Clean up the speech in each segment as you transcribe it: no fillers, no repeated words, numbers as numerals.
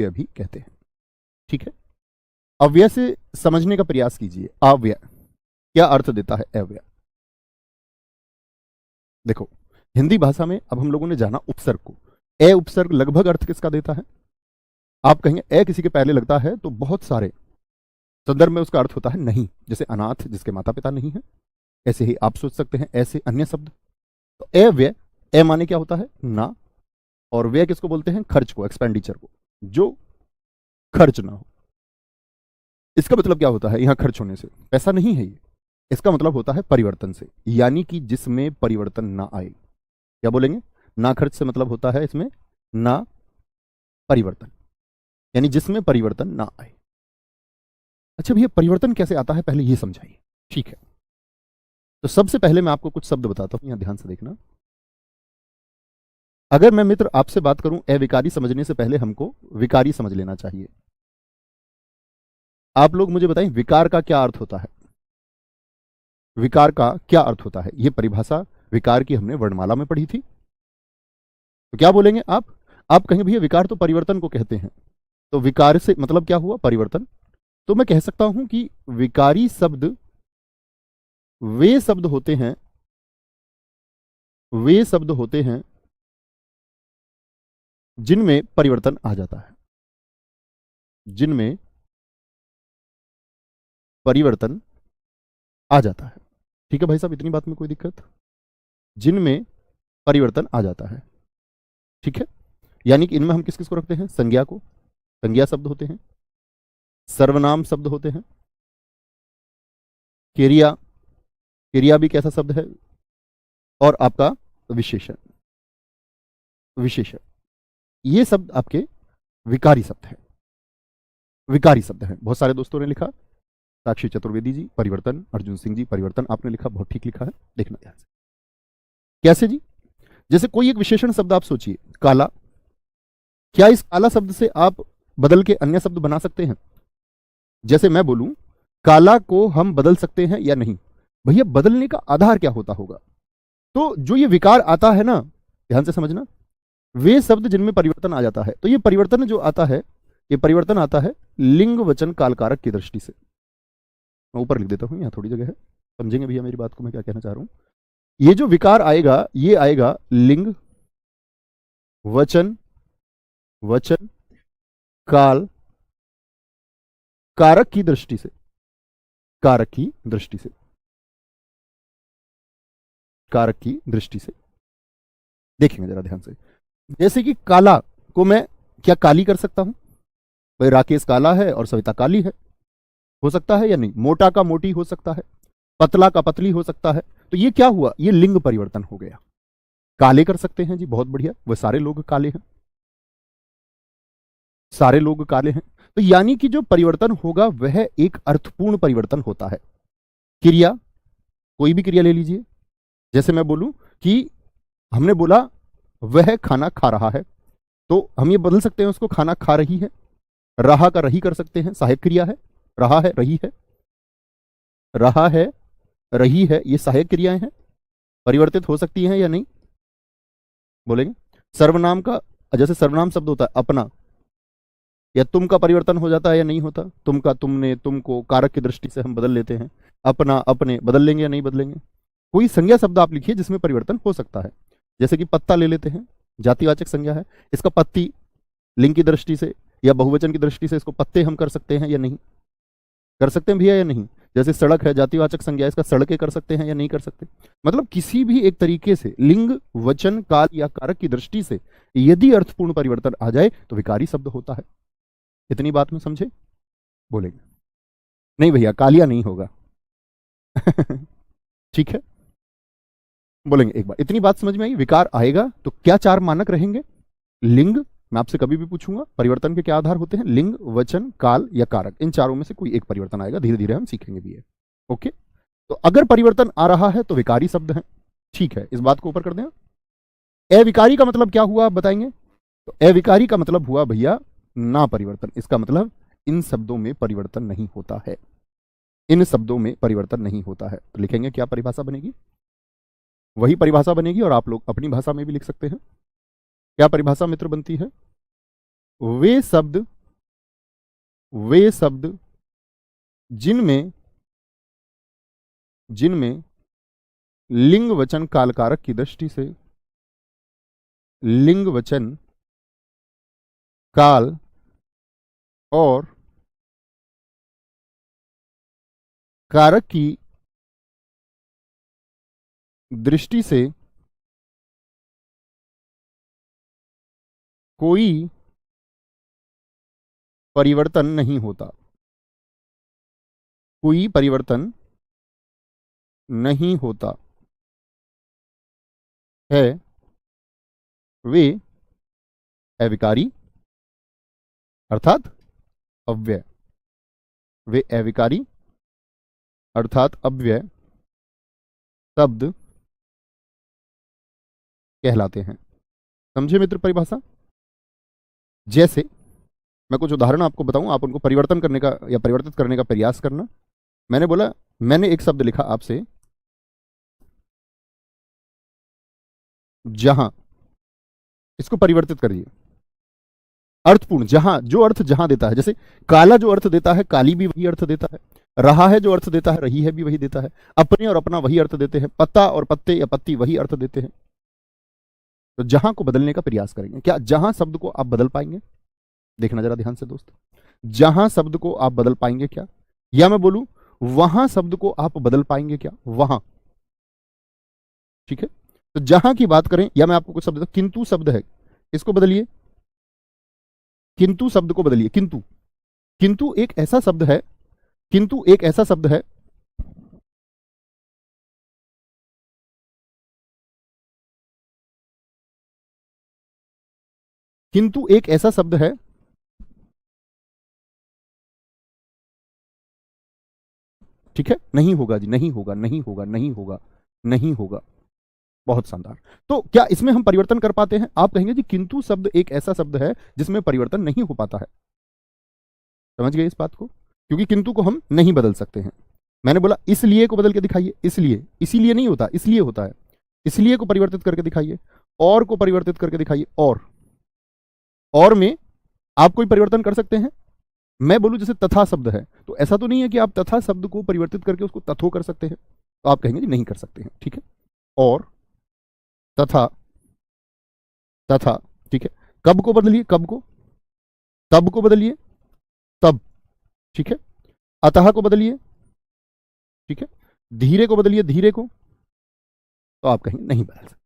अव्यय भी कहते हैं। ठीक है, अव्यय से समझने का प्रयास कीजिए। अव्यय क्या अर्थ देता है? अव्यय देखो, हिंदी भाषा में अब हम लोगों ने जाना उपसर्ग को। ए उपसर्ग लगभग अर्थ किसका देता है? आप कहेंगे ए किसी के पहले लगता है तो बहुत सारे संदर्भ में उसका अर्थ होता है नहीं, जैसे अनाथ जिसके माता पिता नहीं है, ऐसे ही आप सोच सकते हैं ऐसे अन्य शब्द। तो ए व्यय, ए माने क्या होता है? ना, और व्यय किसको बोलते हैं? खर्च को, एक्सपेंडिचर को, जो खर्च ना हो। इसका मतलब क्या होता है? यहां खर्च होने से पैसा नहीं है ये, इसका मतलब होता है परिवर्तन से, यानी कि जिसमें परिवर्तन ना आए। क्या बोलेंगे? ना खर्च से मतलब होता है इसमें ना परिवर्तन, यानी जिसमें परिवर्तन ना आए। अच्छा भैया, परिवर्तन कैसे आता है पहले ये समझाइए। ठीक है, तो सबसे पहले मैं आपको कुछ शब्द बताता हूं, यहां ध्यान से देखना। अगर मैं मित्र आपसे बात करूं अविकारी समझने से पहले हमको विकारी समझ लेना चाहिए। आप लोग मुझे बताएं विकार का क्या अर्थ होता है? विकार का क्या अर्थ होता है? यह परिभाषा विकार की हमने वर्णमाला में पढ़ी थी। तो क्या बोलेंगे आप कहेंगे भैया विकार तो परिवर्तन को कहते हैं, तो विकार से मतलब क्या हुआ? परिवर्तन। तो मैं कह सकता हूं कि विकारी शब्द वे शब्द होते हैं जिनमें परिवर्तन आ जाता है, जिनमें परिवर्तन आ जाता है। ठीक है भाई साहब, इतनी बात में कोई दिक्कत? जिनमें परिवर्तन आ जाता है। ठीक है, यानी कि इनमें हम किस किस को रखते हैं? संज्ञा को, संज्ञा शब्द होते हैं, सर्वनाम शब्द होते हैं, क्रिया, क्रिया भी कैसा शब्द है, और आपका विशेषण, विशेषण, ये शब्द आपके विकारी शब्द है, विकारी शब्द है। बहुत सारे दोस्तों ने लिखा, साक्षी चतुर्वेदी जी परिवर्तन, अर्जुन सिंह जी परिवर्तन, आपने लिखा, बहुत ठीक लिखा है। देखना ध्यान से। कैसे जी? जैसे कोई एक विशेषण शब्द आप सोचिए, काला, क्या इस काला शब्द से आप बदल के अन्य शब्द बना सकते हैं? जैसे मैं बोलूं काला को हम बदल सकते हैं या नहीं? भैया बदलने का आधार क्या होता होगा? तो जो ये विकार आता है ना, ध्यान से समझना, वे शब्द जिनमें परिवर्तन आ जाता है। तो ये परिवर्तन जो आता है, ये परिवर्तन आता है लिंग वचन काल कारक की दृष्टि से। मैं ऊपर लिख देता हूं, यहां थोड़ी जगह है, समझेंगे भैया मेरी बात को, मैं क्या कहना चाह रहा हूं। ये जो विकार आएगा, ये आएगा लिंग वचन, वचन काल कारक की दृष्टि से, कारक की दृष्टि से, कारक की दृष्टि से। देखेंगे जरा ध्यान से। जैसे कि काला को मैं क्या काली कर सकता हूं? भाई राकेश काला है और सविता काली है, हो सकता है या नहीं? मोटा का मोटी हो सकता है, पतला का पतली हो सकता है। तो ये क्या हुआ? ये लिंग परिवर्तन हो गया। काले कर सकते हैं जी, बहुत बढ़िया, वह सारे लोग काले हैं, सारे लोग काले हैं। तो यानी कि जो परिवर्तन होगा वह एक अर्थपूर्ण परिवर्तन होता है। क्रिया, कोई भी क्रिया ले लीजिए, जैसे मैं बोलूं कि हमने बोला वह खाना खा रहा है, तो हम ये बदल सकते हैं उसको खाना खा रही है। रहा का रही कर सकते हैं, सहायक क्रिया है। रहा है, रही है, रहा है, रही है, ये सहायक क्रियाएं हैं, परिवर्तित हो सकती हैं या नहीं? बोलेंगे। सर्वनाम का, जैसे सर्वनाम शब्द होता है अपना या तुम का परिवर्तन हो जाता है या नहीं होता? तुम का तुमने, तुमको, कारक की दृष्टि से हम बदल लेते हैं। अपना अपने बदल लेंगे या नहीं बदलेंगे? कोई संज्ञा शब्द आप लिखिए जिसमें परिवर्तन हो सकता है, जैसे कि पत्ता ले लेते हैं, जातिवाचक संज्ञा है, इसका पत्ती लिंग की दृष्टि से या बहुवचन की दृष्टि से इसको पत्ते हम कर सकते हैं या नहीं? कर सकते हैं भैया या नहीं? जैसे सड़क है, जातिवाचक संज्ञा, इसका सड़कें कर सकते हैं या नहीं कर सकते? मतलब किसी भी एक तरीके से लिंग वचन काल या कारक की दृष्टि से यदि अर्थपूर्ण परिवर्तन आ जाए तो विकारी शब्द होता है। इतनी बात में समझे? बोलेंगे नहीं भैया कालिया नहीं होगा। ठीक है, बोलेंगे एक बार। इतनी बात समझ में आई? विकार आएगा तो क्या चार मानक रहेंगे? लिंग, मैं आपसे कभी भी पूछूंगा परिवर्तन के क्या आधार होते हैं, लिंग वचन काल या कारक, इन चारों में से कोई एक परिवर्तन आएगा, धीरे धीरे हम सीखेंगे भी है। ओके, तो अगर परिवर्तन आ रहा है तो विकारी शब्द है। ठीक है, इस बात को ऊपर कर दें। अविकारी का मतलब क्या हुआ आप बताएंगे? तो अविकारी का मतलब हुआ भैया ना परिवर्तन। इसका मतलब इन शब्दों में परिवर्तन नहीं होता है, इन शब्दों में परिवर्तन नहीं होता है। तो लिखेंगे क्या परिभाषा बनेगी? वही परिभाषा बनेगी, और आप लोग अपनी भाषा में भी लिख सकते हैं। क्या परिभाषा मित्र बनती है? वे शब्द जिनमें लिंग वचन काल कारक की दृष्टि से लिंग वचन काल और कारक की दृष्टि से कोई परिवर्तन नहीं होता, कोई परिवर्तन नहीं होता है, वे अविकारी अर्थात अव्यय, वे अविकारी अर्थात अव्यय शब्द कहलाते हैं। समझे मित्र परिभाषा? जैसे मैं कुछ उदाहरण आपको बताऊं, आप उनको परिवर्तन करने का या परिवर्तित करने का प्रयास करना। मैंने बोला, मैंने एक शब्द लिखा आपसे जहां, इसको परिवर्तित करिए। अर्थपूर्ण, जहां, जो अर्थ जहां देता है, जैसे काला जो अर्थ देता है काली भी वही अर्थ देता है, रहा है जो अर्थ देता है रही है भी वही देता है, अपने और अपना वही अर्थ देते हैं, पत्ता और पत्ते या पत्ती वही अर्थ देते हैं। तो जहां को बदलने का प्रयास करेंगे। क्या जहां शब्द को आप बदल पाएंगे? देखना जरा ध्यान से दोस्त, जहां शब्द को आप बदल पाएंगे क्या? या मैं बोलूं वहां शब्द को आप बदल पाएंगे क्या? वहां, ठीक है। तो जहां की बात करें, या मैं आपको कुछ शब्द, किंतु शब्द है, इसको बदलिए, किंतु शब्द को बदलिए। किंतु, किंतु एक ऐसा शब्द है, किंतु एक ऐसा शब्द है किंतु एक ऐसा शब्द है ठीक है। नहीं होगा जी, नहीं होगा, नहीं होगा, नहीं होगा, नहीं होगा। बहुत शानदार। तो क्या इसमें हम परिवर्तन कर पाते हैं? आप कहेंगे जी किंतु शब्द एक ऐसा शब्द है जिसमें परिवर्तन नहीं हो पाता है। समझ गए इस बात को? क्योंकि किंतु को हम नहीं बदल सकते हैं। मैंने बोला इसलिए को बदल के दिखाइए, इसलिए, इसीलिए नहीं होता, इसलिए होता है। इसलिए को परिवर्तित करके दिखाइए, और को परिवर्तित करके दिखाइए, और में आप कोई परिवर्तन कर सकते हैं? मैं बोलूं जैसे तथा शब्द है, तो ऐसा तो नहीं है कि आप तथा शब्द को परिवर्तित करके उसको तथो कर सकते हैं, तो आप कहेंगे जी नहीं कर सकते हैं, ठीक है। और तथा, तथा, ठीक है। कब को बदलिए, कब को, तब को बदलिए, तब, ठीक है। अतः को बदलिए, ठीक है। धीरे को बदलिए, धीरे को, तो आप कहेंगे नहीं बदल सकते,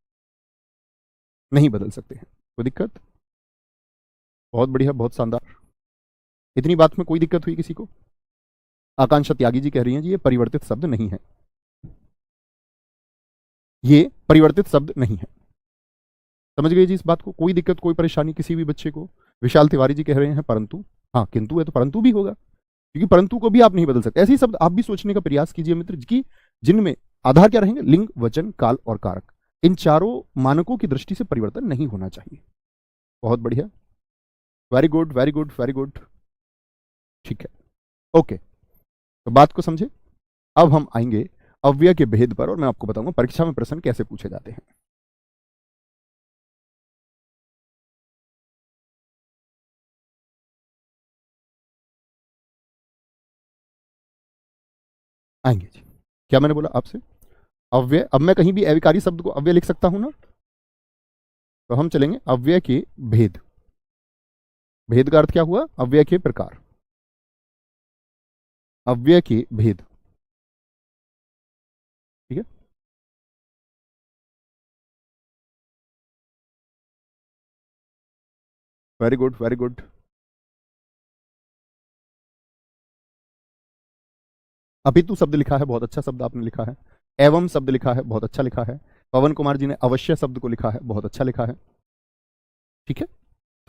नहीं बदल सकते हैं। कोई दिक्कत? बहुत बढ़िया, बहुत शानदार। इतनी बात में कोई दिक्कत हुई किसी को? आकांक्षा त्यागी जी कह रही हैं जी ये परिवर्तित शब्द नहीं है, ये परिवर्तित शब्द नहीं है। समझ गए जी इस बात को? कोई दिक्कत, कोई परेशानी किसी भी बच्चे को? विशाल तिवारी जी कह रहे हैं परंतु, हाँ किंतु है तो परंतु भी होगा, क्योंकि परंतु को भी आप नहीं बदल सकते। ऐसे ही शब्द आप भी सोचने का प्रयास कीजिए मित्र, कि जिनमें आधार क्या रहेंगे? लिंग, वचन, काल और कारक। इन चारों मानकों की दृष्टि से परिवर्तन नहीं होना चाहिए। बहुत बढ़िया, very good, very good, very good, ठीक है, ओके। तो बात को समझे। अब हम आएंगे अव्यय के भेद पर, और मैं आपको बताऊंगा परीक्षा में प्रश्न कैसे पूछे जाते हैं। आएंगे जी। क्या मैंने बोला आपसे? अव्यय, अब मैं कहीं भी अविकारी शब्द को अव्यय लिख सकता हूं ना, तो हम चलेंगे अव्यय के भेद। भेद का अर्थ क्या हुआ? अव्यय के प्रकार, अव्यय के भेद, ठीक है। Very good, very good. अपितु शब्द लिखा है, बहुत अच्छा शब्द आपने लिखा है। एवं शब्द लिखा है, बहुत अच्छा लिखा है। पवन कुमार जी ने अवश्य शब्द को लिखा है, बहुत अच्छा लिखा है, ठीक है।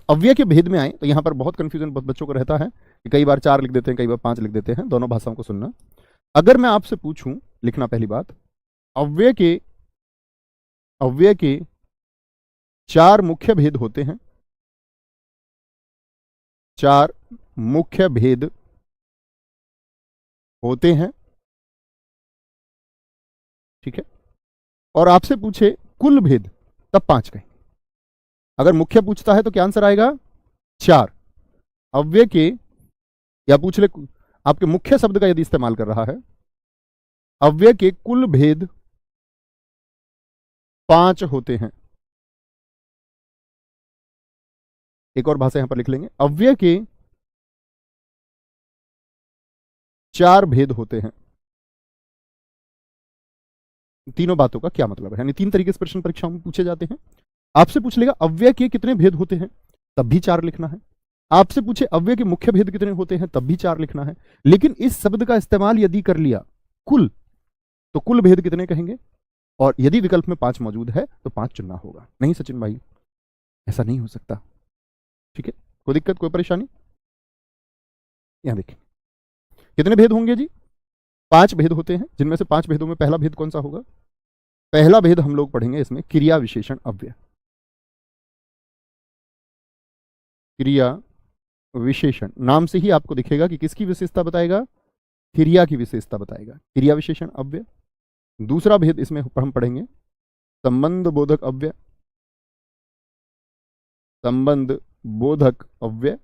अव्यय के भेद में आए तो यहां पर बहुत कंफ्यूजन बच्चों को रहता है कि कई बार 4 लिख देते हैं, कई बार 5 लिख देते हैं। दोनों भाषाओं को सुनना। अगर मैं आपसे पूछूं, लिखना पहली बात, अव्यय के 4 मुख्य भेद होते हैं, 4 मुख्य भेद होते हैं, ठीक है। और आपसे पूछे कुल भेद, तब 5 कहें। अगर मुख्य पूछता है तो क्या आंसर आएगा? 4, अव्यय के, या पूछ ले आपके मुख्य शब्द का यदि इस्तेमाल कर रहा है, अव्यय के कुल भेद 5 होते हैं। एक और भाषा यहां पर लिख लेंगे, अव्यय के 4 भेद होते हैं। तीनों बातों का क्या मतलब है, यानी 3 तरीके से प्रश्न परीक्षाओं में पूछे जाते हैं। आपसे पूछ लेगा अव्यय के कितने भेद होते हैं, तब भी 4 लिखना है। आपसे पूछे अव्यय के मुख्य भेद कितने होते हैं, तब भी 4 लिखना है। लेकिन इस शब्द का इस्तेमाल यदि कर लिया कुल, तो कुल भेद कितने कहेंगे, और यदि विकल्प में 5 मौजूद है तो 5 चुनना होगा। नहीं सचिन भाई, ऐसा नहीं हो सकता। ठीक है, कोई दिक्कत, कोई परेशानी? यहां देखिए कितने भेद होंगे जी, 5 भेद होते हैं, जिनमें से 5 भेदों में पहला भेद कौन सा होगा? पहला भेद हम लोग पढ़ेंगे इसमें क्रिया विशेषण अव्यय। क्रिया विशेषण नाम से ही आपको दिखेगा कि किसकी विशेषता बताएगा, क्रिया की विशेषता बताएगा, क्रिया विशेषण अव्यय। दूसरा भेद इसमें हम पढ़ेंगे संबंध बोधक अव्यय, संबंध बोधक अव्यय।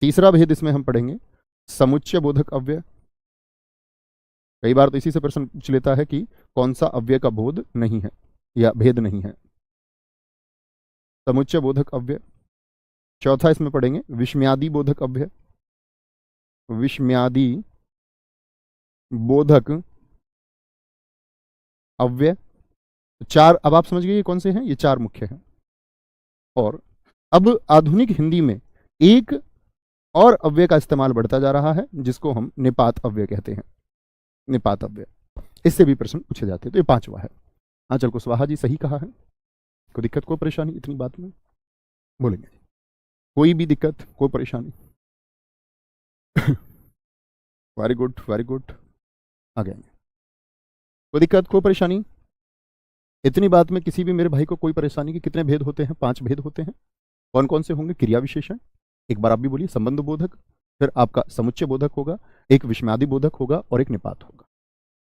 तीसरा भेद इसमें हम पढ़ेंगे समुच्चय बोधक अव्यय। कई बार तो इसी से प्रश्न पूछ लेता है कि कौन सा अव्यय का बोध नहीं है या भेद नहीं है, समुच्चय बोधक अव्यय। चौथा इसमें पढ़ेंगे विस्मयादि बोधक अव्यय, विस्मयादि बोधक अव्यय। 4 अब आप समझ गए ये कौन से हैं, ये 4 मुख्य हैं। और अब आधुनिक हिंदी में एक और अव्यय का इस्तेमाल बढ़ता जा रहा है, जिसको हम निपात अव्यय कहते हैं, निपात अव्यय। इससे भी प्रश्न पूछे जाते हैं। तो ये 5वां है। आंचल कुशवाहा जी सही कहा है, कोई दिक्कत कोई परेशानी इतनी बात में? बोलेंगे कोई भी दिक्कत कोई परेशानी? वेरी गुड वेरी गुड, आ गए। कोई दिक्कत कोई परेशानी? इतनी बात में किसी भी मेरे भाई को कोई परेशानी? कि कितने भेद होते हैं? 5 भेद होते हैं। कौन कौन से होंगे? क्रिया विशेषण, एक बार आप भी बोलिए, संबंध बोधक, फिर आपका समुच्चय बोधक होगा, एक विस्मयादि बोधक होगा और एक निपात होगा।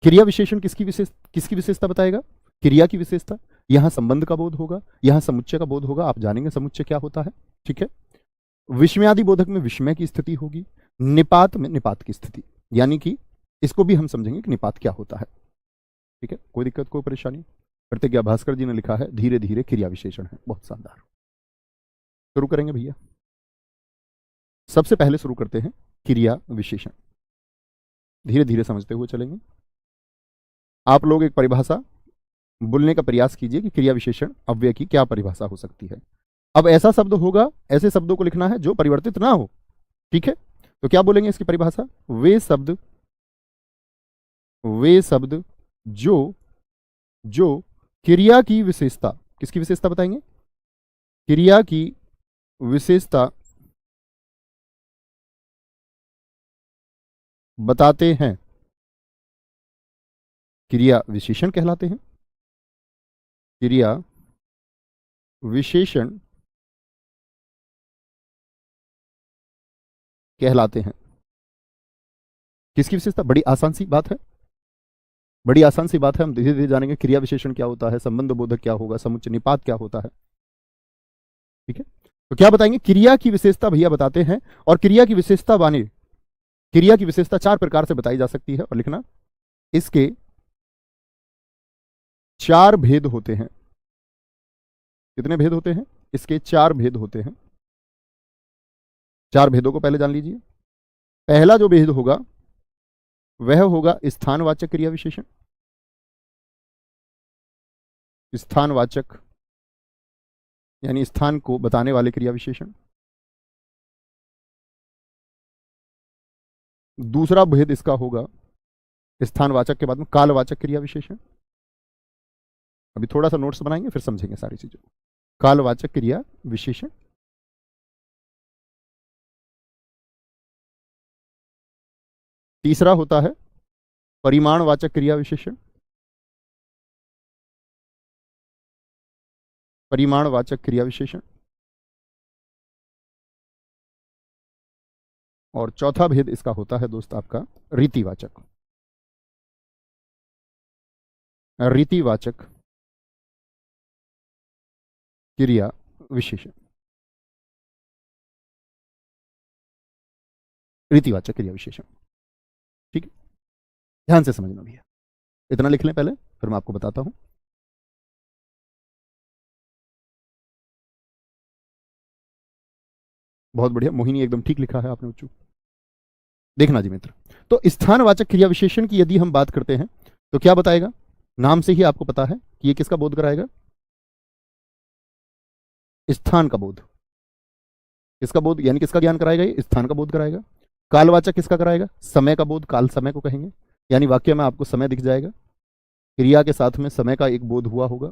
क्रिया विशेषण किसकी विशेषता बताएगा? क्रिया की विशेषता। यहां संबंध का बोध होगा, यहां समुच्चय का बोध होगा, आप जानेंगे समुच्चय क्या होता है। ठीक है, विस्मयादि बोधक में विस्मय की स्थिति होगी, निपात में निपात की स्थिति, यानी कि इसको भी हम समझेंगे कि निपात क्या होता है। ठीक है, कोई दिक्कत कोई परेशानी? प्रतिज्ञा भास्कर जी ने लिखा है धीरे धीरे क्रिया विशेषण है, बहुत शानदार। शुरू करेंगे भैया, सबसे पहले शुरू करते हैं क्रिया विशेषण, धीरे धीरे समझते हुए चलेंगे। आप लोग एक परिभाषा बोलने का प्रयास कीजिए कि क्रिया विशेषण अव्यय की क्या परिभाषा हो सकती है। अब ऐसा शब्द होगा, ऐसे शब्दों को लिखना है जो परिवर्तित ना हो। ठीक है, तो क्या बोलेंगे इसकी परिभाषा? वे शब्द जो क्रिया की विशेषता, किसकी विशेषता बताएंगे? क्रिया की विशेषता बताते हैं, क्रिया विशेषण कहलाते हैं। क्रिया विशेषण कहलाते हैं। किसकी विशेषता? बड़ी आसान सी बात है, बड़ी आसान सी बात है। हम धीरे धीरे जानेंगे क्रिया विशेषण क्या होता है, संबंध बोधक क्या होगा, समुच्चय निपात क्या होता है। ठीक है, तो क्या बताएंगे? क्रिया की विशेषता भैया बताते हैं। और क्रिया की विशेषता बाने, क्रिया की विशेषता 4 प्रकार से बताई जा सकती है, और लिखना इसके 4 भेद होते हैं। कितने भेद होते हैं? इसके 4 भेद होते हैं। 4 भेदों को पहले जान लीजिए। पहला जो भेद होगा वह होगा स्थानवाचक क्रिया विशेषण, स्थानवाचक यानी स्थान को बताने वाले क्रिया विशेषण। दूसरा भेद इसका होगा स्थानवाचक के बाद में कालवाचक क्रिया विशेषण। अभी थोड़ा सा नोट्स बनाएंगे फिर समझेंगे सारी चीजों को। कालवाचक क्रिया विशेषण। तीसरा होता है परिमाणवाचक क्रिया विशेषण, परिमाणवाचक क्रिया विशेषण। और चौथा भेद इसका होता है दोस्त आपका रीतिवाचक, रीतिवाचक क्रिया विशेषण। रीतिवाचक क्रिया विशेषण। ठीक है, ध्यान से समझना भैया, इतना लिख लें पहले, फिर मैं आपको बताता हूं। बहुत बढ़िया, मोहिनी एकदम ठीक लिखा है आपने बच्चों। देखना जी मित्र, तो स्थानवाचक क्रिया विशेषण की यदि हम बात करते हैं तो क्या बताएगा, नाम से ही आपको पता है कि ये किसका बोध कराएगा, स्थान का बोध। किसका बोध, यानी किसका ज्ञान कराएगा, ये स्थान का बोध कराएगा। कालवाचक किसका कराएगा, समय का बोध, काल समय को कहेंगे, यानी वाक्य में आपको समय दिख जाएगा, क्रिया के साथ में समय का एक बोध हुआ होगा।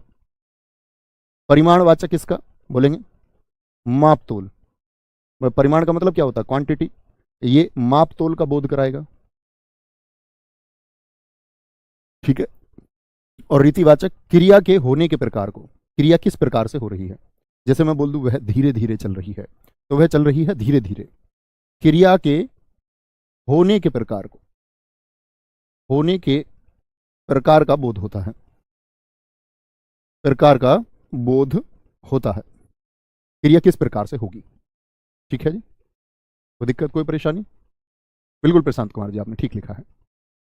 परिमाणवाचक किसका बोलेंगे, माप तोल। परिमाण का मतलब क्या होता है, क्वांटिटी, ये माप तोल का बोध कराएगा। ठीक है, और रीतिवाचक क्रिया के होने के प्रकार को, क्रिया किस प्रकार से हो रही है, जैसे मैं बोल दूं वह धीरे धीरे चल रही है, तो वह चल रही है धीरे धीरे। क्रिया के होने के प्रकार को, होने के प्रकार का बोध होता है, प्रकार का बोध होता है, क्रिया किस प्रकार से होगी। ठीक है जी, कोई दिक्कत, कोई परेशानी? बिल्कुल प्रशांत कुमार जी आपने ठीक लिखा है,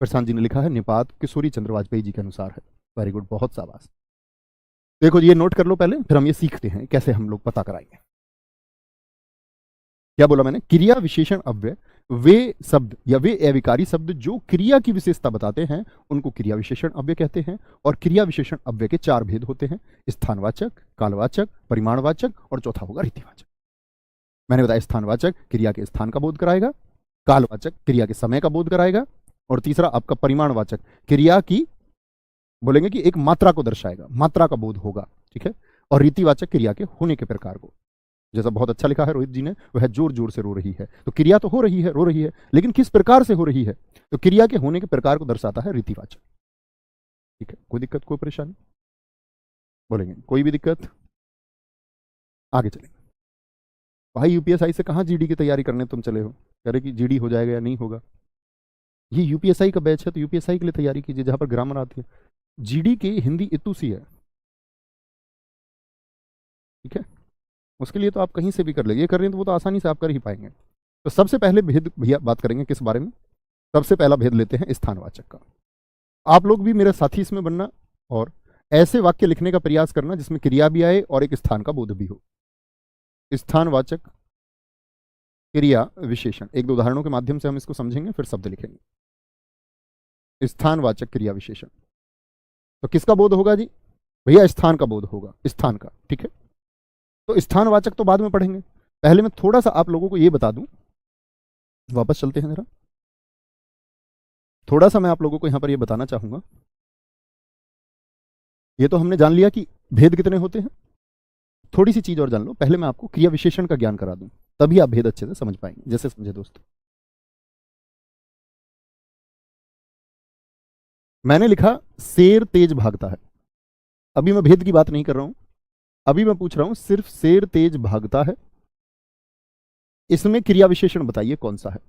प्रशांत जी ने लिखा है निपात किशोरी चंद्र वाजपेयी जी के अनुसार है। वेरी गुड, बहुत शाबाश। देखो ये नोट कर लो पहले, फिर हम ये सीखते हैं कैसे हम लोग पता कराएंगे। क्या बोला मैंने, क्रिया विशेषण अव्यय वे शब्द या वे अविकारी शब्द जो क्रिया की विशेषता बताते हैं उनको क्रिया विशेषण अव्यय कहते हैं। और क्रिया विशेषण अव्यय के 4 भेद होते हैं, स्थानवाचक, कालवाचक, परिमाणवाचक और चौथा होगा रीतिवाचक। मैंने बताया स्थानवाचक क्रिया के स्थान का बोध कराएगा, कालवाचक क्रिया के समय का बोध कराएगा, और तीसरा आपका परिमाणवाचक क्रिया की बोलेंगे कि एक मात्रा को दर्शाएगा, मात्रा का बोध होगा। ठीक है, और रीतिवाचक क्रिया के होने के प्रकार को, जैसा बहुत अच्छा लिखा है रोहित जी ने, वह जोर जोर से रो रही है, तो क्रिया तो हो रही है, रो रही है, लेकिन किस प्रकार से हो रही है, तो क्रिया के होने के प्रकार को दर्शाता है रीतिवाचक। ठीक है, कोई दिक्कत, कोई परेशानी बोलेंगे, कोई भी दिक्कत? आगे चलेंगे। भाई यूपीएसआई से कहाँ जीडी की तैयारी करने तुम चले हो, कह रहे कि जीडी हो जाएगा या नहीं होगा। ये यूपीएसआई का बैच है, तो यूपीएसआई के लिए तैयारी कीजिए जहां पर ग्रामर आती है। जीडी की हिंदी इतू सी है। ठीक है, उसके लिए तो आप कहीं से भी कर लेंगे, ये कर रहे हैं तो वो तो आसानी से आप कर ही पाएंगे। तो सबसे पहले भेद भैया बात करेंगे किस बारे में, सबसे पहला भेद लेते हैं स्थानवाचक का। आप लोग भी मेरे साथी इसमें बनना और ऐसे वाक्य लिखने का प्रयास करना जिसमें क्रिया भी आए और एक स्थान का बोध भी हो। स्थानवाचक क्रिया विशेषण, एक दो उदाहरणों के माध्यम से हम इसको समझेंगे, फिर शब्द लिखेंगे। स्थानवाचक क्रिया विशेषण, तो किसका बोध होगा जी, भैया स्थान का बोध होगा, स्थान का। ठीक है, तो स्थानवाचक तो बाद में पढ़ेंगे, पहले मैं थोड़ा सा आप लोगों को ये बता दूं, वापस चलते हैं जरा, थोड़ा सा मैं आप लोगों को यहां पर ये बताना चाहूंगा। ये तो हमने जान लिया कि भेद कितने होते हैं, थोड़ी सी चीज और जान लो, पहले मैं आपको क्रिया विशेषण का ज्ञान करा दूं, तभी आप भेद अच्छे से समझ पाएंगे। जैसे समझे दोस्तों, मैंने लिखा शेर तेज भागता है, अभी मैं भेद की बात नहीं कर रहा हूं, अभी मैं पूछ रहा हूं सिर्फ शेर तेज भागता है, इसमें क्रिया विशेषण बताइए कौन सा है।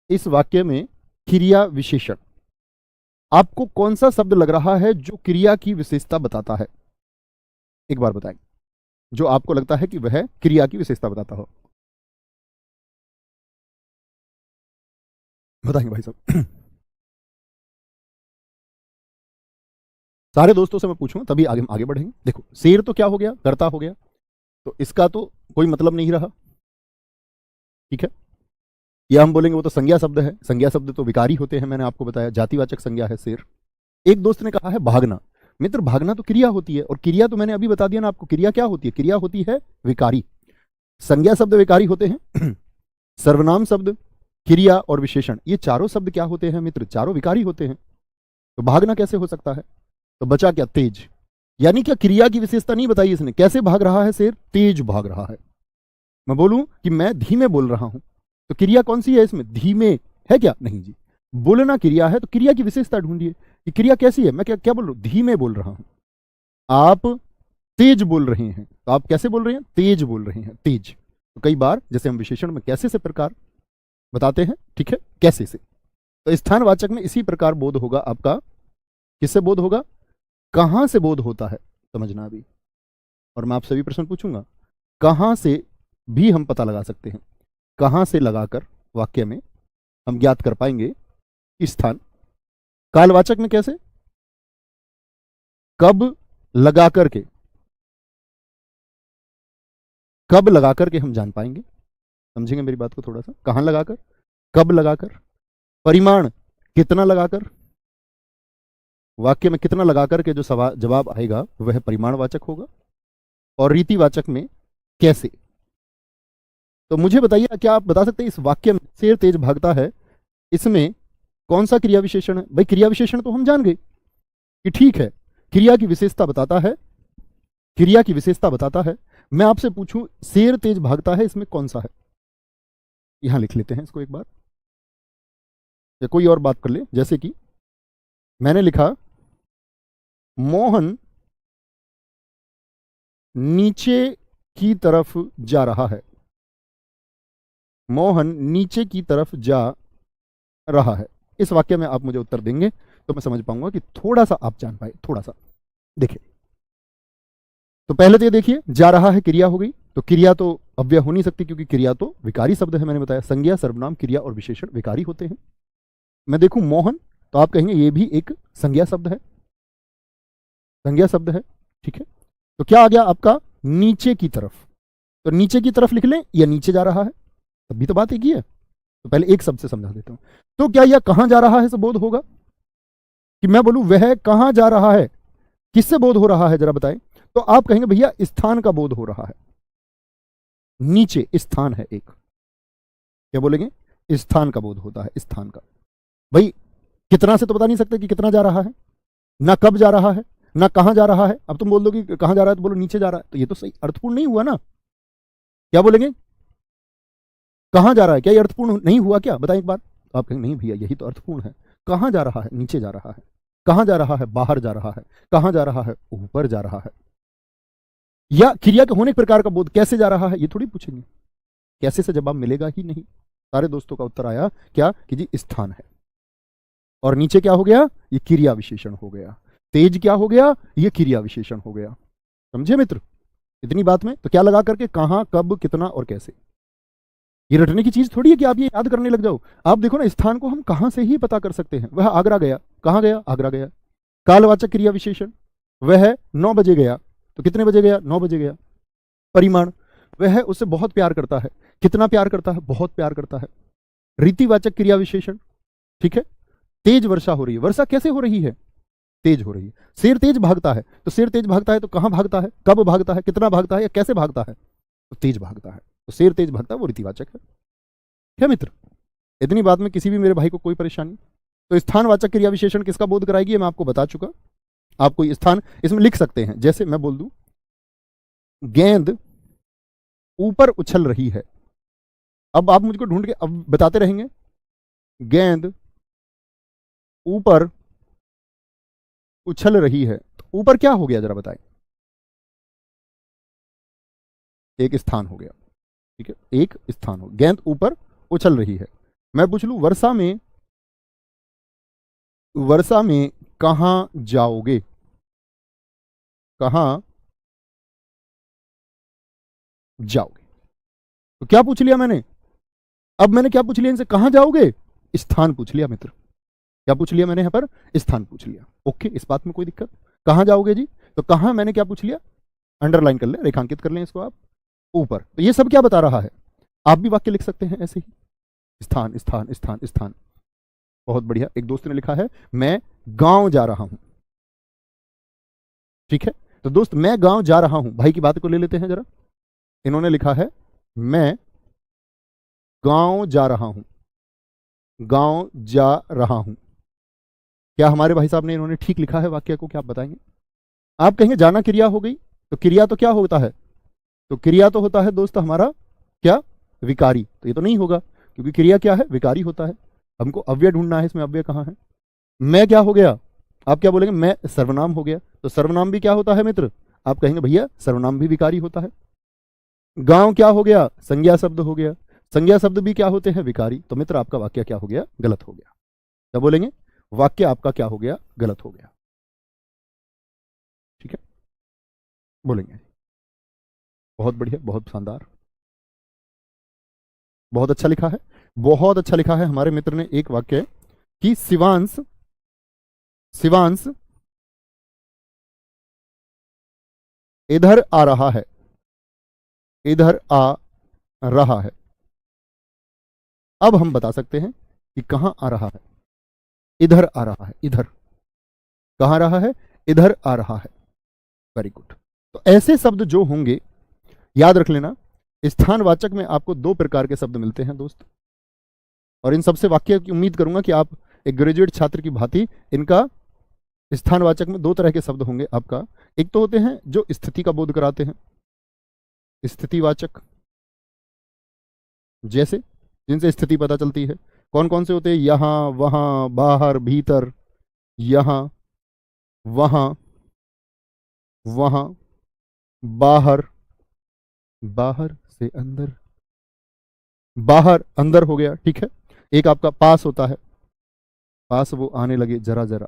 इस वाक्य में क्रिया विशेषण आपको कौन सा शब्द लग रहा है जो क्रिया की विशेषता बताता है, एक बार बताएं, जो आपको लगता है कि वह क्रिया की विशेषता बताता हो, बताएंगे भाई साहब। सारे दोस्तों से मैं पूछूंगा तभी आगे आगे बढ़ेंगे। देखो शेर तो क्या हो गया, कर्ता हो गया, तो इसका तो कोई मतलब नहीं रहा। ठीक है, या हम बोलेंगे वो तो संज्ञा शब्द है, संज्ञा शब्द तो विकारी होते हैं, मैंने आपको बताया जातिवाचक संज्ञा है शेर। एक दोस्त ने कहा है भागना, मित्र भागना तो क्रिया होती है, और क्रिया तो मैंने अभी बता दिया ना आपको, क्रिया क्या होती है, क्रिया होती है विकारी। संज्ञा शब्द विकारी होते हैं, सर्वनाम शब्द, क्रिया और विशेषण, ये चारों शब्द क्या होते हैं मित्र, चारों विकारी होते हैं। तो भागना कैसे हो सकता है, तो बचा क्या, तेज, यानी क्या क्रिया की विशेषता नहीं बताई इसने, कैसे भाग रहा है शेर, तेज भाग रहा है। मैं बोलूं कि मैं धीमे बोल रहा हूं, तो क्रिया कौन सी है इसमें, धीमे है क्या, नहीं जी, बोलना क्रिया है, तो क्रिया की विशेषता ढूंढिए कि क्रिया कैसी है। मैं क्या क्या बोल रहा हूं, धीमे बोल रहा हूं, आप तेज बोल रहे हैं, तो आप कैसे बोल रहे हैं, तेज बोल रहे हैं, तेज। तो कई बार जैसे हम विशेषण में कैसे से प्रकार बताते हैं, ठीक है, कैसे से, तो स्थानवाचक में इसी प्रकार बोध होगा आपका, किससे बोध होगा, कहां से बोध होता है, समझना अभी। और मैं आपसे भी प्रश्न पूछूंगा, कहां से भी हम पता लगा सकते हैं, कहां से लगाकर वाक्य में हम ज्ञात कर पाएंगे कि स्थान कालवाचक में कैसे, कब लगा करके, कब लगा करके हम जान पाएंगे। समझेंगे मेरी बात को थोड़ा सा, कहां लगाकर, कब लगाकर, परिमाण कितना लगाकर, वाक्य में कितना लगाकर के जो सवाल जवाब आएगा वह परिमाणवाचक होगा, और रीतिवाचक में कैसे। तो मुझे बताइए, क्या आप बता सकते हैं इस वाक्य में शेर तेज भागता है, इसमें कौन सा क्रिया विशेषण है? भाई क्रिया विशेषण तो हम जान गए कि ठीक है, क्रिया की विशेषता बताता है, क्रिया की विशेषता बताता है। मैं आपसे पूछूं शेर तेज भागता है, इसमें कौन सा है? यहां लिख लेते हैं इसको एक बार, या कोई और बात कर ले। जैसे कि मैंने लिखा मोहन नीचे की तरफ जा रहा है, मोहन नीचे की तरफ जा रहा है। इस वाक्य में आप मुझे उत्तर देंगे तो मैं समझ पाऊंगा कि थोड़ा सा आप जान पाए, थोड़ा सा। देखिए, तो पहले तो ये देखिए, जा रहा है क्रिया हो गई, तो क्रिया तो अव्यय हो नहीं सकती क्योंकि क्रिया तो विकारी शब्द है। मैंने बताया संज्ञा, सर्वनाम, क्रिया और विशेषण विकारी होते हैं। मैं देखूं मोहन, तो आप कहेंगे ये भी एक संज्ञा शब्द है, संज्ञा शब्द है, ठीक है। तो क्या आ गया आपका नीचे की तरफ, तो नीचे की तरफ लिख लें या नीचे जा रहा है, तब भी तो बात एक ही है। तो पहले एक शब्द से समझा देता हूं। तो क्या यह कहां जा रहा है से बोध होगा? कि मैं बोलूं वह कहां जा रहा है, किससे बोध हो रहा है जरा बताएं? तो आप कहेंगे भैया स्थान का बोध हो रहा है, नीचे स्थान है एक, क्या बोलेंगे? स्थान का बोध होता है, स्थान का। भाई कितना से तो बता नहीं सकते कि कितना जा रहा है, ना कब जा रहा है, ना कहां जा रहा है। अब तुम बोल दो कि कहां जा रहा है तो बोलो नीचे जा रहा है, तो ये तो सही अर्थपूर्ण नहीं हुआ ना। क्या बोलेंगे? कहां जा रहा है, क्या ये अर्थपूर्ण नहीं हुआ क्या? बताएं एक बार। तो आप कहेंगे नहीं भैया यही तो अर्थपूर्ण है। कहां जा रहा है? नीचे जा रहा है। कहां जा रहा है? बाहर जा रहा है। कहां जा रहा है? ऊपर जा रहा है। या क्रिया के होने के प्रकार का बोध, कैसे जा रहा है ये थोड़ी पूछेंगे, कैसे से जवाब मिलेगा ही नहीं। सारे दोस्तों का उत्तर आया क्या कि जी स्थान है, और नीचे क्या हो गया? ये क्रिया विशेषण हो गया। तेज क्या हो गया? ये क्रिया विशेषण हो गया। समझे मित्र इतनी बात में? तो क्या लगा करके, कहां, कब, कितना और कैसे। ये रटने की चीज थोड़ी है कि आप ये याद करने लग जाओ। आप देखो ना, स्थान को हम कहां से ही पता कर सकते हैं। वह आगरा गया, कहां गया? आगरा गया। कालवाचक क्रिया विशेषण, वह 9 बजे गया, तो कितने बजे गया? 9 बजे गया। परिमाण, वह उससे बहुत प्यार करता है, कितना प्यार करता है? बहुत प्यार करता है। रीतिवाचक क्रिया विशेषण, ठीक है। तेज वर्षा हो रही है, वर्षा कैसे हो रही है? तेज हो रही है। शेर तेज भागता है, तो शेर तेज भागता है तो कहां भागता है, कब भागता है, कितना भागता है, या कैसे भागता है? तो तेज भागता है। तो शेर तेज भागता है वो रीतिवाचक है। क्या मित्र इतनी बात में किसी भी मेरे भाई को कोई परेशानी? तो स्थानवाचक क्रिया विशेषण किसका बोध कराएगी, मैं आपको बता चुका। आप कोई स्थान इसमें लिख सकते हैं, जैसे मैं बोल दूं गेंद ऊपर उछल रही है। अब आप मुझको ढूंढ के अब बताते रहेंगे, गेंद ऊपर उछल रही है, तो ऊपर क्या हो गया जरा बताएं? एक स्थान हो गया, ठीक है, एक स्थान हो, गेंद ऊपर उछल रही है। मैं पूछ लूं वर्षा में, वर्षा में कहां जाओगे, कहां जाओगे? तो क्या पूछ लिया मैंने? अब मैंने क्या पूछ लिया इनसे? कहां जाओगे? स्थान पूछ लिया मित्र। क्या पूछ लिया मैंने यहां पर? स्थान पूछ लिया। ओके, इस बात में कोई दिक्कत? कहां जाओगे जी, तो कहां मैंने क्या पूछ लिया? अंडरलाइन कर ले, रेखांकित कर लें इसको आप, ऊपर। तो ये सब क्या बता रहा है? आप भी वाक्य लिख सकते हैं ऐसे ही, स्थान स्थान स्थान स्थान। बहुत बढ़िया। एक दोस्त ने लिखा है मैं गांव जा रहा हूं, ठीक है। तो दोस्त मैं गांव जा रहा हूं, भाई की बात को ले लेते हैं जरा। इन्होंने लिखा है मैं गांव जा रहा हूं, गांव जा रहा हूं। क्या हमारे भाई साहब ने इन्होंने ठीक लिखा है वाक्य को? क्या आप बताएंगे? आप कहेंगे जाना क्रिया हो गई, तो क्रिया तो क्या होता है? तो क्रिया तो होता है दोस्त हमारा क्या? विकारी। तो ये तो नहीं होगा क्योंकि क्रिया क्या है? विकारी होता है। हमको अव्यय ढूंढना है, इसमें अव्यय कहां है? मैं क्या हो गया? आप क्या बोलेंगे? मैं सर्वनाम हो गया। तो सर्वनाम भी क्या होता है मित्र? आप कहेंगे भैया सर्वनाम भी विकारी होता है। गांव क्या हो गया? संज्ञा शब्द हो गया। संज्ञा शब्द भी क्या होते हैं? विकारी। तो मित्र आपका वाक्य क्या हो गया? गलत हो गया। क्या बोलेंगे? वाक्य आपका क्या हो गया? गलत हो गया। ठीक है, बोलेंगे बहुत बढ़िया, बहुत शानदार, बहुत अच्छा लिखा है। बहुत अच्छा लिखा है हमारे मित्र ने एक वाक्य कि शिवांश शिवांश इधर आ रहा है, इधर आ रहा है। अब हम बता सकते हैं कि कहां आ रहा है। इधर आ रहा है, इधर कहां रहा है, इधर आ रहा है। Very good. तो ऐसे शब्द जो होंगे याद रख लेना, स्थानवाचक में आपको दो प्रकार के शब्द मिलते हैं दोस्त, और इन सबसे वाक्य की उम्मीद करूंगा कि आप एक ग्रेजुएट छात्र की भांति इनका स्थानवाचक में दो तरह के शब्द होंगे आपका। एक तो होते हैं जो स्थिति का बोध कराते हैं, स्थितिवाचक, जैसे जिनसे स्थिति पता चलती है। कौन कौन से होते हैं? यहां, वहां, बाहर, भीतर, यहां, वहां, वहां, बाहर, बाहर से अंदर, बाहर अंदर हो गया, ठीक है। एक आपका पास होता है, पास वो आने लगे जरा जरा,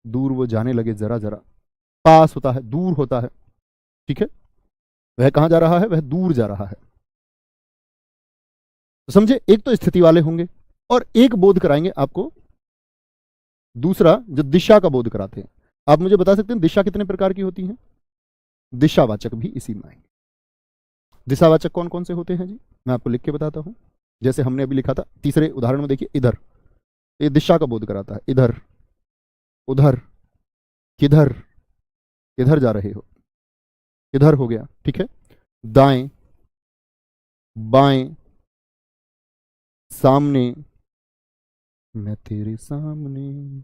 दूर वो जाने लगे जरा जरा। पास होता है, दूर होता है, ठीक है। वह कहां जा रहा है? वह दूर जा रहा है। तो समझे, एक तो स्थिति वाले होंगे और एक बोध कराएंगे आपको दूसरा जो दिशा का बोध कराते हैं। आप मुझे बता सकते हैं दिशा कितने प्रकार की होती है? दिशावाचक भी इसी में आएंगे। दिशावाचक कौन कौन से होते हैं जी? मैं आपको लिख के बताता हूं। जैसे हमने अभी लिखा था तीसरे उदाहरण में, देखिए इधर, ये दिशा का बोध कराता है। इधर, उधर, किधर, किधर जा रहे हो, किधर हो गया, ठीक है। दाएं, बाएं, सामने, मैं तेरे सामने,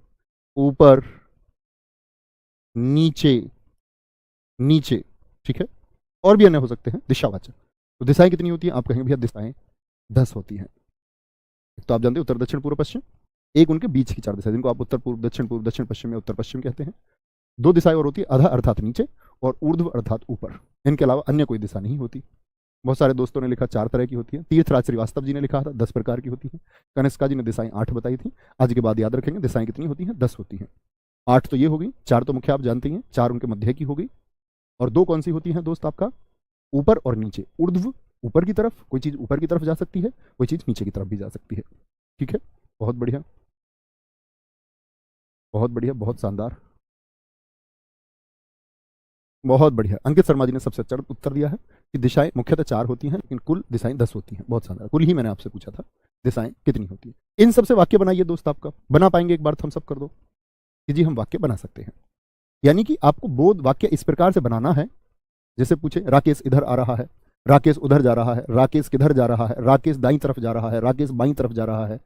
ऊपर, नीचे, नीचे, ठीक है। और भी अन्य हो सकते हैं दिशावाचक। तो दिशाएं कितनी होती हैं? आप कहेंगे भैया दिशाएं 10 होती हैं। तो आप जानते हैं उत्तर, दक्षिण, पूर्व, पश्चिम, एक उनके बीच की 4 दिशाएं जिनको आप उत्तर पूर्व, दक्षिण पश्चिम या उत्तर पश्चिम कहते हैं। 2 दिशाएं और होती है, अधः अर्थात नीचे और ऊर्ध्व अर्थात ऊपर। इनके अलावा अन्य कोई दिशा नहीं होती। बहुत सारे दोस्तों ने लिखा 4 तरह की होती है। तीर्थराज श्रीवास्तव जी ने लिखा था 10 प्रकार की होती है। कनिष्का जी ने दिशाएं 8 बताई थी। आज के बाद याद रखेंगे दिशाएं कितनी होती हैं? 10 होती हैं। 8 तो ये हो गई, 4 तो मुख्य आप जानते हैं, 4 उनके मध्य की हो गई, और 2 कौन सी होती हैं दोस्त? आपका ऊपर और नीचे। ऊर्ध्व ऊपर की तरफ, कोई चीज ऊपर की तरफ जा सकती है, कोई चीज नीचे की तरफ भी जा सकती है, ठीक है। बहुत बढ़िया, बहुत बढ़िया, बहुत शानदार, बहुत बढ़िया। अंकित शर्मा जी ने सबसे अच्छा उत्तर दिया है कि दिशाएं मुख्यतः 4 होती हैं, लेकिन कुल दिशाएं 10 होती हैं। बहुत शानदार। कुल ही मैंने आपसे पूछा था दिशाएं कितनी होती है। इन सबसे वाक्य बनाइए दोस्त। आपका बना पाएंगे? एक बार थम्स अप कर दो कि जी हम वाक्य बना सकते हैं। यानी कि आपको बोध वाक्य इस प्रकार से बनाना है, जैसे पूछे राकेश इधर आ रहा है, राकेश उधर जा रहा है, राकेश किधर जा रहा है, राकेश दाईं तरफ जा रहा है, राकेश बाईं तरफ जा रहा है,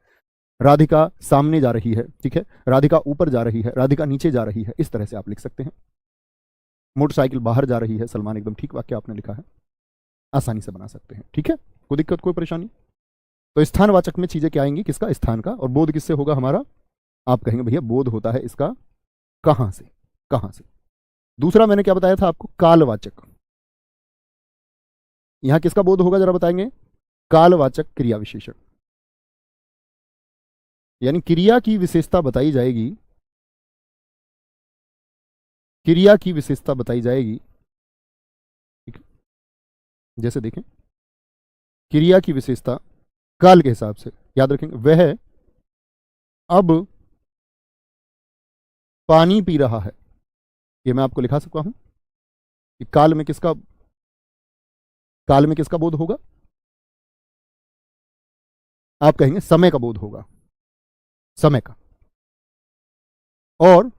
राधिका सामने जा रही है, ठीक है, राधिका ऊपर जा रही है, राधिका नीचे जा रही है। इस तरह से आप लिख सकते हैं। मोटरसाइकिल बाहर जा रही है, सलमान, एकदम ठीक वाक्य आपने लिखा है, आसानी से बना सकते हैं, ठीक है। कोई दिक्कत, कोई परेशानी? तो स्थानवाचक में चीजें क्या आएंगी? किसका? स्थान का। और बोध किससे होगा हमारा? आप कहेंगे भैया बोध होता है इसका कहां से, कहां से। दूसरा मैंने क्या बताया था आपको? कालवाचक। यहां किसका बोध होगा जरा बताएंगे? कालवाचक क्रिया विशेषण, यानी क्रिया की विशेषता बताई जाएगी, क्रिया की विशेषता बताई जाएगी, ठीक है? जैसे देखें क्रिया की विशेषता काल के हिसाब से याद रखेंगे, वह अब पानी पी रहा है। ये मैं आपको लिखा सकता हूं कि काल में किसका, काल में किसका बोध होगा? आप कहेंगे समय का बोध होगा, समय का। और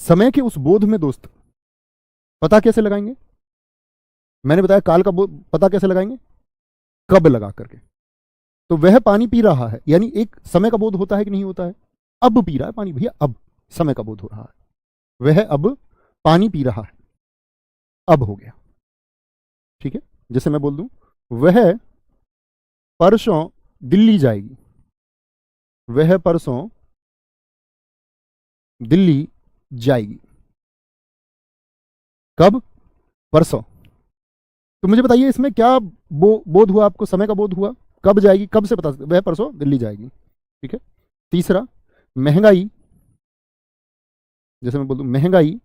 समय के उस बोध में दोस्त पता कैसे लगाएंगे? मैंने बताया काल का बोध पता कैसे लगाएंगे? कब लगा करके। तो वह पानी पी रहा है, यानी एक समय का बोध होता है कि नहीं होता है? अब पी रहा है पानी भैया, अब समय का बोध हो रहा है। वह अब पानी पी रहा है, अब हो गया, ठीक है। जैसे मैं बोल दूं वह परसों दिल्ली जाएगी, वह परसों दिल्ली जाएगी, कब? परसों। तो मुझे बताइए इसमें क्या बोध हुआ आपको? समय का बोध हुआ। कब जाएगी? कब से बता सकते? वह परसों दिल्ली जाएगी, ठीक है। तीसरा महंगाई, जैसे मैं बोल दूं महंगाई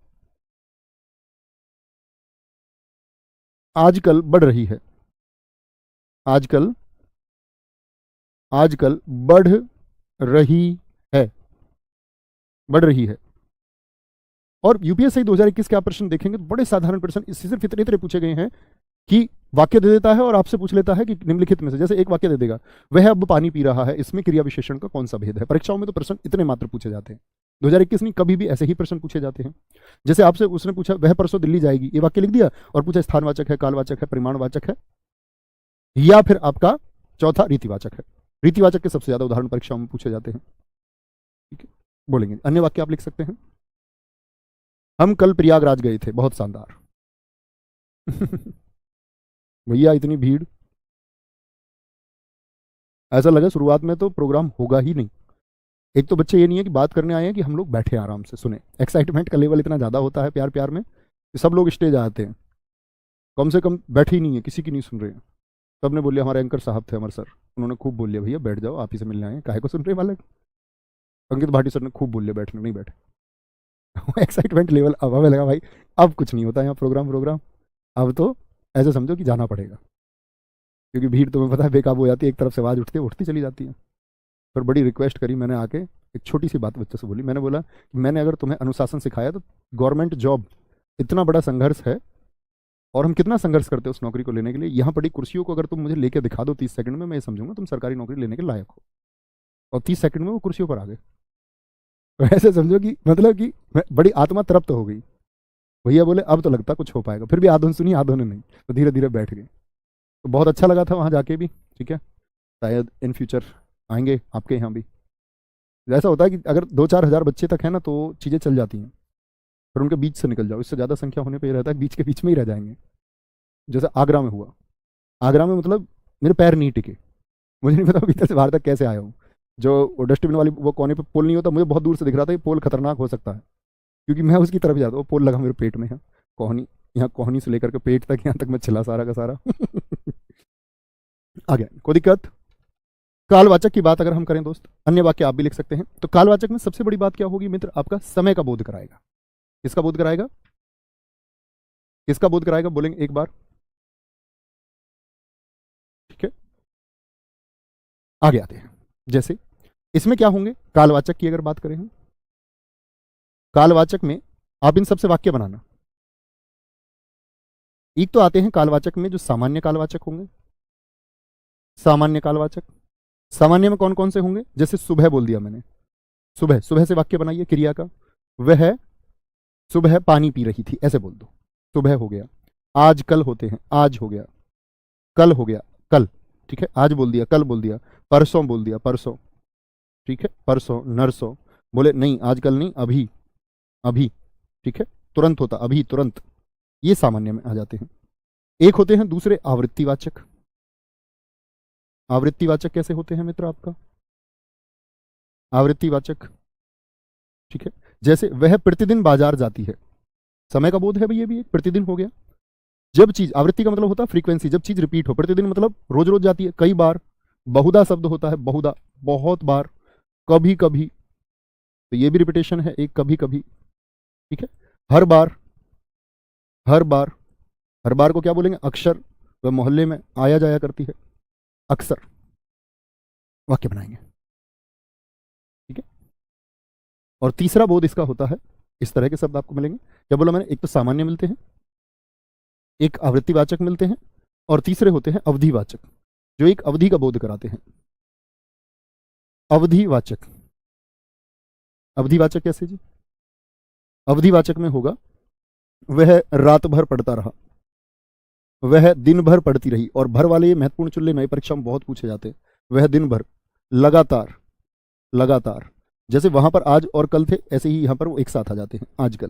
आजकल बढ़ रही है, आजकल आजकल बढ़ रही है, बढ़ रही है। और यूपीएससी 2021 के आप प्रश्न देखेंगे तो बड़े साधारण प्रश्न इससे सिर्फ इतने इतने पूछे गए हैं कि वाक्य दे देता है और आपसे पूछ लेता है कि निम्नलिखित में से, जैसे एक वाक्य दे देगा, वह अब पानी पी रहा है, इसमें क्रिया विशेषण का कौन सा भेद है। परीक्षाओं में तो प्रश्न इतने मात्र पूछे जाते हैं, 2021 नहीं कभी भी ऐसे ही प्रश्न पूछे जाते हैं। जैसे आपसे उसने पूछा वह परसों दिल्ली जाएगी, ये वाक्य लिख दिया और पूछा स्थानवाचक है, कालवाचक है, परिमाणवाचक है, या फिर आपका चौथा रीतिवाचक है। रीतिवाचक के सबसे ज्यादा उदाहरण परीक्षाओं में पूछे जाते हैं। ठीक है, बोलेंगे। अन्य वाक्य आप लिख सकते हैं, हम कल प्रयागराज गए थे, बहुत शानदार। भैया इतनी भीड़, ऐसा लगा शुरुआत में तो प्रोग्राम होगा ही नहीं। एक तो बच्चे ये नहीं है कि बात करने आए हैं कि हम लोग बैठे आराम से सुने, एक्साइटमेंट का लेवल इतना ज़्यादा होता है प्यार प्यार में कि सब लोग स्टेज आते हैं, कम से कम बैठे ही नहीं है, किसी की नहीं सुन रहे हैं। तब ने बोले, हमारे एंकर साहब थे अमर सर, उन्होंने खूब बोल लिया, भैया बैठ जाओ, आप ही से मिलने आए हैं, काहे को सुन रहे वाले। अंकित भाटी सर ने खूब बोल लिया, बैठने नहीं बैठे। एक्साइटमेंट लेवल अब हमें लगा भाई अब कुछ नहीं होता यहाँ, प्रोग्राम अब तो ऐसे समझो कि जाना पड़ेगा, क्योंकि भीड़ तुम्हें पता है बेकाबू हो जाती है, एक तरफ से आवाज़ उठती चली जाती है। फिर बड़ी रिक्वेस्ट करी मैंने आके, एक छोटी सी बात बच्चे से बोली, मैंने बोला कि मैंने अगर तुम्हें अनुशासन सिखाया तो गवर्नमेंट जॉब इतना बड़ा संघर्ष है और हम कितना संघर्ष करते हैं उस नौकरी को लेने के लिए, यहाँ पड़ी कुर्सियों को अगर तुम मुझे लेके दिखा दो 30 सेकंड में, मैं ये समझूंगा तुम सरकारी नौकरी लेने के लायक हो। और 30 सेकंड में वो कुर्सियों पर आ गए। तो ऐसे समझो कि मतलब कि बड़ी आत्मा तृप्त हो गई। भैया बोले अब तो लगता कुछ हो पाएगा, फिर भी आधों ने सुनी आधों ने नहीं, तो धीरे धीरे बैठ गए। तो बहुत अच्छा लगा था वहाँ जाके भी। ठीक है, शायद इन फ्यूचर आएंगे आपके यहाँ भी। ऐसा होता है कि अगर 2-4 हज़ार बच्चे तक है ना तो चीज़ें चल जाती हैं, फिर उनके बीच से निकल जाओ, इससे ज़्यादा संख्या होने पर यह रहता है बीच के बीच में ही रह जाएंगे। जैसे आगरा में हुआ, आगरा में मतलब मेरे पैर नहीं टिके, मुझे नहीं पता भीतर से बाहर तक कैसे आया हूँ। जो डस्टबिन वाली वो कोने पे पोल नहीं होता, मुझे बहुत दूर से दिख रहा था ये पोल खतरनाक हो सकता है, क्योंकि मैं उसकी तरफ जाता हूँ, वो पोल लगा मेरे पेट में है, कोहनी, यहाँ कोहनी से लेकर के पेट तक, यहाँ तक मैं छिला सारा का सारा। आ गया, कोई दिक्कत। कालवाचक की बात अगर हम करें दोस्त, अन्य वाक्य आप भी लिख सकते हैं। तो कालवाचक में सबसे बड़ी बात क्या होगी मित्र, आपका समय का बोध कराएगा। किसका बोध कराएगा, किसका बोध कराएगा, बोलेंगे एक बार। ठीक है, आगे आते हैं। जैसे इसमें क्या होंगे, कालवाचक की अगर बात करें हम, कालवाचक में आप इन सबसे वाक्य बनाना। एक तो आते हैं कालवाचक में जो सामान्य कालवाचक होंगे, सामान्य कालवाचक। सामान्य में कौन कौन से होंगे, जैसे सुबह बोल दिया मैंने, सुबह, सुबह से वाक्य बनाइए क्रिया का, वह सुबह पानी पी रही थी, ऐसे बोल दो, सुबह हो गया। आज कल होते हैं, आज हो गया, कल हो गया, कल। ठीक है, आज बोल दिया, कल बोल दिया, परसों बोल दिया, परसों। ठीक है, परसों, नरसों, बोले नहीं आजकल नहीं, अभी, अभी। ठीक है, तुरंत होता, अभी, तुरंत, ये सामान्य में आ जाते हैं। एक होते हैं दूसरे आवृत्तिवाचक। आवृत्तिवाचक कैसे होते हैं मित्र आपका, आवृत्तिवाचक। ठीक है, जैसे वह प्रतिदिन बाजार जाती है, समय का बोध है भाई, ये भी एक प्रतिदिन हो गया। जब चीज, आवृत्ति का मतलब होता है फ्रीक्वेंसी, जब चीज रिपीट हो, प्रतिदिन मतलब रोज रोज जाती है, कई बार। बहुधा शब्द होता है, बहुधा, बहुत बार, कभी कभी, तो ये भी रिपीटेशन है एक, कभी कभी। ठीक है, हर बार, हर बार, हर बार को क्या बोलेंगे, अक्सर, वह मोहल्ले में आया जाया करती है, अक्सर। वाक्य बनाएंगे। ठीक है, और तीसरा बोध इसका होता है, इस तरह के शब्द आपको मिलेंगे। क्या बोला मैंने, एक तो सामान्य मिलते हैं, एक आवृत्तिवाचक मिलते हैं, और तीसरे होते हैं अवधिवाचक, जो एक अवधि का बोध कराते हैं। अवधिवाचक, अवधिवाचक कैसे जी, अवधिवाचक में होगा वह रात भर पढ़ता रहा, वह दिन भर पढ़ती रही, और भर वाले ये महत्वपूर्ण चुन लेना, परीक्षा में बहुत पूछे जाते हैं। वह दिन भर, लगातार, लगातार। जैसे वहां पर आज और कल थे, ऐसे ही यहां पर वो एक साथ आ जाते हैं, आजकल,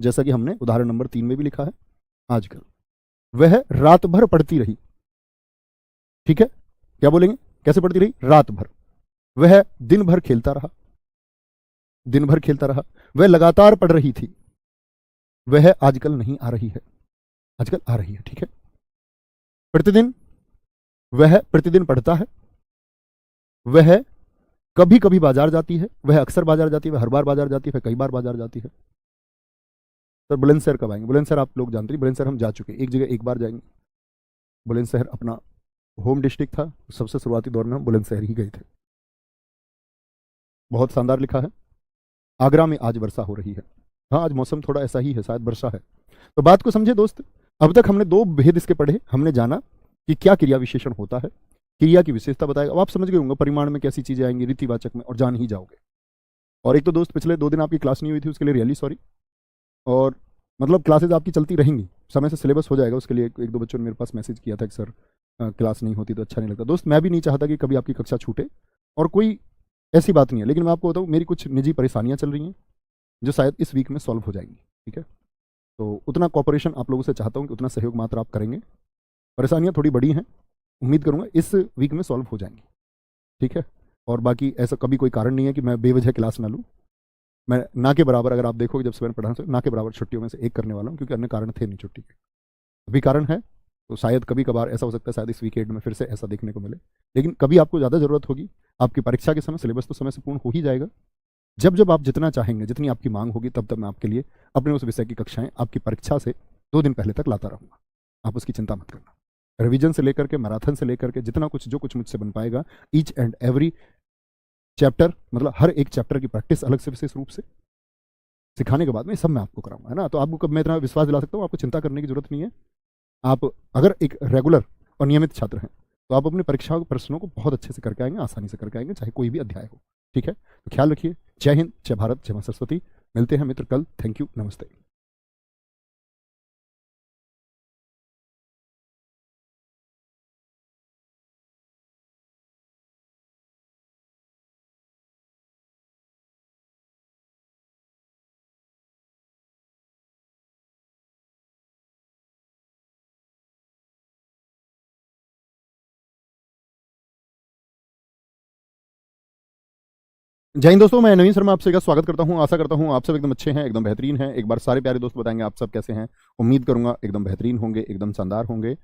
जैसा कि हमने उदाहरण नंबर 3 में भी लिखा है, आजकल। वह रात भर पढ़ती रही। ठीक है, क्या बोलेंगे, कैसे पढ़ती रही, रात भर। वह दिन भर खेलता रहा, दिन भर खेलता रहा। वह लगातार पढ़ रही थी, वह आजकल नहीं आ रही है, आजकल आ रही है। ठीक है, प्रतिदिन, वह प्रतिदिन पढ़ता है, वह कभी कभी बाजार जाती है, वह अक्सर बाजार जाती है, वह हर बार बाजार जाती है, वह कई बार बाजार जाती है। सर बुलंदशहर कब आएंगे, बुलंदशहर आप लोग जानते हैं, बुलंदशहर हम जा चुके, एक जगह एक बार जाएंगे। बुलंदशहर अपना होम डिस्ट्रिक्ट था, सबसे शुरुआती दौर में हम बुलंदशहर ही गए थे। बहुत शानदार लिखा है, आगरा में आज वर्षा हो रही है। हाँ, आज मौसम थोड़ा ऐसा ही है, शायद वर्षा है। तो बात को समझे दोस्त, अब तक हमने दो भेद इसके पढ़े। हमने जाना कि क्या क्रिया विशेषण होता है, क्रिया की विशेषता बताएगा। अब आप समझ गए होंगे परिमाण में कैसी चीजें आएंगी, रीतिवाचक में, और जान ही जाओगे। और एक तो दोस्त पिछले 2 दिन आपकी क्लास नहीं हुई थी, उसके लिए रियली सॉरी। और मतलब क्लासेज आपकी चलती रहेंगी, समय से सिलेबस हो जाएगा। उसके लिए एक दो बच्चों ने मेरे पास मैसेज किया था कि सर क्लास नहीं होती तो अच्छा नहीं लगता। दोस्त मैं भी नहीं चाहता कि कभी आपकी कक्षा छूटे, और कोई ऐसी बात नहीं है। लेकिन मैं आपको बताऊँ, मेरी कुछ निजी परेशानियां चल रही हैं जो शायद इस वीक में सॉल्व हो जाएंगी। ठीक है, तो उतना कॉपरेशन आप लोगों से चाहता हूँ कि उतना सहयोग मात्र आप करेंगे। परेशानियां थोड़ी बड़ी हैं, उम्मीद करूंगा इस वीक में सॉल्व हो जाएंगी। ठीक है, और बाकी ऐसा कभी कोई कारण नहीं है कि मैं बेवजह क्लास ना लूँ। मैं ना के बराबर, अगर आप देखोगे जब से मैंने पढ़ा, ना के बराबर छुट्टियों में से एक करने वाला हूँ, क्योंकि अन्य कारण थे नहीं छुट्टी के। अभी कारण है तो शायद कभी कभार ऐसा हो सकता है, शायद इस वीकेंड में फिर से ऐसा देखने को मिले। लेकिन कभी आपको ज़्यादा ज़रूरत होगी, आपकी परीक्षा के समय सिलेबस तो समय से पूर्ण हो ही जाएगा। जब जब आप जितना चाहेंगे, जितनी आपकी मांग होगी, तब तब मैं आपके लिए अपने उस विषय की कक्षाएं आपकी परीक्षा से 2 दिन पहले तक लाता रहूँगा। आप उसकी चिंता मत करना। रिवीजन से लेकर के, मैराथन से लेकर के, जितना कुछ जो कुछ मुझसे बन पाएगा, ईच एंड एवरी चैप्टर, मतलब हर एक चैप्टर की प्रैक्टिस अलग से विशेष रूप से सिखाने के बाद में सब मैं आपको कराऊंगा, है ना। तो आपको कब मैं इतना विश्वास दिला सकता हूँ, आपको चिंता करने की जरूरत नहीं है। आप अगर एक रेगुलर और नियमित छात्र हैं तो आप अपनी परीक्षा के प्रश्नों को बहुत अच्छे से करके आएंगे, आसानी से करके आएंगे, चाहे कोई भी अध्याय हो। ठीक है, तो ख्याल रखिए। जय हिंद, जय भारत, जय मां सरस्वती। मिलते हैं मित्र कल। थैंक यू, नमस्ते। जय हिंद दोस्तों, मैं नवीन शर्मा आपसे का स्वागत करता हूं। आशा करता हूं आप सब एकदम अच्छे हैं, एकदम बेहतरीन हैं। एक बार सारे प्यारे दोस्त बताएंगे आप सब कैसे हैं। उम्मीद करूंगा एकदम बेहतरीन होंगे, एकदम शानदार होंगे।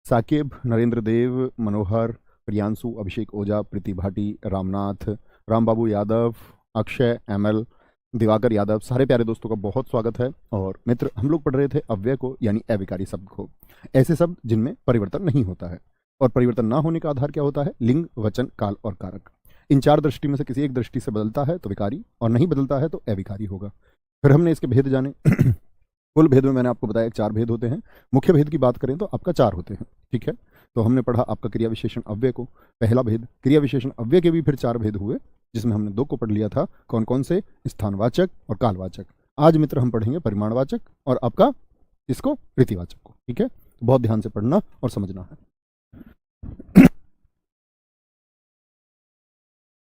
साकिब, नरेंद्र देव, मनोहर, प्रियांशु, अभिषेक ओझा, प्रीति भाटी, रामनाथ, राम बाबू यादव, अक्षय, एमएल, दिवाकर यादव, सारे प्यारे दोस्तों का बहुत स्वागत है। और मित्र, हम लोग पढ़ रहे थे अव्यय को, यानी अविकारी शब्द को, ऐसे शब्द जिनमें परिवर्तन नहीं होता है। और परिवर्तन ना होने का आधार क्या होता है? लिंग, वचन, काल और कारक। इन 4 दृष्टि में से किसी एक दृष्टि से बदलता है तो विकारी, और नहीं बदलता है तो अविकारी होगा। फिर हमने इसके भेद जाने। कुल भेद में मैंने आपको बताया 4 भेद होते हैं। मुख्य भेद की बात करें तो आपका 4 होते हैं। ठीक है, तो हमने पढ़ा आपका क्रिया विशेषण अव्यय को, पहला भेद। क्रिया विशेषण अव्यय के भी फिर 4 भेद हुए, जिसमें हमने 2 को पढ़ लिया था। कौन कौन से? स्थानवाचक और कालवाचक। आज मित्र हम पढ़ेंगे परिमाणवाचक और आपका इसको रीतिवाचक को। ठीक है, तो बहुत ध्यान से पढ़ना और समझना है।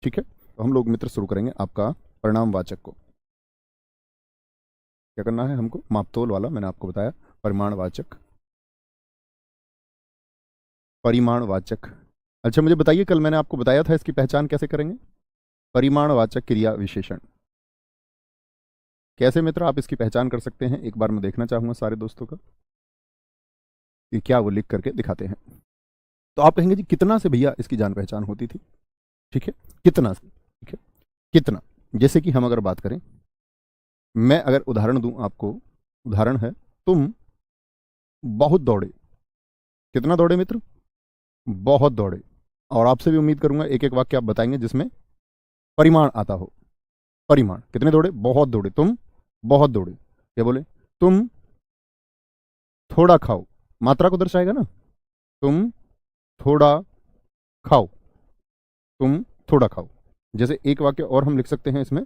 ठीक है, तो हम लोग मित्र शुरू करेंगे आपका परिणामवाचक को। क्या करना है हमको? मापतोल वाला मैंने आपको बताया। परिमाणवाचक, परिमाणवाचक। अच्छा मुझे बताइए, कल मैंने आपको बताया था इसकी पहचान कैसे करेंगे? परिमाणवाचक क्रिया विशेषण कैसे मित्र आप इसकी पहचान कर सकते हैं? एक बार मैं देखना चाहूंगा सारे दोस्तों का कि क्या वो लिख करके दिखाते हैं। तो आप कहेंगे जी कितना से भैया इसकी जान पहचान होती थी? ठीक है, कितना से। ठीक है, कितना, जैसे कि हम अगर बात करें, मैं अगर उदाहरण दूं आपको, उदाहरण है तुम बहुत दौड़े। कितना दौड़े मित्र? बहुत दौड़े। और आपसे भी उम्मीद करूंगा एक एक वाक्य आप बताएंगे जिसमें परिमाण आता हो। परिमाण, कितने दौड़े? बहुत दौड़े। तुम बहुत दौड़े। क्या बोले? तुम थोड़ा खाओ, मात्रा को दर्शाएगा ना। तुम थोड़ा खाओ, तुम थोड़ा खाओ। जैसे एक वाक्य और हम लिख सकते हैं इसमें,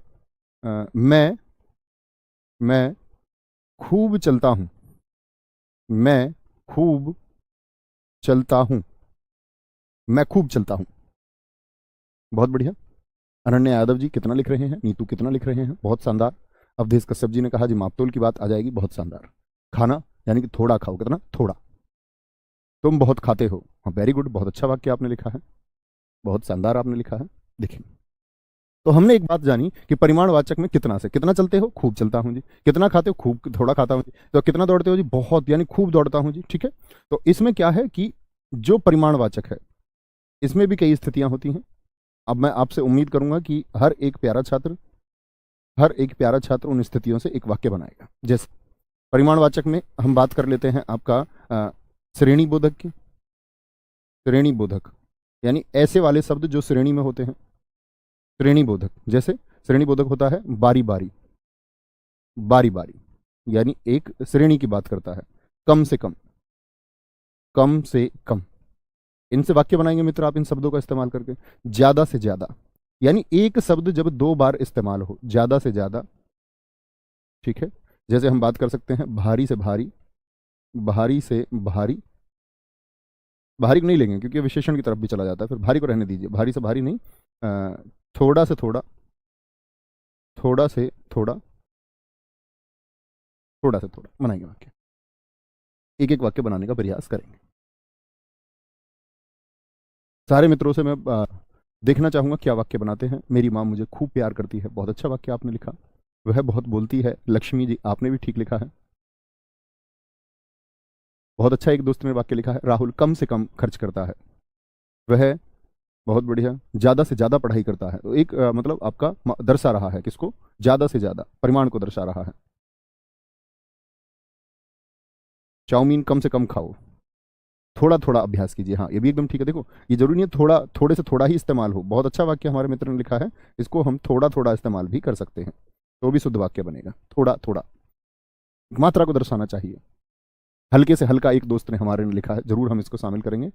मैं खूब चलता हूं। मैं खूब चलता हूं। मैं खूब चलता हूं। बहुत बढ़िया। अनन्या यादव जी कितना लिख रहे हैं? नीतू कितना लिख रहे हैं? बहुत शानदार। अवधेश कश्यप जी ने कहा जी मापतोल की बात आ जाएगी। बहुत शानदार। खाना यानी कि थोड़ा खाओ, कितना? थोड़ा। तुम बहुत खाते हो। हाँ, वेरी गुड, बहुत अच्छा वाक्य आपने लिखा है, बहुत शानदार आपने लिखा है। देखिए, तो हमने एक बात जानी कि परिमाणवाचक में कितना से कितना चलते हो? खूब चलता हूं जी। कितना खाते हो? खूब। थोड़ा खाता हूं जी। तो कितना दौड़ते हो जी? बहुत, यानी खूब दौड़ता हूं जी। ठीक है, तो इसमें क्या है कि जो परिमाणवाचक है इसमें भी कई स्थितियां होती हैं। अब मैं आपसे उम्मीद करूंगा कि हर एक प्यारा छात्र उन स्थितियों से एक वाक्य बनाएगा। जैसे परिमाणवाचक में हम बात कर लेते हैं आपका श्रेणी बोधक की। श्रेणी बोधक, यानी ऐसे वाले शब्द जो श्रेणी में होते हैं, श्रेणी बोधक। जैसे श्रेणी बोधक होता है बारी बारी, बारी बारी यानी एक श्रेणी की बात करता है। कम से कम, कम से कम, इनसे वाक्य बनाएंगे मित्र आप इन शब्दों का इस्तेमाल करके। ज्यादा से ज्यादा, यानी एक शब्द जब दो बार इस्तेमाल हो, ज्यादा से ज्यादा, ठीक है। जैसे हम बात कर सकते हैं भारी से भारी, भारी से भारी। भारी को नहीं लेंगे क्योंकि विशेषण की तरफ भी चला जाता है, फिर भारी को रहने दीजिए। भारी से भारी नहीं, थोड़ा से थोड़ा, थोड़ा से थोड़ा, थोड़ा से थोड़ा बनाएंगे वाक्य। एक एक वाक्य बनाने का प्रयास करेंगे। सारे मित्रों से मैं देखना चाहूंगा क्या वाक्य बनाते हैं। मेरी माँ मुझे खूब प्यार करती है, बहुत अच्छा वाक्य आपने लिखा। वह बहुत बोलती है, लक्ष्मी जी आपने भी ठीक लिखा है। बहुत अच्छा एक दोस्त ने वाक्य लिखा है, राहुल कम से कम खर्च करता है। वह बहुत बढ़िया, ज्यादा से ज्यादा पढ़ाई करता है। तो एक मतलब आपका दर्शा रहा है किसको, ज्यादा से ज्यादा, परिमाण को दर्शा रहा है। चाउमीन कम से कम खाओ, थोड़ा थोड़ा अभ्यास कीजिए। हाँ ये भी एकदम ठीक है। देखो ये जरूरी नहीं है थोड़ा, थोड़े से थोड़ा ही इस्तेमाल हो। बहुत अच्छा वाक्य हमारे मित्र ने लिखा है, इसको हम थोड़ा थोड़ा इस्तेमाल भी कर सकते हैं, तो भी शुद्ध वाक्य बनेगा। थोड़ा थोड़ा, मात्रा को दर्शाना चाहिए। हल्के से हल्का एक दोस्त ने हमारे ने लिखा है, जरूर हम इसको शामिल करेंगे।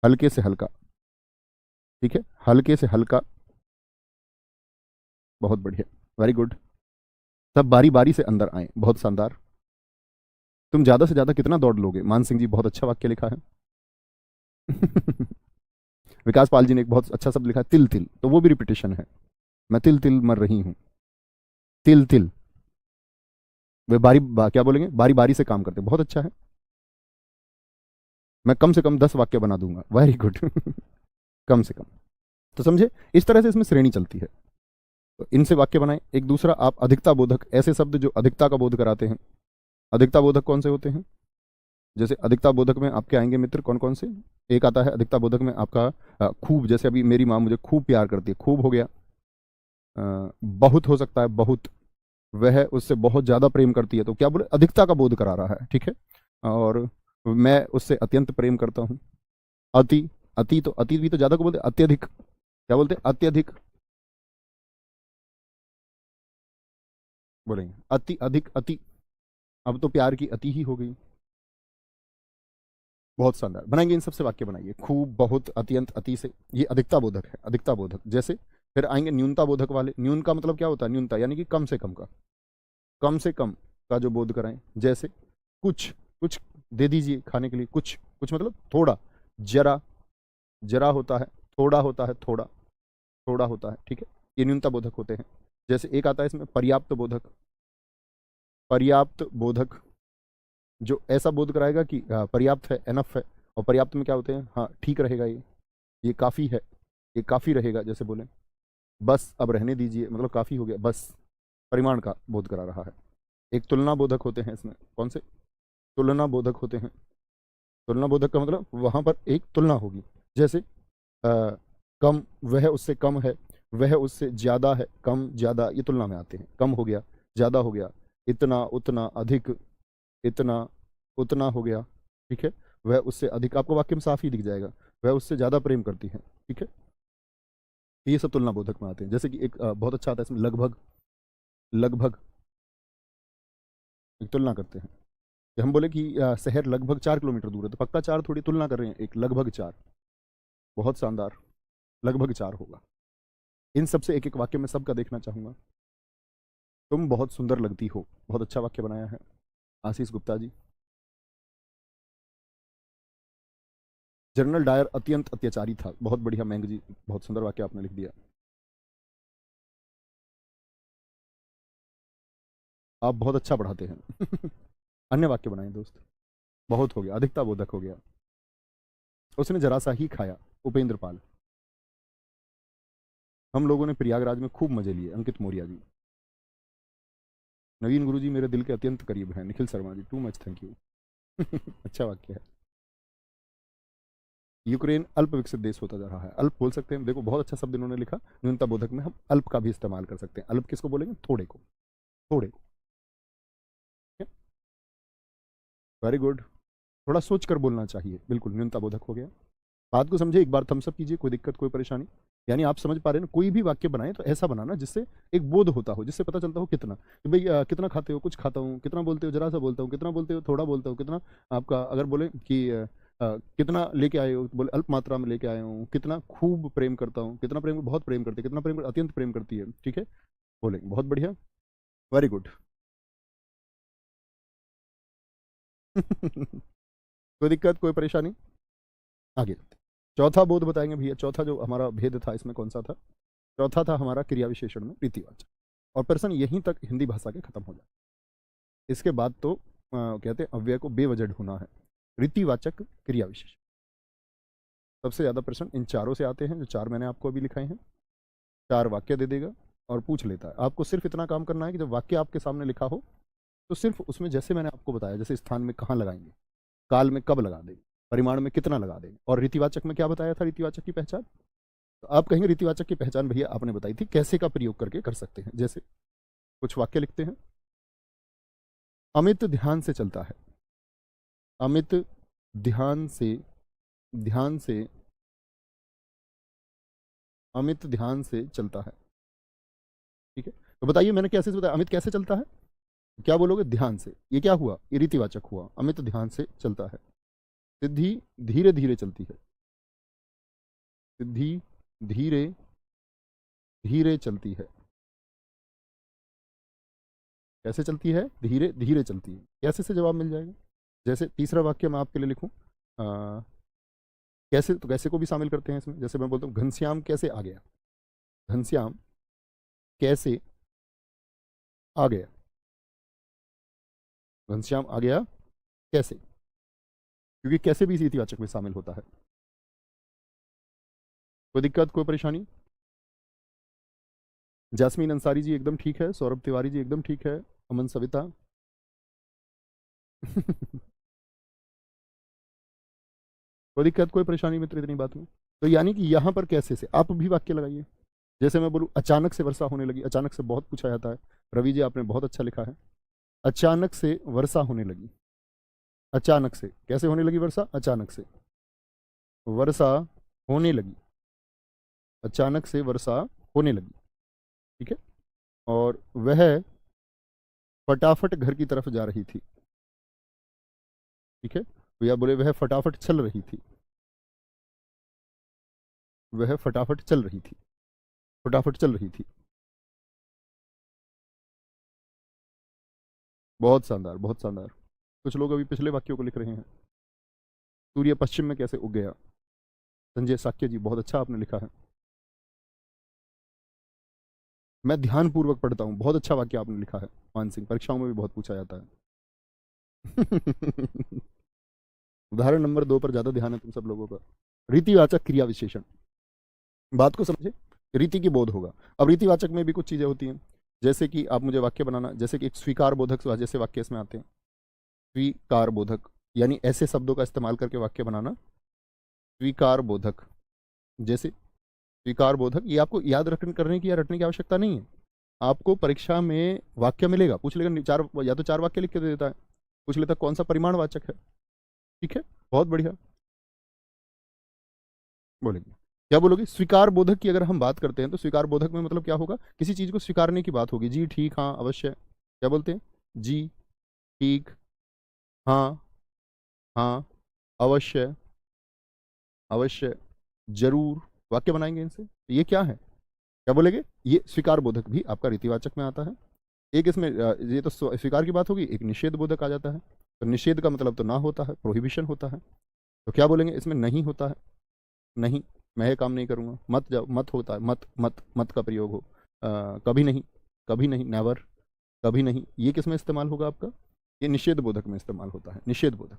हल्के से हल्का, ठीक है, हल्के से हल्का, बहुत बढ़िया, वेरी गुड। सब बारी बारी से अंदर आए, बहुत शानदार। तुम ज्यादा से ज्यादा कितना दौड़ लोगे, मान सिंह जी बहुत अच्छा वाक्य लिखा है। विकास पाल जी ने एक बहुत अच्छा शब्द लिखा है, तिल तिल, तो वो भी रिपीटेशन है। मैं तिल तिल मर रही हूं, तिल तिल। वे क्या बोलेंगे, बारी बारी से काम करते, बहुत अच्छा है। मैं कम से कम 10 वाक्य बना दूंगा, वेरी गुड। कम से कम, तो समझे इस तरह से इसमें श्रेणी चलती है। तो इनसे वाक्य बनाएं। एक दूसरा आप अधिकता बोधक, ऐसे शब्द जो अधिकता का बोध कराते हैं। अधिकता बोधक कौन से होते हैं, जैसे अधिकता बोधक में आपके आएंगे मित्र कौन कौन से। एक आता है अधिकता बोधक में आपका खूब, जैसे अभी मेरी माँ मुझे खूब प्यार करती है, खूब हो गया। बहुत हो सकता है, बहुत, वह उससे बहुत ज्यादा प्रेम करती है, तो क्या बोले, अधिकता का बोध करा रहा है, ठीक है। और मैं उससे अत्यंत प्रेम करता हूँ। अति, अति तो, अति भी तो ज्यादा को बोलते, अत्यधिक, क्या बोलते, अत्यधिक बोलेंगे, अति, अधिक, अति। अब तो प्यार की अति ही हो गई। बहुत शानदार बनाएंगे, इन सबसे वाक्य बनाइए। खूब, बहुत, अत्यंत, अति से, ये अधिकता बोधक है, अधिकता बोधक। जैसे फिर आएंगे न्यूनता बोधक वाले। न्यून का मतलब क्या होता है, न्यूनता यानी कि कम से कम का, कम से कम का जो बोध कराएं। जैसे कुछ, कुछ दे दीजिए खाने के लिए, कुछ, कुछ मतलब थोड़ा, जरा, जरा होता है, थोड़ा होता है, थोड़ा, थोड़ा होता है, ठीक है। ये न्यूनता बोधक होते हैं। जैसे एक आता है इसमें पर्याप्त बोधक, पर्याप्त बोधक जो ऐसा बोध कराएगा कि पर्याप्त है, एनफ है। और पर्याप्त में क्या होते हैं, हाँ ठीक रहेगा, ये काफ़ी है, ये काफ़ी रहेगा। जैसे बोले बस अब रहने दीजिए, मतलब काफ़ी हो गया, बस, परिमाण का बोध करा रहा है। एक तुलना बोधक होते हैं इसमें, कौन से, तुलना बोधक होते हैं। तुलना बोधक का मतलब वहां पर एक तुलना होगी। जैसे कम, वह उससे कम है, वह उससे ज्यादा है, कम ज्यादा ये तुलना में आते हैं। कम हो गया, ज्यादा हो गया, इतना, उतना, अधिक, इतना, उतना हो गया, ठीक है। वह उससे अधिक, आपको वाक्य में साफ ही दिख जाएगा, वह उससे ज्यादा प्रेम करती है, ठीक है। ये सब तुलना बोधक में आते हैं। जैसे कि एक बहुत अच्छा आता है इसमें, लगभग, लगभग एक तुलना करते हैं। कि हम बोले कि शहर लगभग 4 किलोमीटर दूर है, तो पक्का 4 थोड़ी, तुलना कर रहे हैं, एक लगभग 4, बहुत शानदार, लगभग 4 होगा। इन सब से एक एक वाक्य में सबका देखना चाहूंगा। तुम बहुत सुंदर लगती हो, बहुत अच्छा वाक्य बनाया है आशीष गुप्ता जी। जनरल डायर अत्यंत अत्याचारी था, बहुत बढ़िया मैंग जी, बहुत सुंदर वाक्य आपने लिख दिया। आप बहुत अच्छा पढ़ाते हैं। अन्य वाक्य बनाए दोस्त, बहुत हो गया, अधिकता बोधक हो गया। उसने जरा सा ही खाया, उपेंद्र पाल। हम लोगों ने प्रयागराज में खूब मजे लिए, अंकित मौर्य जी। नवीन गुरु जी मेरे दिल के अत्यंत करीब हैं, Nikhil Sharma ji, too much, thank you. अच्छा वाक्य है। यूक्रेन अल्प विकसित देश होता जा रहा है, अल्प बोल सकते हैं, देखो बहुत अच्छा शब्द इन्होंने लिखा। न्यूनता बोधक में हम अल्प का भी इस्तेमाल कर सकते हैं। अल्प किसको बोलेंगे, थोड़े को, थोड़े को, वेरी गुड। थोड़ा सोच कर बोलना चाहिए, बिल्कुल न्यूनता बोधक हो गया। बात को समझे, एक बार थम्स अप कीजिए, कोई दिक्कत कोई परेशानी? यानी आप समझ पा रहे हैं ना, कोई भी वाक्य बनाए तो ऐसा बनाना जिससे एक बोध होता हो, जिससे पता चलता हो कितना, कि भाई कितना खाते हो, कुछ खाता हूँ, कितना बोलते हो, जरा सा बोलता हूँ, कितना बोलते हो, थोड़ा बोलता हूँ, कितना आपका, अगर बोले कि कितना लेके आए हो, तो बोले अल्प मात्रा में लेके आया हूँ, कितना खूब प्रेम करता हूँ, कितना प्रेम, बहुत प्रेम करती है, कितना प्रेम, अत्यंत प्रेम करती है, ठीक है, बोलेंगे, बहुत बढ़िया, वेरी गुड। कोई दिक्कत कोई परेशानी? आगे चौथा बोध बताएंगे भैया, चौथा जो हमारा भेद था इसमें कौन सा था? चौथा था हमारा क्रिया विशेषण में रीतिवाचक। और प्रश्न यहीं तक हिंदी भाषा के खत्म हो जाए, इसके बाद तो कहते हैं अव्यय को बेवजह ढूंढना है। रीतिवाचक क्रिया विशेषण, सबसे ज्यादा प्रश्न इन चारों से आते हैं, जो चार मैंने आपको अभी लिखाए हैं। चार वाक्य दे देगा और पूछ लेता है। आपको सिर्फ इतना काम करना है कि जब वाक्य आपके सामने लिखा हो तो सिर्फ उसमें, जैसे मैंने आपको बताया, जैसे स्थान में कहाँ लगाएंगे, काल में कब लगा देंगे, परिमाण में कितना लगा देंगे, और रीतिवाचक में क्या बताया था रीतिवाचक की पहचान। तो आप कहेंगे रीतिवाचक की पहचान भैया आपने बताई थी, कैसे का प्रयोग करके कर सकते हैं। जैसे कुछ वाक्य लिखते हैं, अमित ध्यान से चलता है, अमित ध्यान से, ध्यान से, अमित ध्यान से चलता है, ठीक है। तो बताइए मैंने कैसे से बताया, अमित कैसे चलता है, क्या बोलोगे, ध्यान से। ये क्या हुआ, ये रीतिवाचक हुआ, अमित ध्यान से चलता है। सिद्धि धीरे धीरे चलती है, सिद्धि धीरे धीरे चलती है। कैसे चलती है, धीरे धीरे चलती है। कैसे से जवाब मिल जाएगा। जैसे तीसरा वाक्य मैं आपके लिए लिखूं, कैसे, तो कैसे को भी शामिल करते हैं इसमें। जैसे मैं बोलता हूँ घनश्याम कैसे आ गया, घनश्याम कैसे आ गया, घनश्याम आ गया कैसे, क्योंकि कैसे भी इसी इतिवाचक में शामिल होता है। कोई दिक्कत कोई परेशानी? जासमीन अंसारी जी एकदम ठीक है, सौरभ तिवारी जी एकदम ठीक है, अमन सविता। कोई दिक्कत कोई परेशानी मित्र इतनी बात में? तो यानी कि यहां पर कैसे से आप भी वाक्य लगाइए। जैसे मैं बोलूं अचानक से वर्षा होने लगी, अचानक से बहुत पूछा जाता है। रवि जी आपने बहुत अच्छा लिखा है, अचानक से वर्षा होने लगी। अचानक से कैसे होने लगी वर्षा, अचानक से वर्षा होने लगी, अचानक से वर्षा होने लगी, ठीक है। और वह फटाफट घर की तरफ जा रही थी, ठीक है। तो या बोले वह फटाफट चल रही थी, वह फटाफट चल रही थी, फटाफट चल रही थी। बहुत शानदार बहुत शानदार। कुछ लोग अभी पिछले वाक्यों को लिख रहे हैं। सूर्य पश्चिम में कैसे उग गया, संजय साक्य जी बहुत अच्छा आपने लिखा है। मैं ध्यान पूर्वक पढ़ता हूँ, बहुत अच्छा वाक्य आपने लिखा है। मान सिंह, परीक्षाओं में भी बहुत पूछा जाता है। उदाहरण नंबर 2 पर ज्यादा ध्यान है तुम सब लोगों का। रीतिवाचक क्रिया विशेषण, बात को समझे, रीति की बोध होगा। अब रीतिवाचक में भी कुछ चीजें होती हैं, जैसे कि आप मुझे वाक्य बनाना, जैसे कि एक स्वीकार बोधक जैसे वाक्य इसमें आते हैं। स्वीकार बोधक यानी ऐसे शब्दों का इस्तेमाल करके वाक्य बनाना, स्वीकार बोधक। जैसे स्वीकार बोधक, ये आपको याद रखने करने की या रटने की आवश्यकता नहीं है। आपको परीक्षा में वाक्य मिलेगा, पूछ लेगा चार, या तो चार वाक्य लिख के दे देता है, पूछ लेता कौन सा परिमाणवाचक है, ठीक है, बहुत बढ़िया। बोलेंगे क्या बोलोगे, स्वीकार बोधक की अगर हम बात करते हैं तो स्वीकार बोधक में मतलब क्या होगा, किसी चीज को स्वीकारने की बात होगी। जी ठीक, हाँ अवश्य, क्या बोलते हैं, जी ठीक, हाँ हाँ, अवश्य अवश्य, जरूर, वाक्य बनाएंगे इनसे। तो ये क्या है, क्या बोलेंगे, ये स्वीकार बोधक भी आपका रीतिवाचक में आता है। एक इसमें ये तो स्वीकार की बात होगी, एक निषेध बोधक आ जाता है। तो निषेध का मतलब तो ना होता है, प्रोहिबिशन होता है। तो क्या बोलेंगे इसमें, नहीं होता है, नहीं, मैं ये काम नहीं करूंगा, मत जाओ, मत होता है, मत मत मत का प्रयोग हो, कभी नहीं, कभी नहीं, नेवर, कभी नहीं। ये किस में इस्तेमाल होगा आपका, ये निषेध बोधक में इस्तेमाल होता है, निषेध बोधक।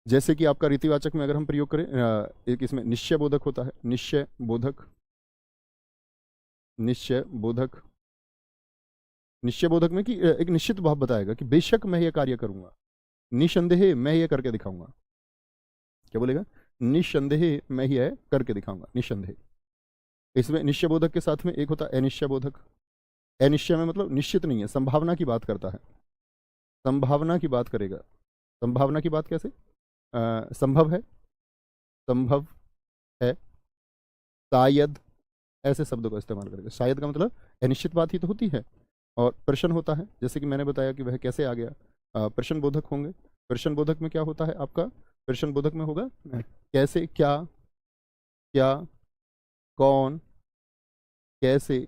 जैसे कि आपका रीतिवाचक में अगर हम प्रयोग करें, एक इसमें निश्चय बोधक होता है, निश्चय बोधक, निश्चय बोधक। निश्चय बोधक में कि एक निश्चित भाव बताएगा कि बेशक मैं ये कार्य करूंगा, निसंदेह मैं ये करके दिखाऊंगा। क्या बोलेगा, निसंदेह मैं ये करके दिखाऊंगा, निसंदेह। इसमें निश्चय बोधक के साथ में एक होता है अनिश्चय बोधक। अनिश्चय में मतलब निश्चित नहीं है, संभावना की बात करता है, संभावना की बात करेगा। संभावना की बात कैसे, संभव है, संभव है, शायद, ऐसे शब्दों का इस्तेमाल करेंगे। शायद का मतलब अनिश्चित बात ही तो होती है, और प्रश्न होता है, जैसे कि मैंने बताया कि वह कैसे आ गया। प्रश्न बोधक होंगे। प्रश्न बोधक में क्या होता है आपका? प्रश्न बोधक में होगा कैसे, क्या, क्या, कौन, कैसे,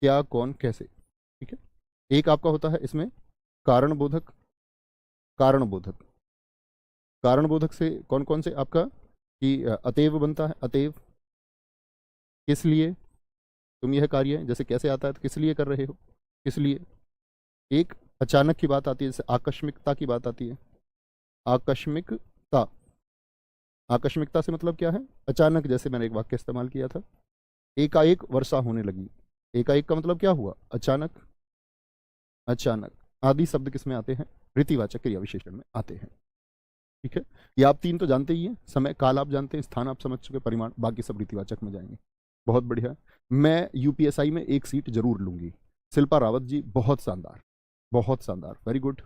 क्या, कौन, कैसे। ठीक है। एक आपका होता है इसमें कारण बोधक। कारण बोधक, कारण बोधक से कौन कौन से आपका कि अतएव बनता है। अतएव, किस लिए तुम यह कार्य, जैसे कैसे आता है तो किस लिए कर रहे हो, किस लिए। एक अचानक की बात आती है, जैसे आकस्मिकता की बात आती है। आकस्मिकता, आकस्मिकता से मतलब क्या है? अचानक, जैसे मैंने एक वाक्य इस्तेमाल किया था, एकाएक वर्षा होने लगी। एकाएक का मतलब क्या हुआ? अचानक। अचानक आदि शब्द किसमें आते हैं? रीतिवाचक क्रिया विशेषण में आते हैं। ठीक है। ये आप तीन तो जानते ही हैं। समय काल आप जानते हैं, स्थान आप समझ चुके, परिमाण, बाकी सब रीतिवाचक में जाएंगे। बहुत बढ़िया। मैं यूपीएसआई में एक सीट जरूर लूंगी। शिल्पा रावत जी, बहुत शानदार, बहुत शानदार, वेरी गुड।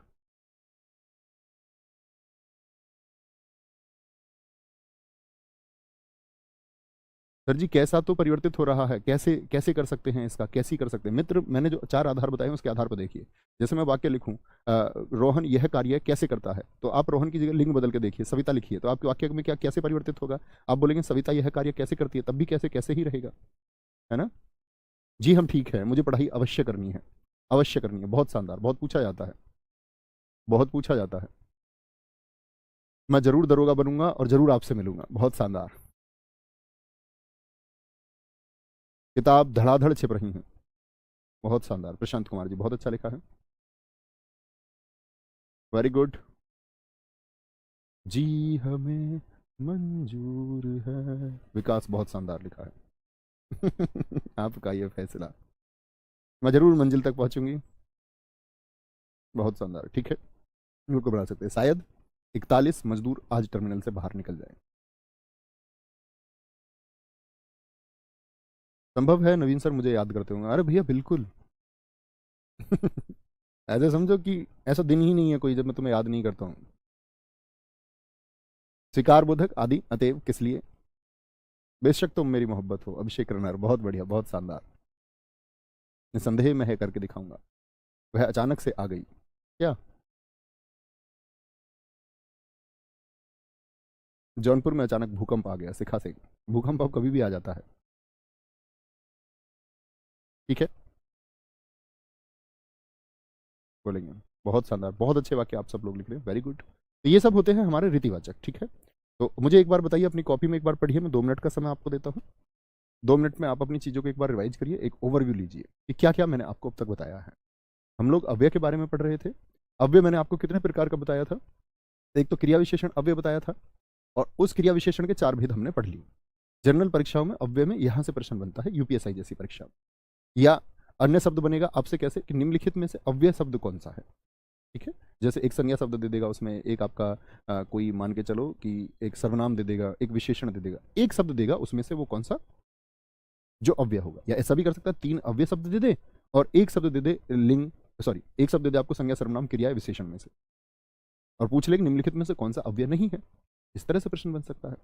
सर जी कैसा तो परिवर्तित हो रहा है, कैसे कैसे कर सकते हैं इसका, कैसे कर सकते हैं मित्र? मैंने जो चार आधार बताए हैं उसके आधार पर देखिए। जैसे मैं वाक्य लिखूं, रोहन यह कार्य कैसे करता है, तो आप रोहन की जगह लिंग बदल के देखिए, सविता लिखिए, तो आपके वाक्य में क्या कैसे परिवर्तित होगा? आप बोलेंगे सविता यह कार्य कैसे करती है, तब भी कैसे कैसे ही रहेगा, है ना? जी हम ठीक है, मुझे पढ़ाई अवश्य करनी है, अवश्य करनी है। बहुत शानदार, बहुत पूछा जाता है, बहुत पूछा जाता है। मैं जरूर दरोगा बनूंगा और जरूर आपसे मिलूंगा। बहुत शानदार। किताब धड़ाधड़ छिप रही हैं। बहुत शानदार। प्रशांत कुमार जी, बहुत अच्छा लिखा है, वेरी गुड। जी हमें मंजूर है, विकास बहुत शानदार लिखा है। आपका ये फैसला, मैं जरूर मंजिल तक पहुंचूंगी। बहुत शानदार, ठीक है, बिल्कुल बना सकते हैं। शायद 41 मजदूर आज टर्मिनल से बाहर निकल जाए। संभव है नवीन सर मुझे याद करते होंगे। अरे भैया बिल्कुल। ऐसे समझो कि ऐसा दिन ही नहीं है कोई जब मैं तुम्हें याद नहीं करता हूँ। स्वीकार बोधक आदि अतएव किस लिए, बेशक तुम मेरी मोहब्बत हो। अभिषेक रनर, बहुत बढ़िया, बहुत शानदार। निसंदेह मैं है करके दिखाऊंगा। वह अचानक से आ गई क्या? जौनपुर में अचानक भूकंप आ गया, शिखा से। भूकंप अब कभी भी आ जाता है। ठीक है, बोलेंगे। बहुत शानदार, बहुत अच्छे वाक्य आप सब लोग लिख रहे हैं, वेरी गुड। तो ये सब होते हैं हमारे रीतिवाचक। ठीक है, तो मुझे एक बार बताइए, अपनी कॉपी में एक बार पढ़िए, मैं 2 मिनट का समय आपको देता हूँ। 2 मिनट में आप अपनी चीज़ों को एक बार रिवाइज करिए, एक ओवरव्यू लीजिए कि क्या क्या मैंने आपको अब तक बताया है। हम लोग अव्यय के बारे में पढ़ रहे थे। अव्यय मैंने आपको कितने प्रकार का बताया था? एक तो क्रिया विशेषण अव्यय बताया था, और उस क्रिया विशेषण के 4 भेद हमने पढ़ लिए। जनरल परीक्षाओं में अव्यय में यहाँ से प्रश्न बनता है, यूपीएसआई जैसी परीक्षा में। या अन्य शब्द बनेगा आपसे कैसे कि निम्नलिखित में से अव्यय शब्द कौन सा है। ठीक है, जैसे एक संज्ञा शब्द दे देगा, उसमें एक आपका कोई मान के चलो कि एक सर्वनाम दे देगा, एक विशेषण दे देगा, एक शब्द देगा, उसमें से वो कौन सा जो अव्यय होगा। या ऐसा भी कर सकता है 3 अव्यय शब्द दे दे और एक शब्द दे दे लिंग, सॉरी एक शब्द दे दे आपको संज्ञा सर्वनाम क्रिया विशेषण में से, और पूछ ले कि निम्नलिखित में से कौन सा अव्यय नहीं है। इस तरह से प्रश्न बन सकता है।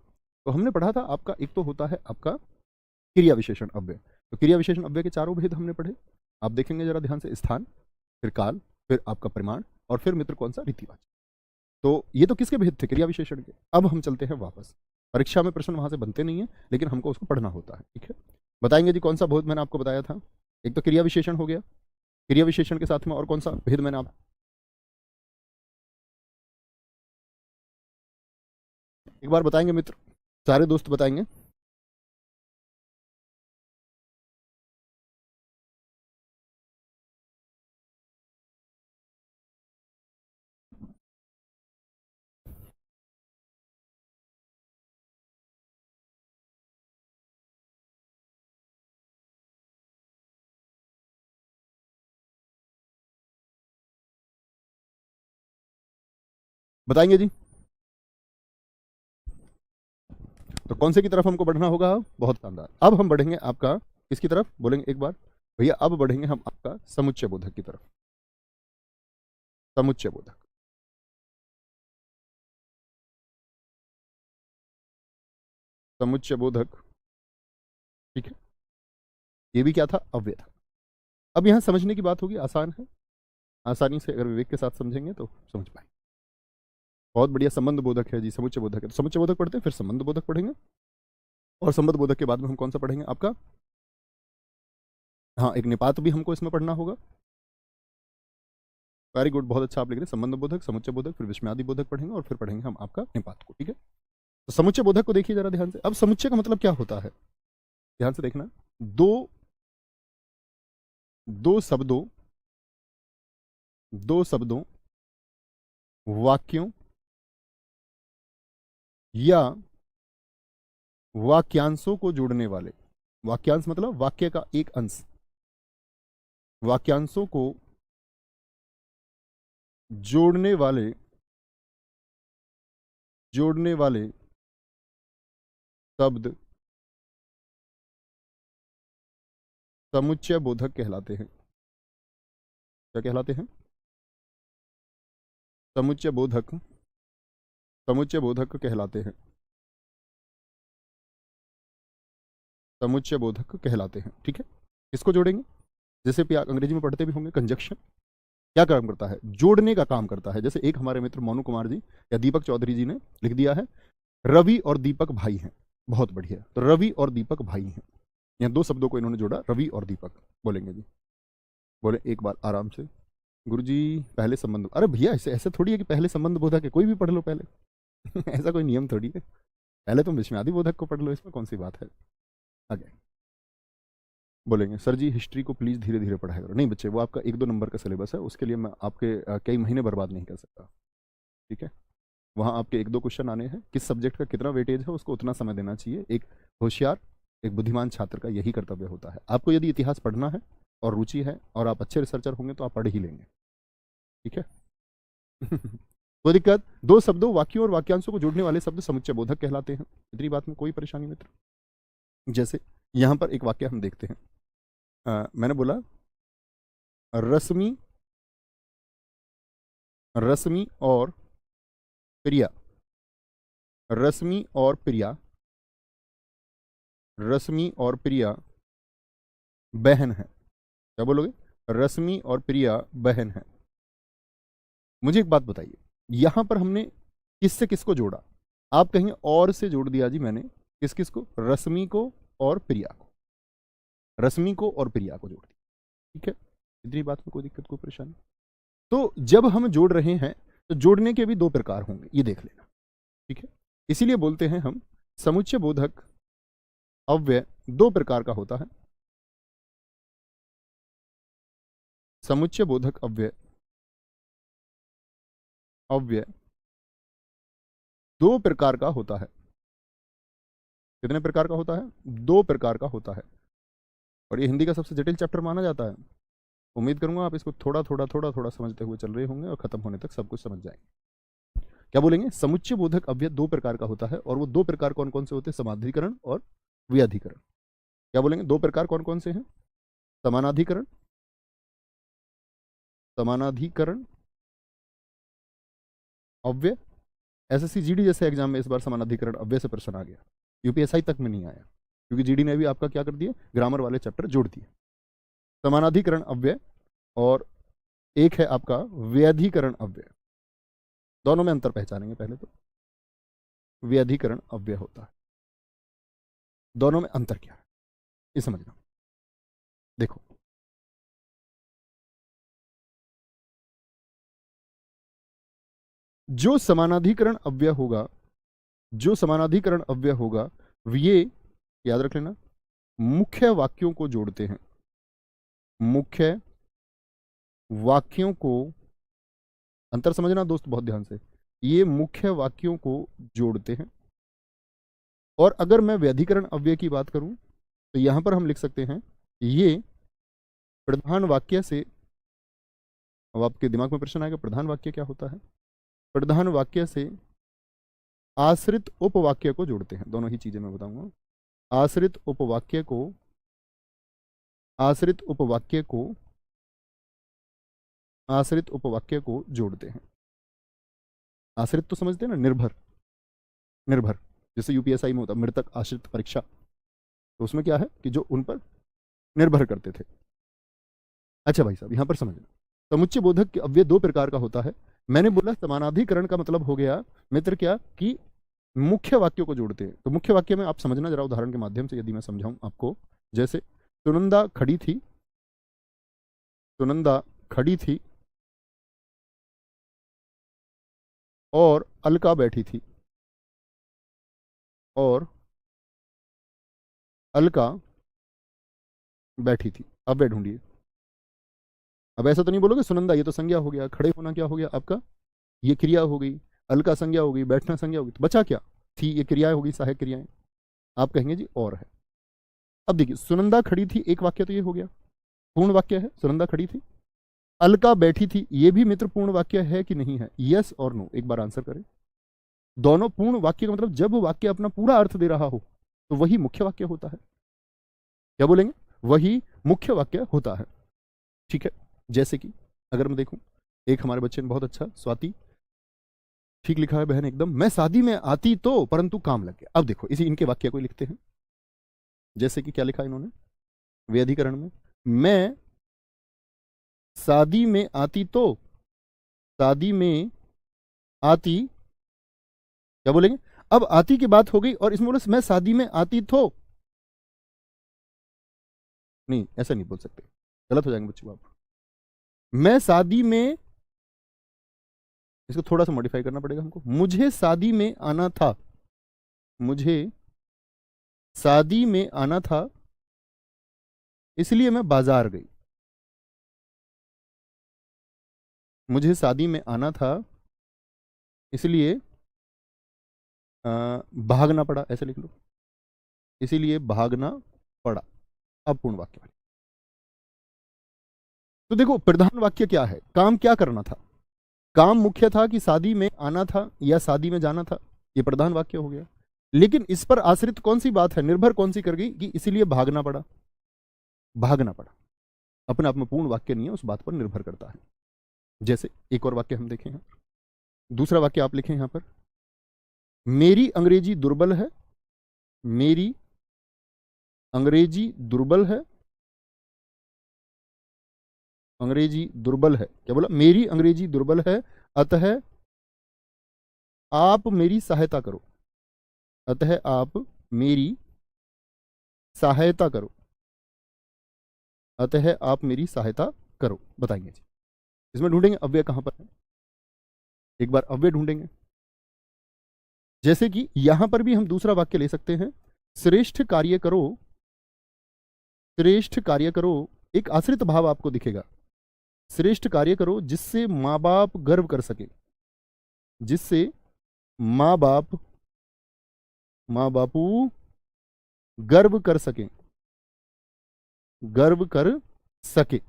तो हमने पढ़ा था आपका एक तो होता है आपका क्रिया विशेषण अव्यय। तो क्रिया विशेषण अव्यय के 4 भेद हमने पढ़े। आप देखेंगे जरा ध्यान से, स्थान, फिर काल, फिर आपका परिमाण, और फिर मित्र कौन सा, रीतिवाचक। तो ये तो किसके भेद थे? क्रिया विशेषण के। अब हम चलते हैं वापस। परीक्षा में प्रश्न वहां से बनते नहीं है, लेकिन हमको उसको पढ़ना होता है। ठीक है, बताएंगे जी कौन सा भेद मैंने आपको बताया था? एक तो क्रिया विशेषण हो गया, क्रिया विशेषण के साथ में और कौन सा भेद मैंने आप, एक बार बताएंगे मित्र, सारे दोस्त बताएंगे। बताएंगे जी। तो कौन से की तरफ हमको बढ़ना होगा? बहुत शानदार। अब हम बढ़ेंगे आपका किसकी तरफ, बोलेंगे एक बार भैया। अब बढ़ेंगे हम आपका समुच्चय बोधक की तरफ। समुच्चय बोधक, समुच्चय बोधक, ठीक है, ये भी क्या था, अव्यय था। अब यहां समझने की बात होगी, आसान है, आसानी से अगर विवेक के साथ समझेंगे तो समझ पाएंगे। बहुत बढ़िया संबंध बोधक है जी, समुच्चय बोधक है, तो समुच्चय बोधक पढ़ते हैं, फिर संबंध बोधक पढ़ेंगे, और संबंध बोधक के बाद में हम कौन सा पढ़ेंगे आपका, हाँ, एक निपात भी हमको इसमें पढ़ना होगा। वेरी गुड, बहुत अच्छा आप लिख रहे हैं, संबंध बोधक, समुच्चय बोधक, फिर विस्मयादि बोधक पढ़ेंगे, और फिर पढ़ेंगे हम आपका निपात को, ठीक है। तो समुच्चय बोधक को देखिए जरा ध्यान से। अब समुच्चय का मतलब क्या होता है, ध्यान से देखना। दो दो शब्दों दो शब्दों, वाक्यों या वाक्यांशों को जोड़ने वाले, वाक्यांश मतलब वाक्य का एक अंश, वाक्यांशों को जोड़ने वाले शब्द समुच्चय बोधक कहलाते हैं। क्या कहलाते हैं, समुच्चय बोधक, समुच्चय बोधक कहलाते हैं, समुच्चय बोधक कहलाते हैं, ठीक है। इसको जोड़ेंगे, जैसे आप अंग्रेजी में पढ़ते भी होंगे, कंजक्शन क्या काम करता है, जोड़ने का काम करता है। जैसे एक हमारे मित्र मोनू कुमार जी या दीपक चौधरी जी ने लिख दिया है, रवि और दीपक भाई हैं, बहुत बढ़िया, तो रवि और दीपक भाई हैं, यहाँ दो शब्दों को इन्होंने जोड़ा, रवि और दीपक। बोलेंगे जी, बोले एक बार आराम से, गुरुजी पहले संबंध, अरे भैया ऐसे ऐसे थोड़ी है कि पहले संबंध बोधक है, कोई भी पढ़ लो पहले ऐसा कोई नियम थोड़ी है, पहले तुम विस्मयादि बोधक को पढ़ लो, इसमें कौन सी बात है। आगे बोलेंगे सर जी हिस्ट्री को प्लीज धीरे धीरे पढ़ाया करो। नहीं बच्चे, वो आपका 1-2 नंबर का सिलेबस है, उसके लिए मैं आपके कई महीने बर्बाद नहीं कर सकता, ठीक है। वहाँ आपके 1-2 क्वेश्चन आने हैं, किस सब्जेक्ट का कितना वेटेज है उसको उतना समय देना चाहिए। एक होशियार, एक बुद्धिमान छात्र का यही कर्तव्य होता है। आपको यदि इतिहास पढ़ना है और रुचि है और आप अच्छे रिसर्चर होंगे तो आप पढ़ ही लेंगे, ठीक है कोई दिक्कत, दो शब्दों, वाक्यों और वाक्यांशों को जोड़ने वाले शब्द समुच्चय बोधक कहलाते हैं। इतनी बात में कोई परेशानी मित्र। जैसे यहां पर एक वाक्य हम देखते हैं, मैंने बोला रश्मि, रश्मि और प्रिया, रश्मि और प्रिया, रश्मि और प्रिया बहन है। क्या बोलोगे, रश्मि और प्रिया बहन है। मुझे एक बात बताइए, यहां पर हमने किससे किसको जोड़ा, आप कहेंगे और से जोड़ दिया जी मैंने, किस किस को, रश्मि को और प्रिया को, रश्मि को और प्रिया को जोड़ दिया, ठीक है। इतनी बात में कोई दिक्कत, कोई परेशानी। तो जब हम जोड़ रहे हैं तो जोड़ने के भी 2 प्रकार होंगे, ये देख लेना, ठीक है। इसीलिए बोलते हैं हम समुच्चय बोधक अव्यय 2 प्रकार का होता है। समुच्चय बोधक अव्यय, अव्यय 2 प्रकार का होता है। कितने प्रकार का होता है, 2 प्रकार का होता है। और ये हिंदी का सबसे जटिल चैप्टर माना जाता है। उम्मीद करूंगा आप इसको थोड़ा थोड़ा थोड़ा थोड़ा समझते हुए चल रहे होंगे और खत्म होने तक सब कुछ समझ जाएंगे। क्या बोलेंगे, समुच्चय बोधक अव्यय 2 प्रकार का होता है, और वो 2 प्रकार कौन कौन से होते हैं, समानाधिकरण और व्याधिकरण। क्या बोलेंगे, 2 प्रकार कौन कौन से हैं, समानाधिकरण, समानाधिकरण अव्यय। एसएससी जीडी जैसे एग्जाम में इस बार समानाधिकरण अव्यय से प्रश्न आ गया, यूपीएसआई तक में नहीं आया, क्योंकि जीडी ने भी आपका क्या कर दिया, ग्रामर वाले चैप्टर जोड़ दिए। समानाधिकरण अव्यय और एक है आपका व्याधिकरण अव्यय। दोनों में अंतर पहचानेंगे पहले तो। व्याधिकरण अव्यय होता है, दोनों में अंतर क्या है ये समझना। देखो जो समानाधिकरण अव्यय होगा, जो समानाधिकरण अव्यय होगा, ये याद रख लेना, मुख्य वाक्यों को जोड़ते हैं, मुख्य वाक्यों को, अंतर समझना दोस्त बहुत ध्यान से, ये मुख्य वाक्यों को जोड़ते हैं। और अगर मैं व्याधिकरण अव्यय की बात करूं तो यहां पर हम लिख सकते हैं, ये प्रधान वाक्य से, अब आपके दिमाग में प्रश्न आएगा प्रधान वाक्य क्या होता है, प्रधान वाक्य से आश्रित उपवाक्य को जोड़ते हैं। दोनों ही चीजें मैं बताऊंगा, आश्रित उपवाक्य को, आश्रित उपवाक्य को, आश्रित उपवाक्य को जोड़ते हैं। आश्रित तो समझते हैं ना, निर्भर, निर्भर, जैसे यूपीएसआई में होता मृतक आश्रित परीक्षा, तो उसमें क्या है कि जो उन पर निर्भर करते थे। अच्छा भाई साहब, यहां पर समझना, समुच्चय बोधक के अव्यय दो प्रकार का होता है। मैंने बोला समानाधिकरण का मतलब हो गया मित्र क्या कि मुख्य वाक्यों को जोड़ते हैं। तो मुख्य वाक्य में आप समझना जरा उदाहरण के माध्यम से, यदि मैं समझाऊं आपको, जैसे सुनंदा खड़ी थी, सुनंदा खड़ी थी और अलका बैठी थी, और अलका बैठी थी। अब वे ढूंढिए। अब ऐसा तो नहीं बोलोगे सुनंदा ये तो संज्ञा हो गया, खड़े होना क्या हो गया आपका, ये क्रिया हो गई, अलका संज्ञा हो गई, बैठना संज्ञा हो गई, तो बचा क्या, थी ये क्रियाएं होगी, सहायक क्रियाएं। आप कहेंगे जी और है। अब देखिए सुनंदा खड़ी थी, एक वाक्य तो ये हो गया, पूर्ण वाक्य है, सुनंदा खड़ी थी। अलका बैठी थी, ये भी मित्र पूर्ण वाक्य है कि नहीं है, यस और नो, एक बार आंसर करें। दोनों पूर्ण वाक्य का मतलब जब वाक्य अपना पूरा अर्थ दे रहा हो तो वही मुख्य वाक्य होता है। क्या बोलेंगे, वही मुख्य वाक्य होता है। ठीक है, जैसे कि अगर मैं देखूं, एक हमारे बच्चे ने बहुत अच्छा, स्वाति, ठीक लिखा है बहन एकदम, मैं शादी में आती तो परंतु काम लग गया। अब देखो इसी इनके वाक्य को लिखते हैं, जैसे कि क्या लिखा इन्होंने व्यधिकरण में, मैं शादी में आती तो, शादी में आती, क्या बोलेंगे, अब आती की बात हो गई और इसमें बोले मैं शादी में आती तो, नहीं ऐसा नहीं बोल सकते, गलत हो जाएंगे बच्चों आप। मैं शादी में, इसको थोड़ा सा मॉडिफाई करना पड़ेगा हमको, मुझे शादी में आना था, मुझे शादी में आना था इसलिए मैं बाजार गई, मुझे शादी में आना था इसलिए भागना पड़ा, ऐसे लिख लो, इसीलिए भागना पड़ा। अब पूर्ण वाक्य, तो देखो प्रधान वाक्य क्या है, काम क्या करना था, काम मुख्य था कि शादी में आना था या शादी में जाना था, ये प्रधान वाक्य हो गया। लेकिन इस पर आश्रित कौन सी बात है, निर्भर कौन सी कर गई कि इसीलिए भागना पड़ा, भागना पड़ा अपने आप में पूर्ण वाक्य नहीं है, उस बात पर निर्भर करता है। जैसे एक और वाक्य हम देखें यहाँ, दूसरा वाक्य आप लिखें यहां पर, मेरी अंग्रेजी दुर्बल है, मेरी अंग्रेजी दुर्बल है, अंग्रेजी दुर्बल है, क्या बोला, मेरी अंग्रेजी दुर्बल है, अतः आप मेरी सहायता करो, अतः आप मेरी सहायता करो, अतः आप मेरी सहायता करो। बताइए जी, इसमें ढूंढेंगे अव्यय कहां पर है, एक बार अव्यय ढूंढेंगे। जैसे कि यहां पर भी हम दूसरा वाक्य ले सकते हैं, श्रेष्ठ कार्य करो, श्रेष्ठ कार्य करो, एक आश्रित भाव आपको दिखेगा, श्रेष्ठ कार्य करो जिससे माँ बाप गर्व कर सके, जिससे माँ बाप, माँ बापू गर्व कर सके, गर्व कर सके।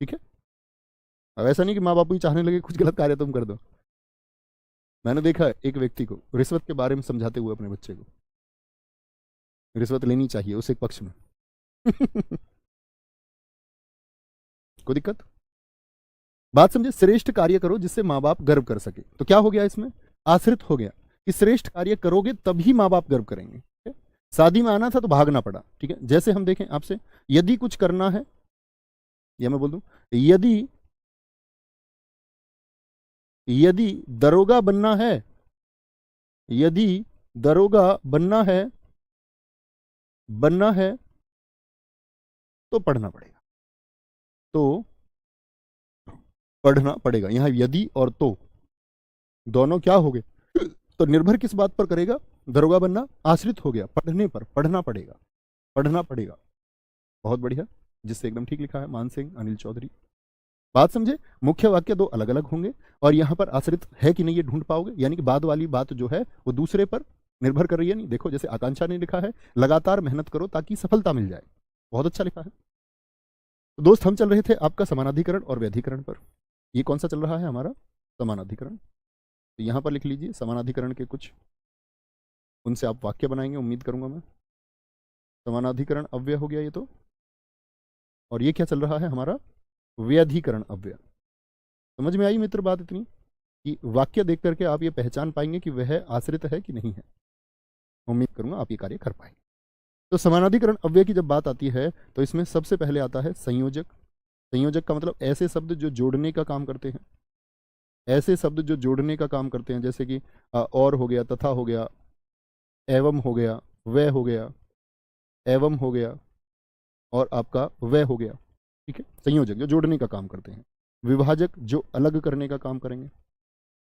ठीक है, अब ऐसा नहीं कि माँ बापू ही चाहने लगे कुछ गलत कार्य तुम कर दो। मैंने देखा है एक व्यक्ति को रिश्वत के बारे में समझाते हुए अपने बच्चे को, रिश्वत लेनी चाहिए उस एक पक्ष में कोई दिक्कत, बात समझे, श्रेष्ठ कार्य करो जिससे माँ बाप गर्व कर सके, तो क्या हो गया इसमें, आश्रित हो गया कि श्रेष्ठ कार्य करोगे तभी माँ बाप गर्व करेंगे। शादी में आना था तो भागना पड़ा। ठीक है, जैसे हम देखें आपसे, यदि कुछ करना है, या मैं बोल दूं, यदि यदि दरोगा बनना है, यदि दरोगा बनना है, बनना है तो पढ़ना पड़ेगा, तो पढ़ना पड़ेगा। यहां यदि और तो दोनों क्या हो गए, तो निर्भर किस बात पर करेगा, दरोगा बनना आश्रित हो गया पढ़ने पर, पढ़ना पड़ेगा, पढ़ना पड़ेगा। बहुत बढ़िया, जिससे एकदम ठीक लिखा है मान सिंह अनिल चौधरी। बात समझे, मुख्य वाक्य दो अलग अलग होंगे और यहां पर आश्रित है कि नहीं ये ढूंढ पाओगे, यानी कि बाद वाली बात जो है वो दूसरे पर निर्भर कर रही है। नहीं देखो, जैसे आकांक्षा ने लिखा है, लगातार मेहनत करो ताकि सफलता मिल जाए, बहुत अच्छा लिखा है। तो दोस्त हम चल रहे थे आपका समानाधिकरण और व्यधिकरण पर, ये कौन सा चल रहा है हमारा, समानाधिकरण। तो यहां पर लिख लीजिए समानाधिकरण के कुछ, उनसे आप वाक्य बनाएंगे उम्मीद करूंगा मैं। समानाधिकरण अव्यय हो गया ये तो, और ये क्या चल रहा है हमारा, व्यधिकरण अव्यय। समझ में आई मित्र बात इतनी, कि वाक्य देख करके आप ये पहचान पाएंगे कि वह आश्रित है कि नहीं है। उम्मीद करूंगा आप ये कार्य कर पाएंगे। तो समानाधिकरण अव्यय की जब बात आती है तो इसमें सबसे पहले आता है संयोजक। संयोजक का मतलब ऐसे शब्द जो जोड़ने का काम करते हैं, ऐसे शब्द जो जोड़ने का काम करते हैं, जैसे कि और हो गया, तथा हो गया, एवं हो गया, वह हो गया, एवं हो गया, और आपका वह हो गया। ठीक है, संयोजक जो जोड़ने का काम करते हैं। विभाजक जो अलग करने का काम करेंगे।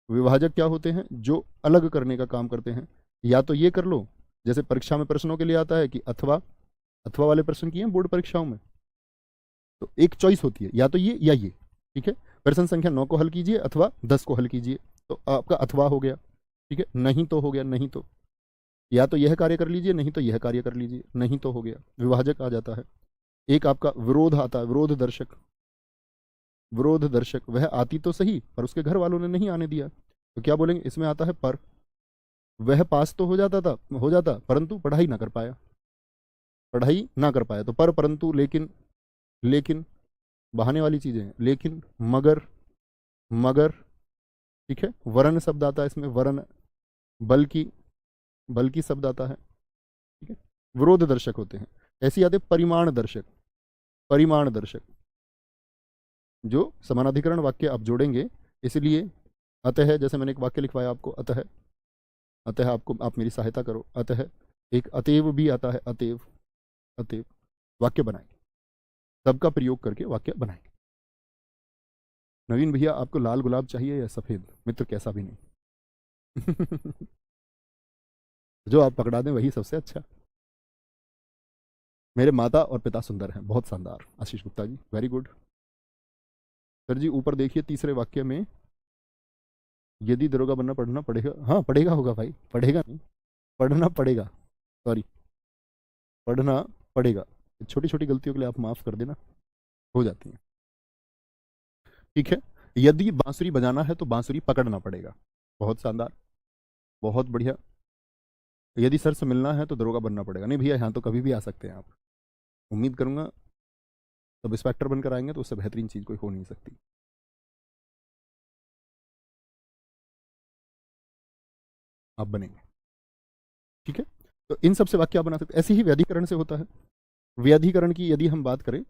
विभाजक क्या होते हैं? जो अलग करने का काम करते हैं। या तो ये कर लो, जैसे परीक्षा में प्रश्नों के लिए आता है कि अथवा, अथवा वाले प्रश्न किए हैं बोर्ड परीक्षाओं में, तो एक चॉइस होती है, या तो ये या ये। ठीक है, प्रश्न संख्या 9 को हल कीजिए अथवा 10 को हल कीजिए, तो आपका अथवा हो गया। ठीक है, नहीं तो हो गया, नहीं तो, या तो यह कार्य कर लीजिए, नहीं तो यह कार्य कर लीजिए, नहीं तो हो गया, विभाजक आ जाता है। एक आपका विरोध आता है, विरोध दर्शक। विरोध दर्शक, वह आती तो सही पर उसके घर वालों ने नहीं आने दिया, तो क्या बोलेंगे? इसमें आता है पर। वह पास तो हो जाता परंतु पढ़ाई ना कर पाया, पढ़ाई ना कर पाया, तो पर, परंतु, लेकिन, लेकिन बहाने वाली चीजें हैं, लेकिन, मगर, मगर। ठीक है, वरन शब्द आता है इसमें, वरन, बल्कि, बल्कि शब्द आता है। ठीक है, विरोध दर्शक होते हैं। ऐसे आते परिमाण दर्शक। परिमाण दर्शक जो समानाधिकरण वाक्य आप जोड़ेंगे, इसलिए अतः, जैसे मैंने एक वाक्य लिखवाया आपको, अतः, अतः आपको, आप मेरी सहायता करो, अतः। एक अतएव भी आता है, अतएव, अतएव। वाक्य बनाएंगे, सबका प्रयोग करके वाक्य बनाएंगे। नवीन भैया, आपको लाल गुलाब चाहिए या सफेद? मित्र कैसा भी नहीं। जो आप पकड़ा दें वही सबसे अच्छा। मेरे माता और पिता सुंदर हैं, बहुत शानदार। Ashish Gupta ji, very good. Sir जी ऊपर देखिए, तीसरे वाक्य में यदि दरोगा बनना पढ़ना पड़ेगा। हाँ पढ़ेगा होगा भाई, पढ़ेगा नहीं, पढ़ना पड़ेगा, सॉरी, पढ़ना पड़ेगा। छोटी छोटी गलतियों के लिए आप माफ कर देना, हो जाती है। ठीक है, यदि बांसुरी बजाना है तो बांसुरी पकड़ना पड़ेगा। बहुत शानदार, बहुत बढ़िया। यदि सर से मिलना है तो दरोगा बनना पड़ेगा। नहीं भैया, यहाँ तो कभी भी आ सकते हैं आप। उम्मीद करूंगा सब इंस्पेक्टर बनकर आएंगे तो उससे बेहतरीन चीज कोई हो नहीं सकती। आप बनेंगे। ठीक है, तो इन सब से वाक्य आप बना सकते हैं। ऐसे ही व्याधिकरण से होता है। व्याधिकरण की यदि हम बात करें,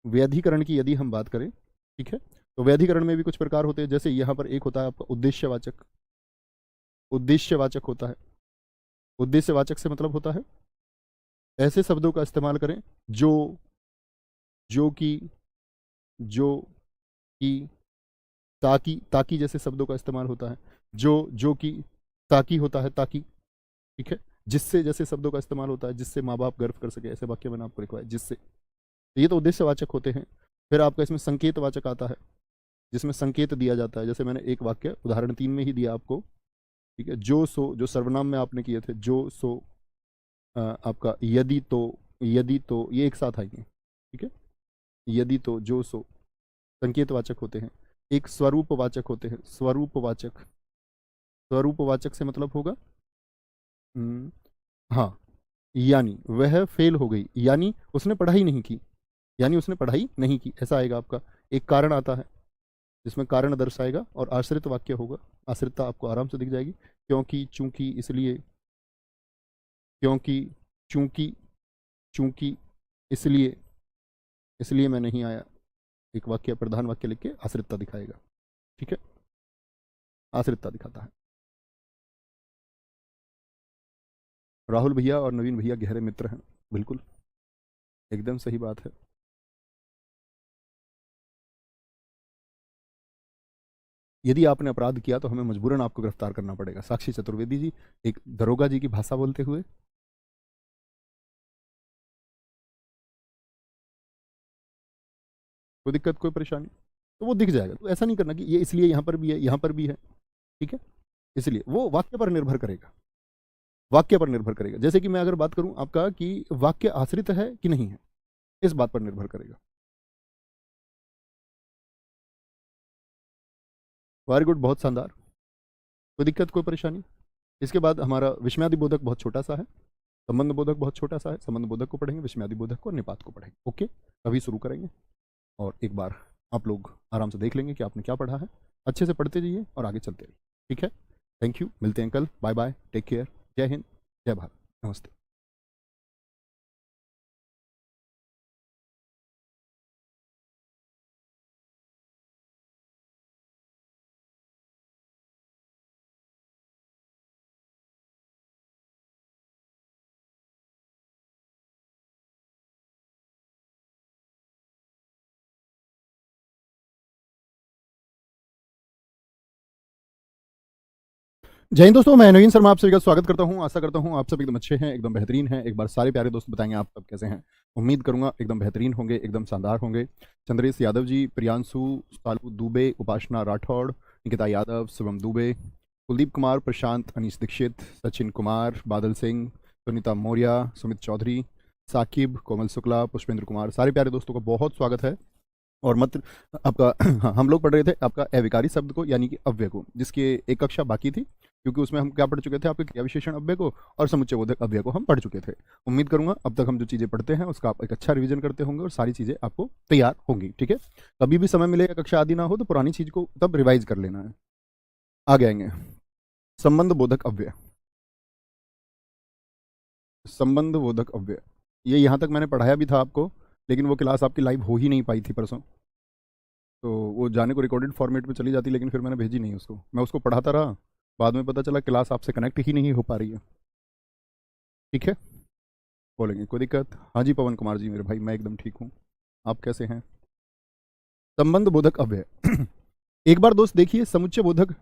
व्याधिकरण की यदि हम बात करें, ठीक है, तो व्याधिकरण में भी कुछ प्रकार होते हैं। जैसे यहाँ पर एक होता है आपका उद्देश्यवाचक। उद्देश्यवाचक होता है। उद्देश्यवाचक से मतलब होता है ऐसे शब्दों का इस्तेमाल करें जो, जो कि, जो कि, ताकि, ताकि जैसे शब्दों का इस्तेमाल होता है। जो कि, ताकि होता है, ताकि। ठीक है, जिससे जैसे शब्दों का इस्तेमाल होता है, जिससे माँ बाप गर्व कर सके, ऐसे वाक्य मैंने आपको लिखवाया, जिससे। तो ये तो उद्देश्यवाचक होते हैं। फिर आपका इसमें संकेतवाचक आता है, जिसमें संकेत दिया जाता है। जैसे मैंने एक वाक्य उदाहरण 3 में ही दिया आपको। ठीक है, जो सो, जो सर्वनाम में आपने किए थे, जो सो, आपका यदि तो, यदि तो, ये एक साथ आएंगे। ठीक है, यदि तो, जो सो, संकेतवाचक होते हैं। एक स्वरूपवाचक होते हैं, स्वरूपवाचक। स्वरूपवाचक से मतलब होगा हाँ, यानी वह फेल हो गई, यानी उसने पढ़ाई नहीं की, यानी उसने पढ़ाई नहीं की, ऐसा आएगा आपका। एक कारण आता है जिसमें कारण दर्शाएगा, और आश्रित वाक्य होगा। आश्रितता आपको आराम से दिख जाएगी, क्योंकि, चूंकि, इसलिए, क्योंकि, चूंकि, चूंकि, इसलिए, इसलिए मैं नहीं आया। एक वाक्य, प्रधान वाक्य लिख के आश्रितता दिखाएगा। ठीक है, आश्रितता दिखाता है। राहुल भैया और नवीन भैया गहरे मित्र हैं, बिल्कुल, एकदम सही बात है। यदि आपने अपराध किया तो हमें मजबूरन आपको गिरफ्तार करना पड़ेगा। साक्षी चतुर्वेदी जी, एक दरोगा जी की भाषा बोलते हुए। कोई दिक्कत, कोई परेशानी, तो वो दिख जाएगा। तो ऐसा नहीं करना कि ये इसलिए यहाँ पर भी है, यहाँ पर भी है। ठीक है, इसलिए वो वाक्य पर निर्भर करेगा, वाक्य पर निर्भर करेगा। जैसे कि मैं अगर बात करूं आपका कि वाक्य आश्रित है कि नहीं है, इस बात पर निर्भर करेगा। वेरी गुड, बहुत शानदार, कोई दिक्कत, कोई परेशानी। इसके बाद हमारा विस्मयादि बोधक बहुत छोटा सा है, संबंध बोधक बहुत छोटा सा है। संबंध बोधक को पढ़ेंगे, विस्मयादि बोधक को, निपात को पढ़ेंगे। ओके, अभी शुरू करेंगे और एक बार आप लोग आराम से देख लेंगे कि आपने क्या पढ़ा है। अच्छे से पढ़ते जाइए और आगे चलते रहिए, ठीक है। थैंक यू, मिलते हैं कल, बाय बाय, टेक केयर, जय हिंद, जय भारत, नमस्ते। जय हिंद दोस्तों, मैं नवीन शर्मा आप सभी का स्वागत करता हूं। आशा करता हूं आप सब एकदम अच्छे हैं, एकदम बेहतरीन हैं। एक बार सारे प्यारे दोस्त बताएंगे आप सब कैसे हैं। उम्मीद करूंगा एकदम बेहतरीन होंगे, एकदम शानदार होंगे। चंद्रेश यादव जी, प्रियांशु सालू दुबे, उपासना राठौड़, निकिता यादव, शिवम दुबे, कुलदीप कुमार, प्रशांत, अनीश दीक्षित, सचिन कुमार, बादल सिंह, सुनीता मौर्य, सुमित चौधरी, साकिब, कोमल शुक्ला, पुष्पेंद्र कुमार, सारे प्यारे दोस्तों का बहुत स्वागत है। और मत आपका हाँ, हम लोग पढ़ रहे थे आपका अविकारी शब्द को यानी कि अव्यय को, जिसकी एक कक्षा बाकी थी, क्योंकि उसमें हम क्या पढ़ चुके थे, आपके क्रिया विशेषण अव्यय को और समुच्चय बोधक अव्यय को हम पढ़ चुके थे। उम्मीद करूंगा अब तक हम जो चीज़ें पढ़ते हैं उसका आप एक अच्छा रिवीजन करते होंगे और सारी चीज़ें आपको तैयार होंगी, ठीक है। कभी भी समय मिले या कक्षा आदि ना हो तो पुरानी चीज़ को तब रिवाइज कर लेना है। आगे आएंगे संबंध बोधक अव्यय। संबंध बोधक अव्यय, ये यहाँ तक मैंने पढ़ाया भी था आपको, लेकिन वो क्लास आपकी लाइव हो ही नहीं पाई थी परसों, तो वो जाने को रिकॉर्डेड फॉर्मेट में चली जाती, लेकिन फिर मैंने भेजी नहीं उसको। मैं उसको पढ़ाता रहा, बाद में पता चला क्लास आपसे कनेक्ट ही नहीं हो पा रही है, ठीक है। बोलेंगे कोई दिक्कत? हाँ जी पवन कुमार जी मेरे भाई, मैं एकदम ठीक हूँ, आप कैसे हैं। संबंध बोधक अव्यय एक बार दोस्त देखिए, समुच्चय बोधक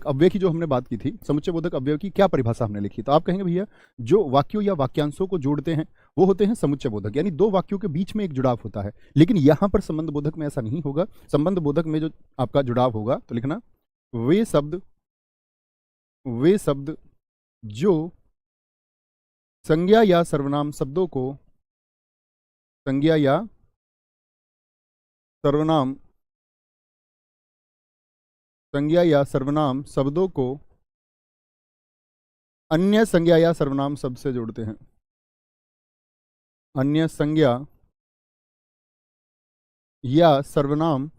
अव्यय की जो हमने बात की थी, समुच्चय बोधक अव्यय की क्या परिभाषा हमने लिखी, तो आप कहेंगे भैया जो वाक्यों या वाक्यांशों को जोड़ते हैं वो होते हैं समुच्चय बोधक, यानी दो वाक्यों के बीच में एक जुड़ाव होता है। लेकिन यहां पर संबंध बोधक में ऐसा नहीं होगा। संबंध बोधक में जो आपका जुड़ाव होगा, तो लिखना वे शब्द जो संज्ञा या सर्वनाम शब्दों को संज्ञा या सर्वनाम संज्ञा या सर्वनाम शब्दों को अन्य संज्ञा या सर्वनाम शब्द से जोड़ते हैं। अन्य संज्ञा या सर्वनाम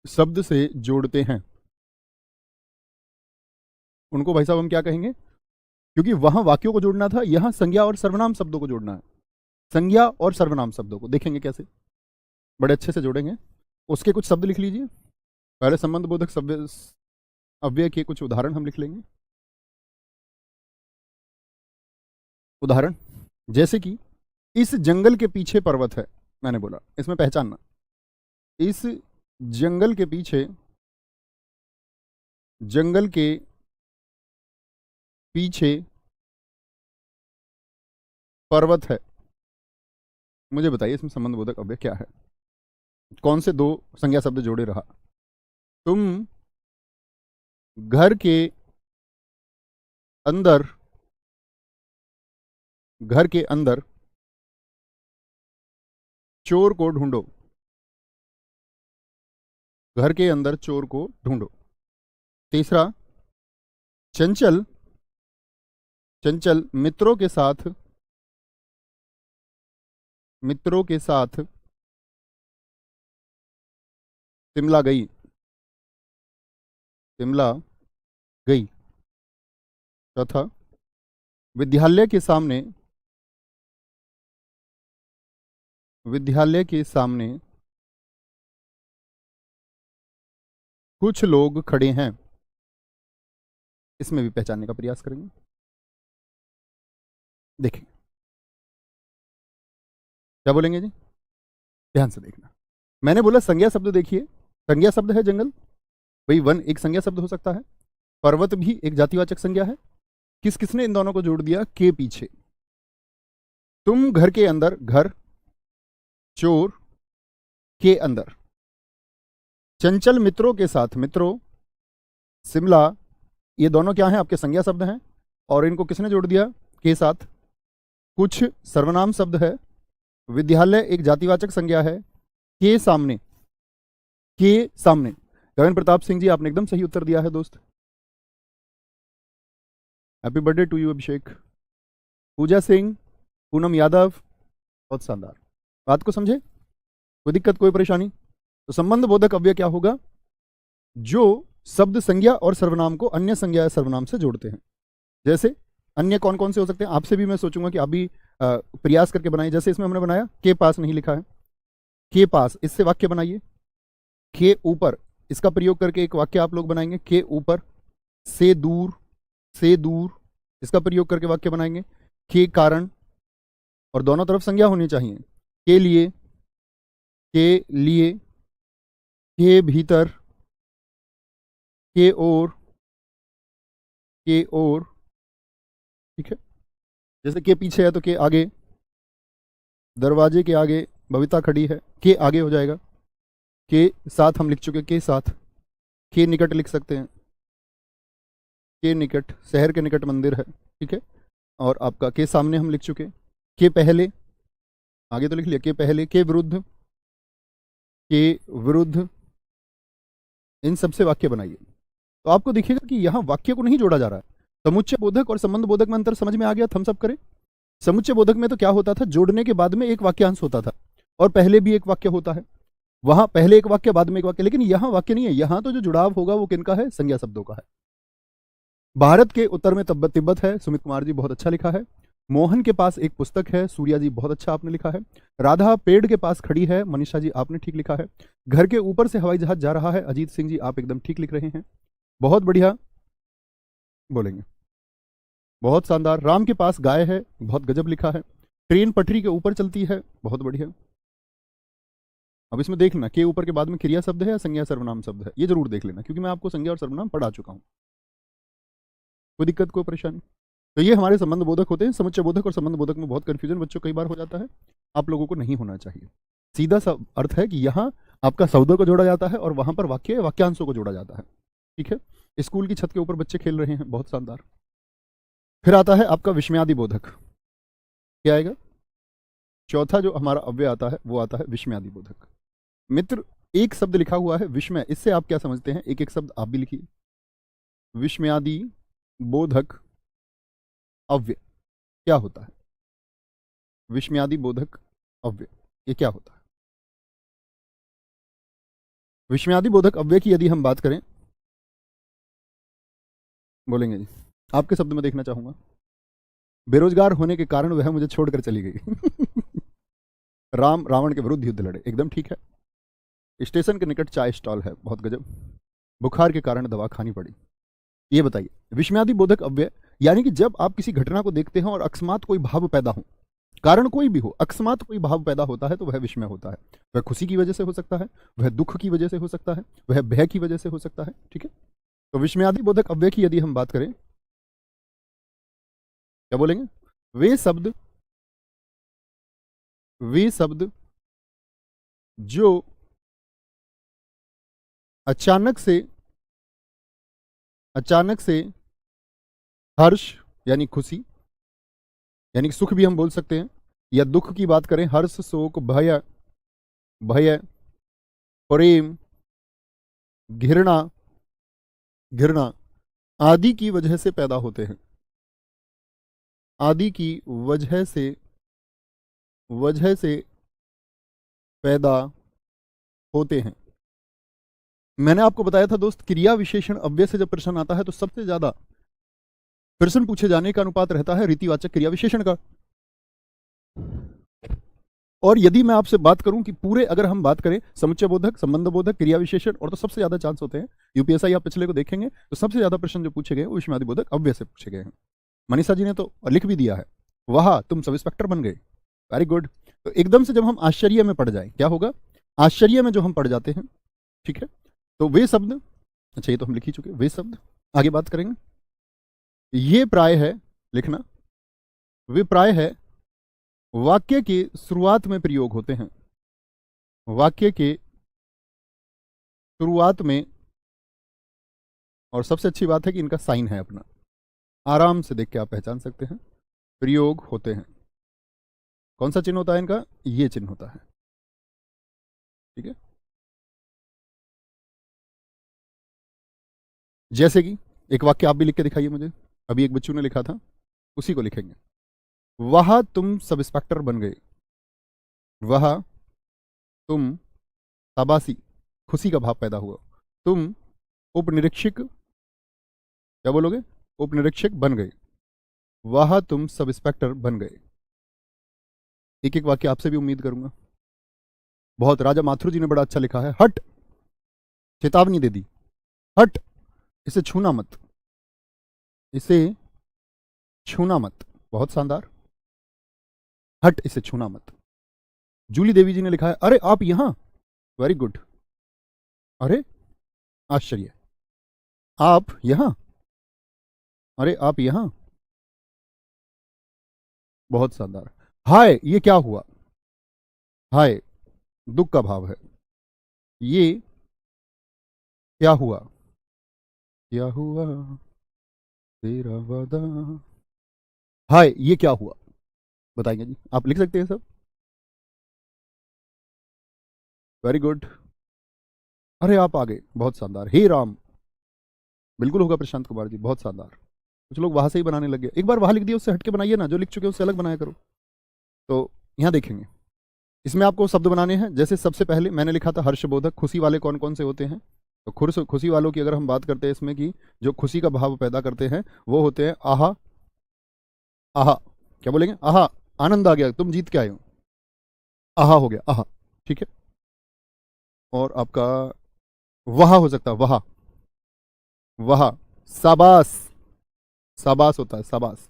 शब्द से जोड़ते हैं, उनको भाई साहब हम क्या कहेंगे, क्योंकि वहां वाक्यों को जोड़ना था, यहां संज्ञा और सर्वनाम शब्दों को जोड़ना है। संज्ञा और सर्वनाम शब्दों को देखेंगे कैसे, बड़े अच्छे से जोड़ेंगे। उसके कुछ शब्द लिख लीजिए। पहले संबंध बोधक अव्यय के कुछ उदाहरण हम लिख लेंगे। उदाहरण जैसे कि इस जंगल के पीछे पर्वत है, मैंने बोला इसमें पहचानना, इस जंगल के पीछे पर्वत है। मुझे बताइए इसमें संबंध बोधक अव्यय क्या है, कौन से दो संज्ञा शब्द जोड़े रहा। तुम घर के अंदर चोर को ढूंढो। घर के अंदर चोर को ढूंढो। तीसरा, चंचल मित्रों के साथ शिमला गई। चौथा, विद्यालय के सामने कुछ लोग खड़े हैं। इसमें भी पहचानने का प्रयास करेंगे। देखें क्या बोलेंगे जी, ध्यान से देखना। मैंने बोला संज्ञा शब्द, देखिए संज्ञा शब्द है जंगल, भाई वन एक संज्ञा शब्द हो सकता है, पर्वत भी एक जातिवाचक संज्ञा है। किसने इन दोनों को जोड़ दिया, के पीछे। तुम घर के अंदर, घर, चोर के अंदर, चंचल मित्रों के साथ, मित्रों, शिमला, ये दोनों क्या हैं, आपके संज्ञा शब्द हैं, और इनको किसने जोड़ दिया, के साथ। कुछ सर्वनाम शब्द है, विद्यालय एक जातिवाचक संज्ञा है, के सामने गगन प्रताप सिंह जी आपने एकदम सही उत्तर दिया है दोस्त, हैप्पी बर्थडे टू यू अभिषेक। पूजा सिंह, पूनम यादव, बहुत शानदार, बात को समझे। कोई दिक्कत, कोई परेशानी? तो संबंध बोधक अव्यय क्या होगा? जो शब्द संज्ञा और सर्वनाम को अन्य संज्ञा या सर्वनाम से जोड़ते हैं। जैसे अन्य कौन कौन से हो सकते हैं? आपसे भी मैं सोचूंगा कि आप भी प्रयास करके बनाइए। जैसे इसमें हमने बनाया के पास नहीं लिखा है, के पास, इससे वाक्य बनाइए। के ऊपर, इसका प्रयोग करके एक वाक्य आप लोग बनाएंगे। के ऊपर, से दूर, से दूर, इसका प्रयोग करके वाक्य बनाएंगे। के कारण, और दोनों तरफ संज्ञा होनी चाहिए। के लिए, के लिए, के भीतर, के ओर, के ओर, ठीक है। जैसे के पीछे है तो के आगे, दरवाजे के आगे बबीता खड़ी है, के आगे हो जाएगा। के साथ हम लिख चुके, के साथ। के निकट लिख सकते हैं, के निकट, शहर के निकट मंदिर है, ठीक है। और आपका के सामने हम लिख चुके। के पहले, आगे तो लिख लिया, के पहले। के विरुद्ध, के विरुद्ध, इन सबसे वाक्य बनाइए। तो आपको दिखेगा कि यहां वाक्य को नहीं जोड़ा जा रहा है। समुच्चय बोधक और संबंध बोधक में अंतर समझ में आ गया? थम्स अप करें। समुच्चय बोधक में तो क्या होता था, जोड़ने के बाद में एक वाक्यांश होता था, और पहले भी एक वाक्य होता है। वहां पहले एक वाक्य, बाद में एक वाक्य। लेकिन यहां वाक्य नहीं है। यहां तो जो जुड़ाव होगा वो किनका है? संज्ञा शब्दों का है। भारत के उत्तर में तिब्बत है, सुमित कुमार जी बहुत अच्छा लिखा है। मोहन के पास एक पुस्तक है, सूर्या जी बहुत अच्छा आपने लिखा है। राधा पेड़ के पास खड़ी है, मनीषा जी आपने ठीक लिखा है। घर के ऊपर से हवाई जहाज जा रहा है, अजीत सिंह जी आप एकदम ठीक लिख रहे हैं, बहुत बढ़िया बोलेंगे, बहुत शानदार। राम के पास गाय है, बहुत गजब लिखा है। ट्रेन पटरी के ऊपर चलती है, बहुत बढ़िया। अब इसमें देखना के ऊपर के बाद में क्रिया शब्द है या संज्ञा सर्वनाम शब्द है, ये जरूर देख लेना, क्योंकि मैं आपको संज्ञा और सर्वनाम पढ़ा चुका हूं। कोई दिक्कत, कोई परेशानी? तो ये हमारे संबंध बोधक होते हैं। समुच्चय बोधक और संबंध बोधक में बहुत कंफ्यूजन बच्चों कई बार हो जाता है, आप लोगों को नहीं होना चाहिए। सीधा सा अर्थ है कि यहाँ आपका शब्दों को जोड़ा जाता है और वहां पर वाक्य वाक्यांशों को जोड़ा जाता है, ठीक है। स्कूल की छत के ऊपर बच्चे खेल रहे हैं, बहुत शानदार। फिर आता है आपका विस्मयादि बोधक। क्या आएगा? चौथा जो हमारा अव्यय आता है वो आता है विस्मयादि बोधक। मित्र, एक शब्द लिखा हुआ है विस्मय, इससे आप क्या समझते हैं? एक एक शब्द आप भी लिखिए। विस्मयादि बोधक अव्यय क्या होता है? विस्मयादि बोधक अव्यय ये क्या होता है? विस्मयादि बोधक अव्यय की यदि हम बात करें, बोलेंगे जी, आपके शब्द में देखना चाहूंगा। बेरोजगार होने के कारण वह मुझे छोड़कर चली गई। राम रावण के विरुद्ध युद्ध लड़े, एकदम ठीक है। स्टेशन के निकट चाय स्टॉल है, बहुत गजब। बुखार के कारण दवा खानी पड़ी। ये बताइए, विस्मयादि बोधक अव्यय यानी कि जब आप किसी घटना को देखते हैं और अकस्मात कोई भाव पैदा हो, कारण कोई भी हो, अकस्मात कोई भाव पैदा होता है तो वह विस्मय होता है। वह खुशी की वजह से हो सकता है, वह दुख की वजह से हो सकता है, वह भय की वजह से हो सकता है, ठीक है। तो विस्मयादि बोधक अव्यय की यदि हम बात करें, क्या बोलेंगे? वे शब्द जो अचानक से हर्ष यानी खुशी, यानी सुख भी हम बोल सकते हैं, या दुख की बात करें, हर्ष, शोक, भय, प्रेम, घृणा आदि की वजह से पैदा होते हैं। आदि की वजह से पैदा होते हैं। मैंने आपको बताया था दोस्त, क्रिया विशेषण अव्यय से जब प्रश्न आता है तो सबसे ज्यादा प्रश्न पूछे जाने का अनुपात रहता है रीतिवाचक क्रिया विशेषण का। और यदि मैं आपसे बात करूं कि पूरे, अगर हम बात करें समुच्चय बोधक, संबंध बोधक, क्रिया विशेषण, और तो सबसे ज्यादा चांस होते हैं, यूपीएसआई आप पिछले को देखेंगे तो सबसे ज्यादा प्रश्न जो पूछे गए वो विस्मयादि बोधक अव्यय से पूछे गए हैं। मनीषा जी ने तो लिख भी दिया है, वाह तुम सब इंस्पेक्टर बन गए, वेरी गुड। तो एकदम से जब हम आश्चर्य में पड़ जाए, क्या होगा? आश्चर्य में जो हम पड़ जाते हैं, ठीक है। तो वे शब्द, अच्छा ये तो हम लिख ही चुके, वे शब्द आगे बात करेंगे। ये प्राय है लिखना, वे प्राय है वाक्य के शुरुआत में प्रयोग होते हैं। वाक्य के शुरुआत में, और सबसे अच्छी बात है कि इनका साइन है अपना, आराम से देख के आप पहचान सकते हैं, प्रयोग होते हैं। कौन सा चिन्ह होता है इनका? ये चिन्ह होता है, ठीक है। जैसे कि एक वाक्य आप भी लिख के दिखाइए मुझे, अभी एक बच्चों ने लिखा था, उसी को लिखेंगे। वह तुम सब इंस्पेक्टर बन गए, वह तुम शाबाशी, खुशी का भाव पैदा हुआ। तुम उपनिरीक्षक, क्या बोलोगे, उपनिरीक्षक बन गए। वह तुम सब इंस्पेक्टर बन गए। एक एक वाक्य आपसे भी उम्मीद करूंगा। बहुत, राजा माथुर जी ने बड़ा अच्छा लिखा है। हट, चेतावनी दे दी। हट, इसे छूना मत, इसे छूना मत। बहुत शानदार। हट, इसे छूना मत। जूली देवी जी ने लिखा है, अरे आप यहां, वेरी गुड। अरे आश्चर्य, आप यहां, अरे आप यहां, बहुत शानदार। हाय, ये क्या हुआ। हाय, दुख का भाव है। ये क्या हुआ, क्या हुआ तेरा वादा। हाय, ये क्या हुआ, बताएंगे जी, आप लिख सकते हैं सब। Very good. अरे आप आ गए, बहुत शानदार। हे राम, बिल्कुल होगा प्रशांत कुमार जी, बहुत शानदार। कुछ लोग वहां से ही बनाने लग गए। एक बार वहां लिख दिया, उससे हटके बनाइए ना, जो लिख चुके हैं उससे अलग बनाया करो। तो यहां देखेंगे, इसमें आपको शब्द बनाने हैं। जैसे सबसे पहले मैंने लिखा था हर्षबोधक। खुशी वाले कौन कौन से होते हैं, तो खुशी वालों की अगर हम बात करते हैं इसमें कि जो खुशी का भाव पैदा करते हैं वो होते हैं आहा। आहा, क्या बोलेंगे, आहा, आनंद आ गया, तुम जीत के आए हो, आहा हो गया, आहा। ठीक है। और आपका वहा हो सकता है, वहा, वहा, साबास, साबास होता है, साबास।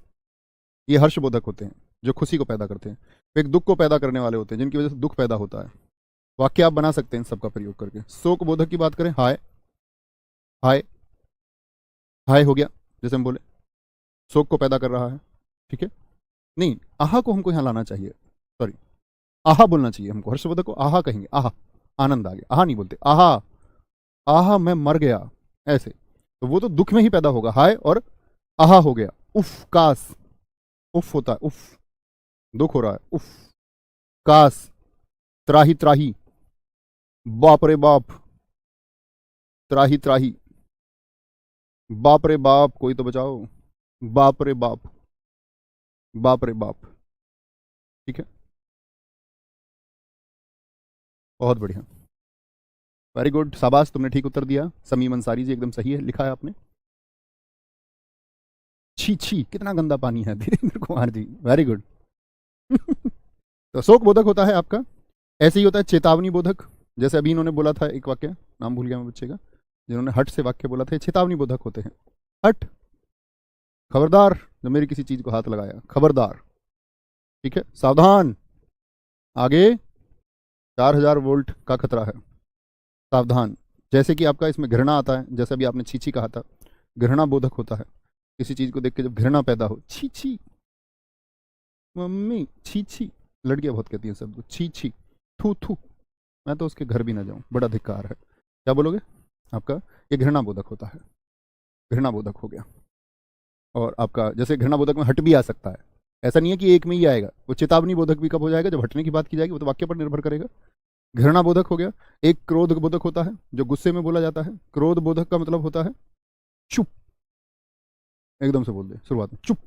ये हर्षबोधक होते हैं जो खुशी को पैदा करते हैं। एक दुख को पैदा करने वाले होते हैं जिनकी वजह से दुख पैदा होता है। वाक्य आप बना सकते हैं इन सबका प्रयोग करके। शोक बोधक की बात करें, हाय, हाय, हाय हो गया, जैसे हम बोले शोक को पैदा कर रहा है। ठीक है। नहीं, आहा को हमको यहां लाना चाहिए, सॉरी, आहा बोलना चाहिए हमको। हर्षवर्धक को आहा कहेंगे, आहा, आनंद आ गया, आहा नहीं बोलते, आहा, आहा मैं मर गया, ऐसे। तो वो तो दुख में ही पैदा होगा, हाय और आहा हो गया। उफ, कास, उफ होता है, उफ, दुख हो रहा है, उफ, कास, त्राही त्राही, बाप रे बाप, त्राही त्राही, बाप रे बाप, कोई तो बचाओ, बाप रे बाप, बाप रे बाप। ठीक है, बहुत बढ़िया, वेरी गुड, शाबाश, तुमने ठीक उत्तर दिया। समीम अंसारी जी, एकदम सही है लिखा है आपने। छी छी, कितना गंदा पानी है, धीरेन्द्र कुमार जी, वेरी गुड। तो शोक बोधक होता है आपका। ऐसे ही होता है चेतावनी बोधक। जैसे अभी इन्होंने बोला था एक वाक्य, नाम भूल गया मैं बच्चे का, जिन्होंने हट से वाक्य बोला था, चेतावनी बोधक होते हैं। हट, खबरदार, जब मेरी किसी चीज को हाथ लगाया, खबरदार। ठीक है, सावधान, आगे 4000 वोल्ट का खतरा है, सावधान। जैसे कि आपका इसमें घृणा आता है, जैसे अभी आपने छीछी कहा था, घृणा बोधक होता है। किसी चीज को देख के जब घृणा पैदा हो, छी छी मम्मी, छी छी, लड़कियां बहुत कहती हैं शब्द छी छी, थू थू, मैं तो उसके घर भी ना जाऊं, बड़ा धिक्कार है। क्या बोलोगे, आपका ये घृणा बोधक होता है, घृणा बोधक हो गया। और आपका जैसे घृणा बोधक में हट भी आ सकता है, ऐसा नहीं है कि एक में ही आएगा। वो चेतावनी बोधक भी कब हो जाएगा, जब हटने की बात की जाएगी, वो तो वाक्य पर निर्भर करेगा। घृणा बोधक हो गया। एक क्रोध बोधक होता है, जो गुस्से में बोला जाता है। क्रोध बोधक का मतलब होता है चुप, एकदम से बोल दे शुरुआत में, चुप,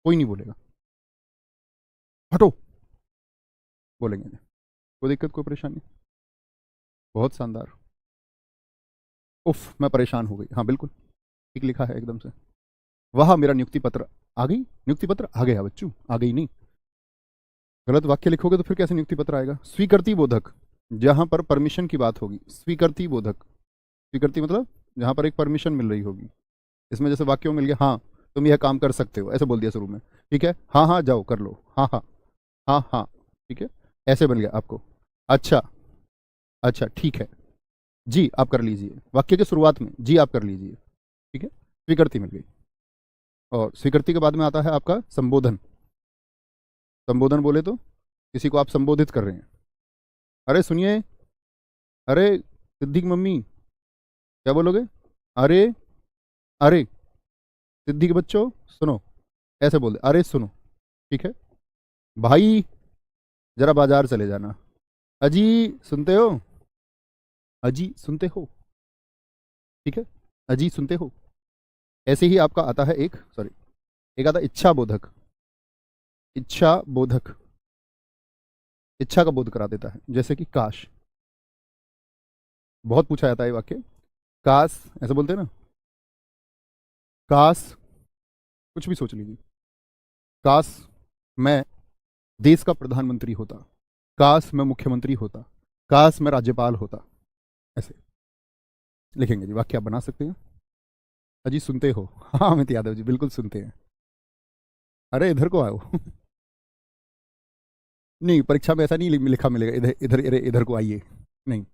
कोई नहीं बोलेगा, हटो, बोलेंगे, कोई दिक्कत, कोई परेशानी। बहुत शानदार। उफ, मैं परेशान हो गई, हाँ बिल्कुल ठीक लिखा है एकदम से। वह मेरा नियुक्ति पत्र आ गई, नियुक्ति पत्र आ गया बच्चों, आ गई नहीं। गलत वाक्य लिखोगे तो फिर कैसे नियुक्ति पत्र आएगा। स्वीकृति बोधक, जहां पर परमिशन की बात होगी, स्वीकृति बोधक। स्वीकृति मतलब जहां पर एक परमिशन मिल रही होगी। इसमें जैसे वाक्यों मिल गया, हाँ तुम यह काम कर सकते हो, ऐसे बोल दिया शुरू में, ठीक है, हाँ हाँ जाओ कर लो, हाँ हाँ, हाँ हाँ, ठीक है, ऐसे बन गया आपको। अच्छा, अच्छा ठीक है, जी आप कर लीजिए, वाक्य के शुरुआत में जी आप कर लीजिए। ठीक है, स्वीकृति मिल गई। और स्वीकृति के बाद में आता है आपका संबोधन। संबोधन बोले तो किसी को आप संबोधित कर रहे हैं, अरे सुनिए, अरे सिद्धि की मम्मी, क्या बोलोगे, अरे, अरे सिद्धि के बच्चों सुनो, ऐसे बोल दे, अरे सुनो। ठीक है, भाई जरा बाजार चले जाना, अजी सुनते हो, अजी सुनते हो। ठीक है, अजी सुनते हो। ऐसे ही आपका आता है एक, सॉरी, एक आता इच्छा बोधक। इच्छा बोधक, इच्छा का बोध करा देता है। जैसे कि काश, बहुत पूछा जाता है ये वाक्य, काश, ऐसे बोलते हैं ना, काश, कुछ भी सोच लीजिए, काश मैं देश का प्रधानमंत्री होता, काश मैं मुख्यमंत्री होता, काश मैं राज्यपाल होता, ऐसे लिखेंगे जी। वाक्य आप बना सकते हैं। अजी सुनते हो? हाँ अमित यादव जी बिल्कुल सुनते हैं। अरे इधर को आओ। नहीं, परीक्षा में ऐसा नहीं लिखा मिलेगा इधर इधर इधर, इधर को आइए, नहीं।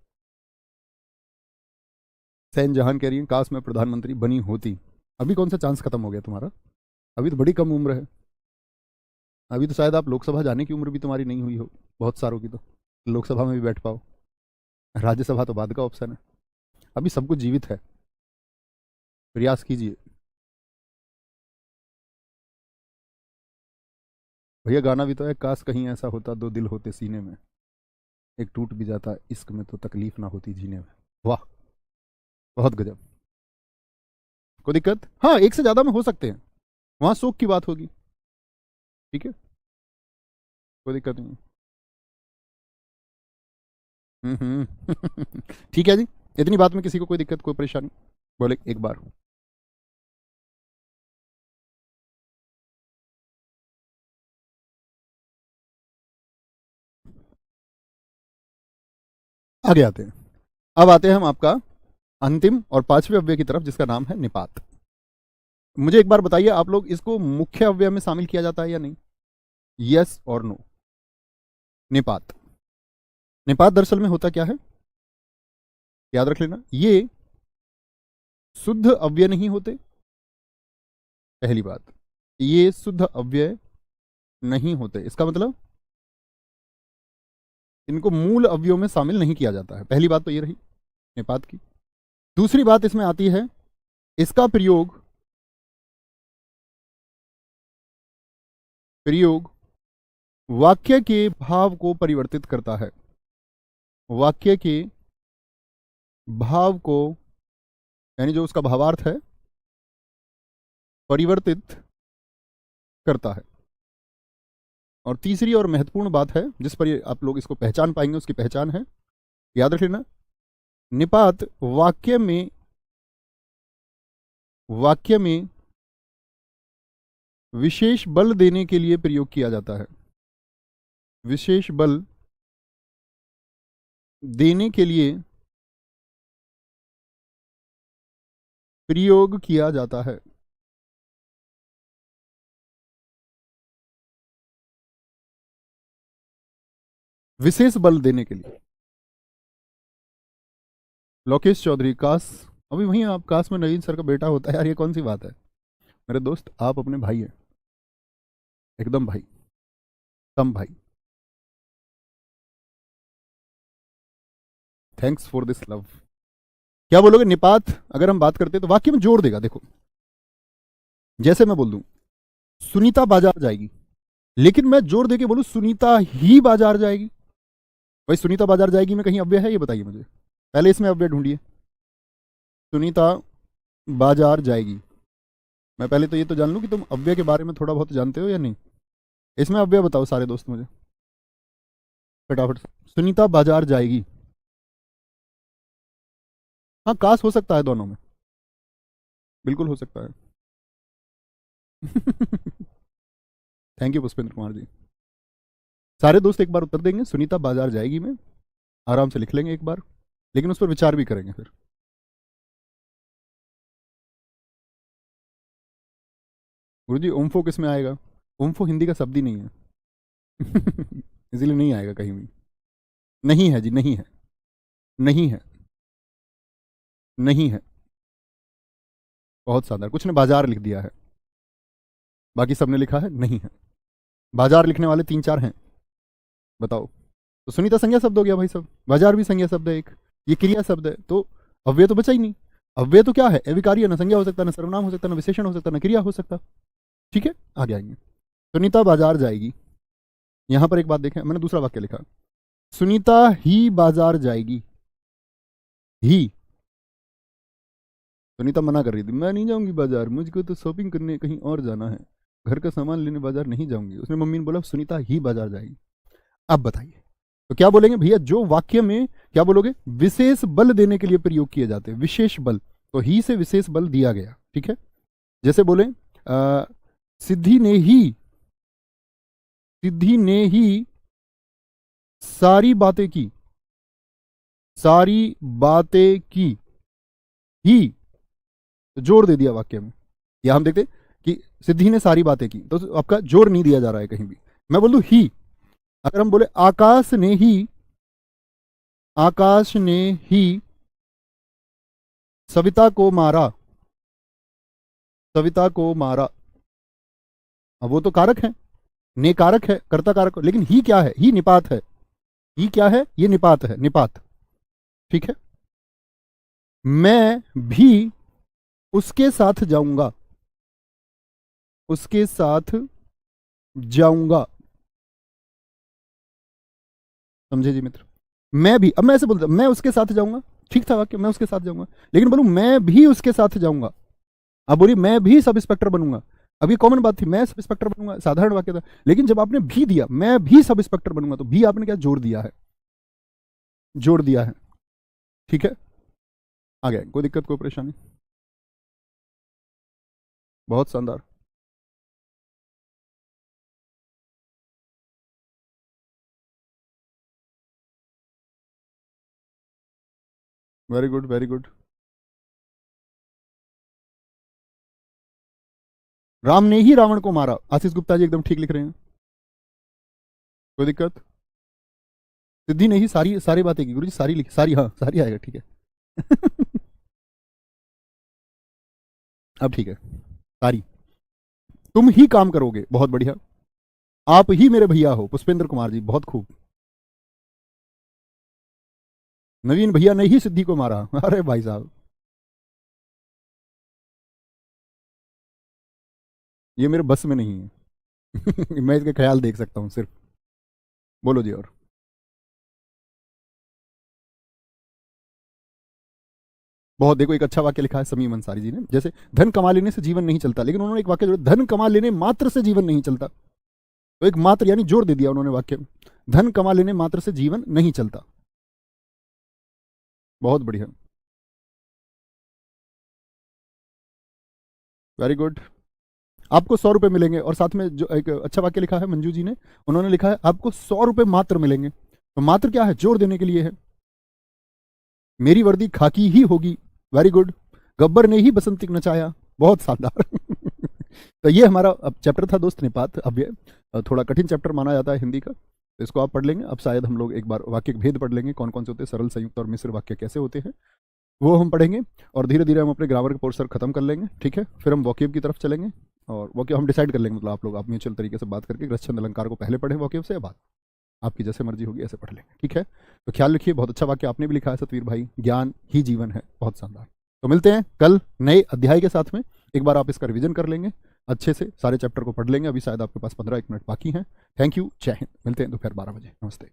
सैन जहान कह रही है काश मैं प्रधानमंत्री बनी होती। अभी कौन सा चांस खत्म हो गया तुम्हारा? अभी तो बड़ी कम उम्र है। अभी तो शायद आप लोकसभा जाने की उम्र भी तुम्हारी नहीं हुई हो, बहुत सारों की तो लोकसभा में भी बैठ पाओ। राज्यसभा तो बाद का ऑप्शन है। अभी सब कुछ जीवित है, प्रयास कीजिए। भैया गाना भी तो है, काश कहीं ऐसा होता दो दिल होते सीने में, एक टूट भी जाता इश्क में तो तकलीफ ना होती जीने में। वाह, बहुत गजब। कोई दिक्कत? हाँ, एक से ज्यादा में हो सकते हैं, वहां शोक की बात होगी, ठीक है, कोई दिक्कत नहीं। ठीक है जी, इतनी बात में किसी को कोई दिक्कत, कोई परेशानी? बोले एक बार। आगे आते हैं। अब आते हैं हम आपका अंतिम और पांचवें अव्यय की तरफ, जिसका नाम है निपात। मुझे एक बार बताइए, आप लोग इसको मुख्य अव्यय में शामिल किया जाता है या नहीं? यस और नो? निपात, निपात दरअसल में होता क्या है, याद रख लेना, ये शुद्ध अव्यय नहीं होते। पहली बात, ये शुद्ध अव्यय नहीं होते, इसका मतलब इनको मूल अवयव में शामिल नहीं किया जाता है। पहली बात तो ये रही निपात की। दूसरी बात इसमें आती है, इसका प्रयोग प्रयोग वाक्य के भाव को परिवर्तित करता है, वाक्य के भाव को, यानी जो उसका भावार्थ है, परिवर्तित करता है। और तीसरी और महत्वपूर्ण बात है जिस पर आप लोग इसको पहचान पाएंगे, उसकी पहचान है, याद रख लेना, निपात वाक्य में विशेष बल देने के लिए प्रयोग किया जाता है, विशेष बल देने के लिए प्रयोग किया जाता है। विशेष बल देने के लिए। लोकेश चौधरी, काश, अभी वहीं आप, काश में नवीन सर का बेटा होता है यार, ये कौन सी बात है मेरे दोस्त, आप अपने भाई हैं, एकदम भाई, तम भाई। Thanks for this love. क्या बोलोगे? निपात अगर हम बात करते हैं तो वाक्य में जोड़ देगा। देखो, जैसे मैं बोल दूं सुनीता बाजार जाएगी, लेकिन मैं जोर देके बोलूं सुनीता ही बाजार जाएगी, भाई सुनीता बाजार जाएगी में कहीं अव्यय है? ये बताइए मुझे, पहले इसमें अव्यय ढूंढिए। सुनीता बाजार जाएगी, मैं पहले तो ये तो जान लूं कि तुम अव्यय के बारे में थोड़ा बहुत जानते हो या नहीं। इसमें अव्यय बताओ सारे दोस्त मुझे फटाफट। सुनीता बाजार जाएगी, हाँ काश हो सकता है दोनों में, बिल्कुल हो सकता है। Thank you Pushpendra Kumar ji. सारे दोस्त एक बार उत्तर देंगे सुनीता बाजार जाएगी में, आराम से लिख लेंगे एक बार, लेकिन उस पर विचार भी करेंगे फिर। गुरुजी ओम्फो किस में आएगा? ओम्फो हिंदी का शब्द ही नहीं है। इसीलिए नहीं आएगा कहीं भी। नहीं है जी, नहीं है, नहीं है, नहीं है। बहुत शानदार, कुछ ने बाजार लिख दिया है, बाकी सबने लिखा है नहीं है। बाजार लिखने वाले 3-4 हैं, बताओ। तो सुनीता संज्ञा शब्द हो गया भाई सब, बाजार भी संज्ञा शब्द है एक, ये क्रिया शब्द है, तो अव्यय तो बचा ही नहीं। अव्यय तो क्या है? अविकारी है, ना संज्ञा हो सकता, ना सर्वनाम हो सकता, ना विशेषण हो सकता, ना क्रिया हो सकता। ठीक है, आगे आएंगे। सुनीता बाजार जाएगी, यहां पर एक बात देखें, मैंने दूसरा वाक्य लिखा, सुनीता ही बाजार जाएगी, ही। सुनीता मना कर रही थी, मैं नहीं जाऊंगी बाजार, मुझको तो शॉपिंग करने कहीं और जाना है, घर का सामान लेने बाजार नहीं जाऊंगी। उसने मम्मी ने बोला सुनीता ही बाजार जाएगी। अब बताइए तो क्या बोलेंगे भैया, जो वाक्य में क्या बोलोगे, विशेष बल देने के लिए प्रयोग किए जाते हैं, विशेष बल, तो ही से विशेष बल दिया गया, ठीक है। जैसे बोले सिद्धि ने ही सारी बातें की, सारी बातें की, ही तो जोर दे दिया वाक्य में। या हम देखते कि सिद्धि ने सारी बातें की, तो आपका जोर नहीं दिया जा रहा है कहीं भी। मैं बोल दूं ही। अगर हम बोले आकाश ने ही सविता को मारा, सविता को मारा, अब वो तो कारक है, ने कारक है, कर्ता कारक, लेकिन ही क्या है, ही निपात है। ही क्या है, ये निपात है, निपात, ठीक है। मैं भी उसके साथ जाऊंगा, उसके साथ जाऊंगा, समझे जी मित्र। मैं भी, अब मैं ऐसे बोलता मैं उसके साथ जाऊंगा, ठीक था वाक्य, मैं उसके साथ जाऊंगा, लेकिन बोलूं मैं भी उसके साथ जाऊंगा। अब बोली मैं भी सब इंस्पेक्टर बनूंगा, अब ये कॉमन बात थी, मैं सब इंस्पेक्टर बनूंगा, साधारण वाक्य था, लेकिन जब आपने भी दिया, मैं भी सब इंस्पेक्टर बनूंगा, तो भी आपने क्या जोड़ दिया है, जोड़ दिया है, ठीक है। आ गया, कोई दिक्कत, कोई परेशानी? बहुत शानदार, very good, very good. Ram ने ही रावण को मारा, आशीष गुप्ता जी एकदम ठीक लिख रहे हैं, कोई दिक्कत? सिद्धि ने ही सारी बातें की, गुरु जी सारी लिखी, सारी, हाँ सारी आएगा, ठीक है। अब ठीक है, सारी। तुम ही काम करोगे, बहुत बढ़िया। आप ही मेरे भैया हो, पुष्पेंद्र कुमार जी, बहुत खूब। नवीन भैया ने ही सिद्धि को मारा, अरे भाई साहब, ये मेरे बस में नहीं है। मैं इसका ख्याल देख सकता हूं सिर्फ। बोलो जी। और बहुत, देखो एक अच्छा वाक्य लिखा है समीम अंसारी जी ने, जैसे धन कमा लेने से जीवन नहीं चलता, लेकिन उन्होंने एक वाक्य जोड़ा, धन कमा लेने मात्र से जीवन नहीं चलता। तो एक मात्र यानी जोर दे दिया उन्होंने वाक्य में, धन कमा लेने मात्र से जीवन नहीं चलता। बहुत बढ़िया, वेरी गुड। आपको 100 रुपए मिलेंगे, और साथ में जो एक अच्छा वाक्य लिखा है मंजू जी ने, उन्होंने लिखा है आपको 100 रुपए मात्र मिलेंगे। तो मात्र क्या है, जोर देने के लिए है। मेरी वर्दी खाकी ही होगी, वेरी गुड। गब्बर ने ही बसंती नचाया, बहुत शानदार। तो ये हमारा अब चैप्टर था दोस्त निपात। अब ये थोड़ा कठिन चैप्टर माना जाता है हिंदी का, तो इसको आप पढ़ लेंगे। अब शायद हम लोग एक बार वाक्य के भेद पढ़ लेंगे, कौन कौन से होते हैं, सरल, संयुक्त और मिश्र वाक्य कैसे होते हैं, वो हम पढ़ेंगे। और धीरे धीरे हम अपने ग्रामर के पोर्शन खत्म कर लेंगे, ठीक है। फिर हम वॉक्यूब की तरफ चलेंगे, और वॉक्यूब हम डिसाइड कर लेंगे, मतलब आप म्यूचुअल तरीके से बात करके ग्रच्छंद अलंकार को पहले पढ़ें वॉक्यूब से, या बाद, आपकी जैसे मर्जी होगी ऐसे पढ़ लेंगे, ठीक है। तो ख्याल रखिए, बहुत अच्छा वाक्य आपने भी लिखा है सतवीर भाई, ज्ञान ही जीवन है, बहुत शानदार। तो मिलते हैं कल नए अध्याय के साथ में। एक बार आप इसका रिवीजन कर लेंगे अच्छे से, सारे चैप्टर को पढ़ लेंगे। अभी शायद आपके पास 15-1 मिनट बाकी हैं। थैंक यू, जय हिंद। मिलते हैं दोपहर 12 बजे, नमस्ते।